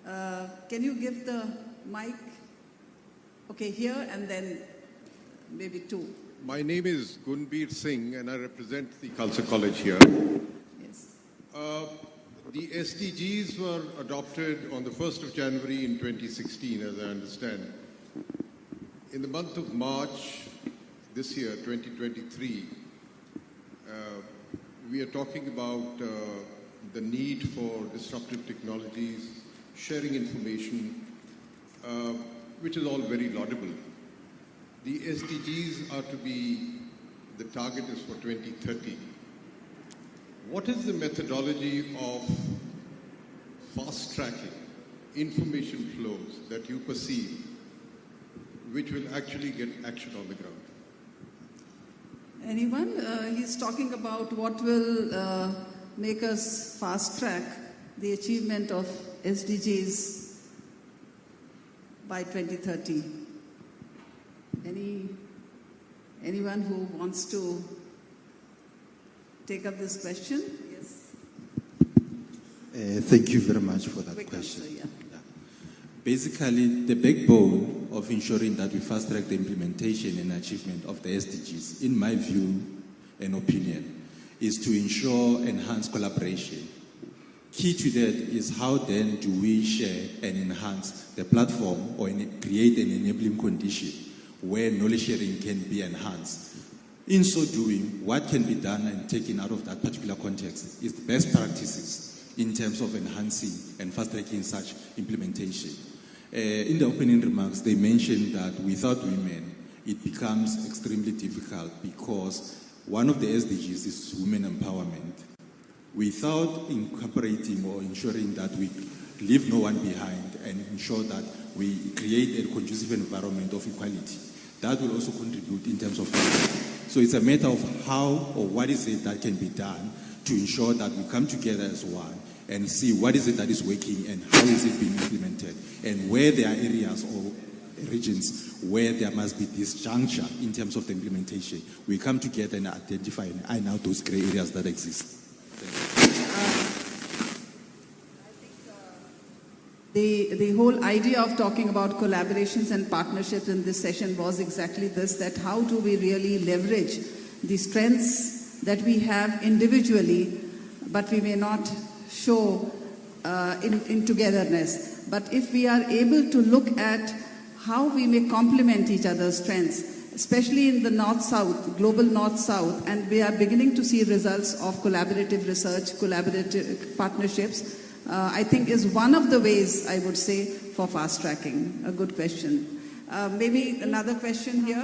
Can you give the mic? Okay, here and then maybe two. My name is Gunbir Singh and I represent the Khalsa College here. Yes. The SDGs were adopted on the 1st of January in 2016, as I understand. In the month of March this year, 2023, we are talking about the need for disruptive technologies, sharing information, which is all very laudable. The SDGs are to be, the target is for 2030. What is the methodology of fast-tracking information flows that you perceive which will actually get action on the ground? Anyone? He's talking about what will make us fast-track the achievement of SDGs by 2030. Anyone who wants to take up this question? Yes. Thank you very much for that question. Answer, yeah. Basically, the backbone of ensuring that we fast-track the implementation and achievement of the SDGs, in my view and opinion, is to ensure enhanced collaboration. Key to that is how then do we share and enhance the platform or create an enabling condition where knowledge sharing can be enhanced. In so doing, what can be done and taken out of that particular context is the best practices in terms of enhancing and fast-tracking such implementation. In the opening remarks, they mentioned that without women, it becomes extremely difficult because one of the SDGs is women empowerment. Without incorporating or ensuring that we leave no one behind and ensure that we create a conducive environment of equality, that will also contribute in terms of So it's a matter of how or what is it that can be done to ensure that we come together as one and see what is it that is working and how is it being implemented, and where there are areas or regions where there must be disjuncture in terms of the implementation. We come together and identify and iron out those gray areas that exist. The whole idea of talking about collaborations and partnerships in this session was exactly this, that how do we really leverage the strengths that we have individually, but we may not show in togetherness. But if we are able to look at how we may complement each other's strengths, especially in the North-South, global North-South, and we are beginning to see results of collaborative research, collaborative partnerships, I think is one of the ways, I would say, for fast-tracking. A good question. Maybe another question here.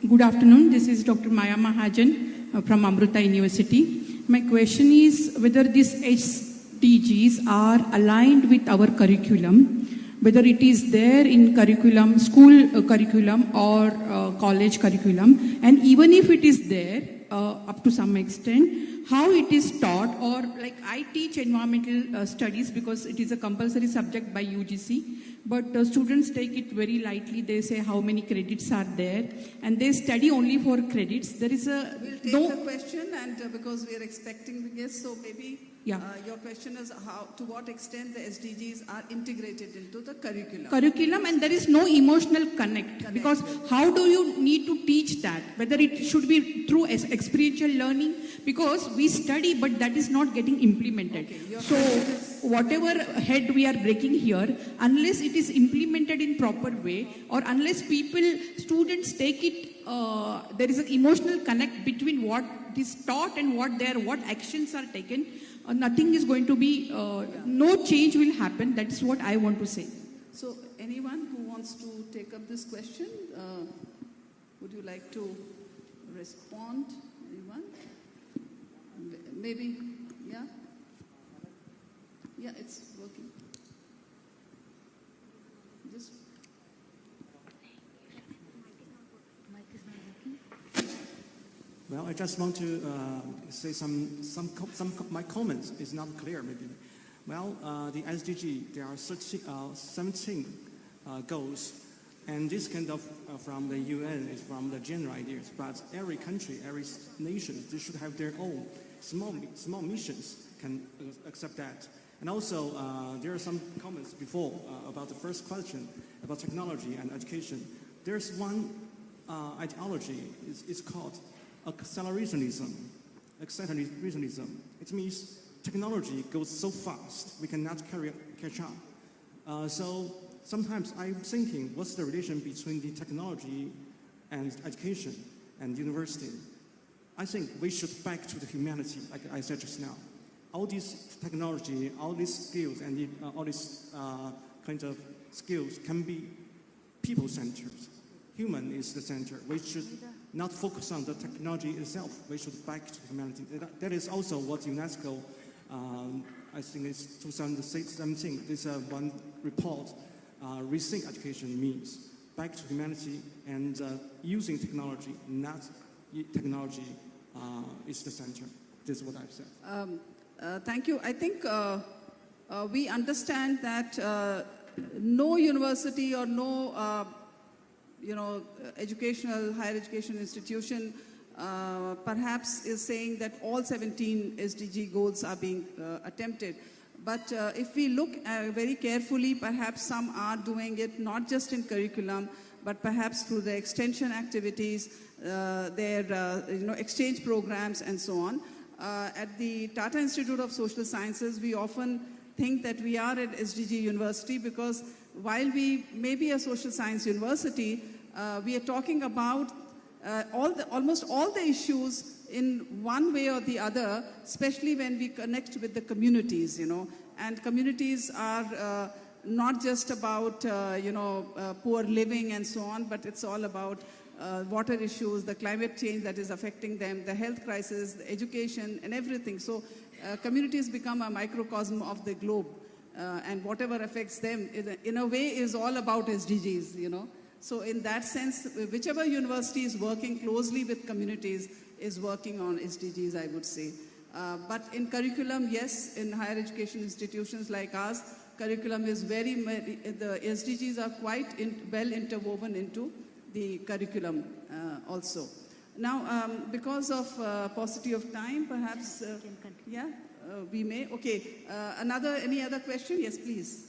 Good afternoon. This is Dr. Maya Mahajan from Amrita University. My question is whether these SDGs are aligned with our curriculum, whether it is there in curriculum, school curriculum or college curriculum, and even if it is there up to some extent, how it is taught, or like I teach environmental studies because it is a compulsory subject by UGC, but students take it very lightly. They say how many credits are there and they study only for credits. There is a... We'll take the question, and because we are expecting the guests, so maybe your question is how, to what extent the SDGs are integrated into the curriculum. And there is no emotional connect. Because how do you need to teach that? Whether it should be through experiential learning, because we study but that is not getting implemented. So whatever head we are breaking here, unless it is implemented in proper way, or unless students take it, there is an emotional connect between what is taught and what actions are taken, nothing is going to be, no change will happen. That is what I want to say. So anyone who wants to take up this question, would you like to respond? Anyone? Maybe, yeah? Yeah, it's working. Just Well, I just want to say my comments is not clear maybe. Well, the SDG, there are 17 goals, and this kind of from the UN is from the general ideas. But every country, every nation, they should have their own small missions can accept that. And also, there are some comments before about the first question about technology and education. There's one ideology, it's called accelerationism. It means technology goes so fast, we cannot catch up. So sometimes I'm thinking, what's the relation between the technology and education and university? I think we should back to the humanity, like I said just now. All this technology, all these skills, and all these kind of skills can be people-centered. Human is the center. We should not focus on the technology itself. We should back to humanity. That is also what UNESCO, I think it's 2017, this one report, rethink education means. Back to humanity and using technology, not technology is the center. This is what I've said. Thank you. I think we understand that no university or no higher education institution perhaps is saying that all 17 SDG goals are being attempted. But if we look very carefully, perhaps some are doing it not just in curriculum, but perhaps through the extension activities, their exchange programs and so on. At the Tata Institute of Social Sciences, we often think that we are at SDG University because while we may be a social science university, we are talking about almost all the issues in one way or the other, especially when we connect with the communities, and communities are not just about, poor living and so on, but it's all about water issues, the climate change that is affecting them, the health crisis, the education and everything. So communities become a microcosm of the globe, and whatever affects them in a way is all about SDGs, So in that sense, whichever university is working closely with communities is working on SDGs, I would say. But in curriculum, yes, in higher education institutions like ours, curriculum is the SDGs are quite well interwoven into the curriculum also. Now, because of paucity of time, perhaps, we may. Okay, any other question? Yes, please.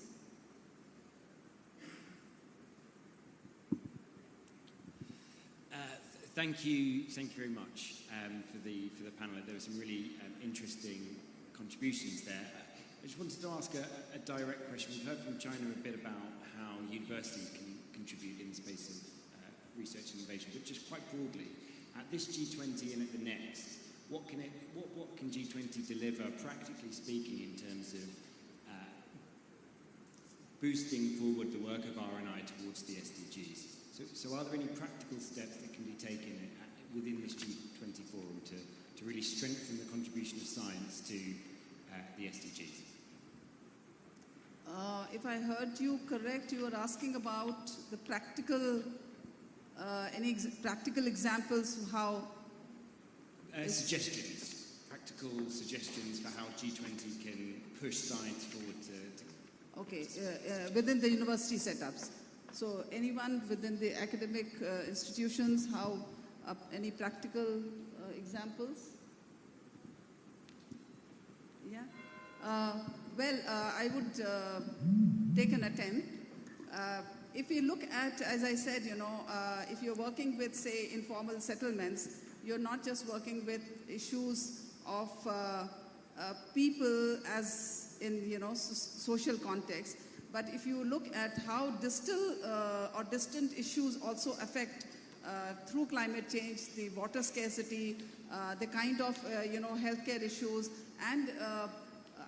Thank you very much for the panel. There were some really interesting contributions there. I just wanted to ask a direct question. We've heard from China a bit about how universities can contribute in the space of research and innovation, but just quite broadly, at this G20 and at the next, what can G20 deliver, practically speaking, in terms of boosting forward the work of R&I towards the SDGs? So are there any practical steps that can be taken within this G20 forum to really strengthen the contribution of science to the SDGs? If I heard you correct, you were asking about the practical, any practical examples of how... Practical suggestions for how G20 can push science forward to... Okay, within the university setups. So anyone within the academic institutions, any practical examples? Yeah. Well, I would take an attempt. If you look at, as I said, if you're working with, say, informal settlements, you're not just working with issues of people as in, social context, but if you look at how distal or distant issues also affect through climate change, the water scarcity, the kind of, healthcare issues, and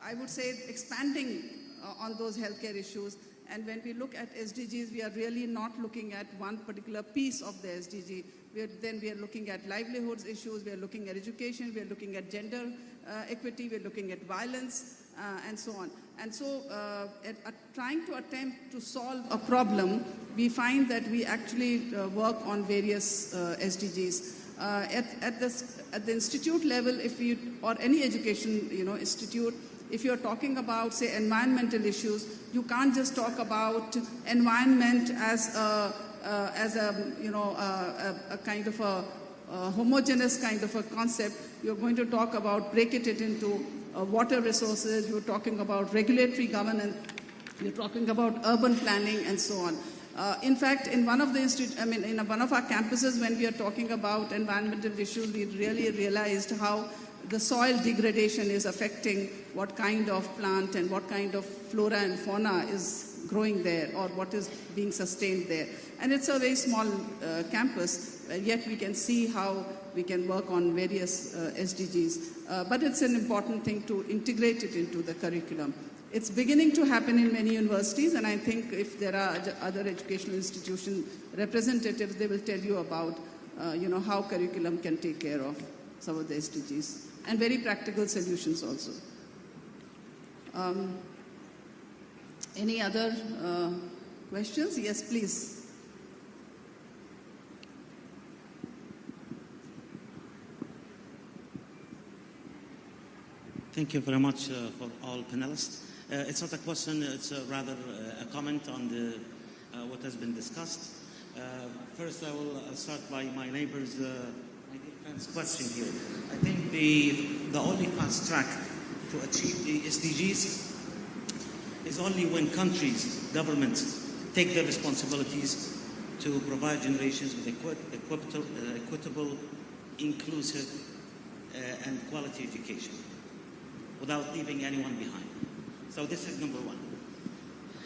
I would say expanding on those healthcare issues. And when we look at SDGs, we are really not looking at one particular piece of the SDG. Then we are looking at livelihoods issues, we are looking at education, we are looking at gender equity, we are looking at violence, and so on. And so trying to attempt to solve a problem, we find that we actually work on various SDGs. At the institute level, or any education institute, if you're talking about, say, environmental issues, you can't just talk about environment as a kind of a homogeneous kind of a concept. You're going to talk about, break it into water resources, you're talking about regulatory governance, you're talking about urban planning and so on. In fact, in one of the in one of our campuses, when we are talking about environmental issues, we really realized how the soil degradation is affecting what kind of plant and what kind of flora and fauna is growing there, or what is being sustained there. And it's a very small campus, yet we can see how we can work on various SDGs. But it's an important thing to integrate it into the curriculum. It's beginning to happen in many universities, and I think if there are other educational institution representatives, they will tell you about how curriculum can take care of some of the SDGs, and very practical solutions also. Any other questions? Yes, please. Thank you very much for all panelists. It's not a question, it's rather a comment on what has been discussed. First, I will start by my neighbor's question here. I think the only fast track to achieve the SDGs is only when countries, governments, take their responsibilities to provide generations with equitable, inclusive, and quality education without leaving anyone behind. So this is number one.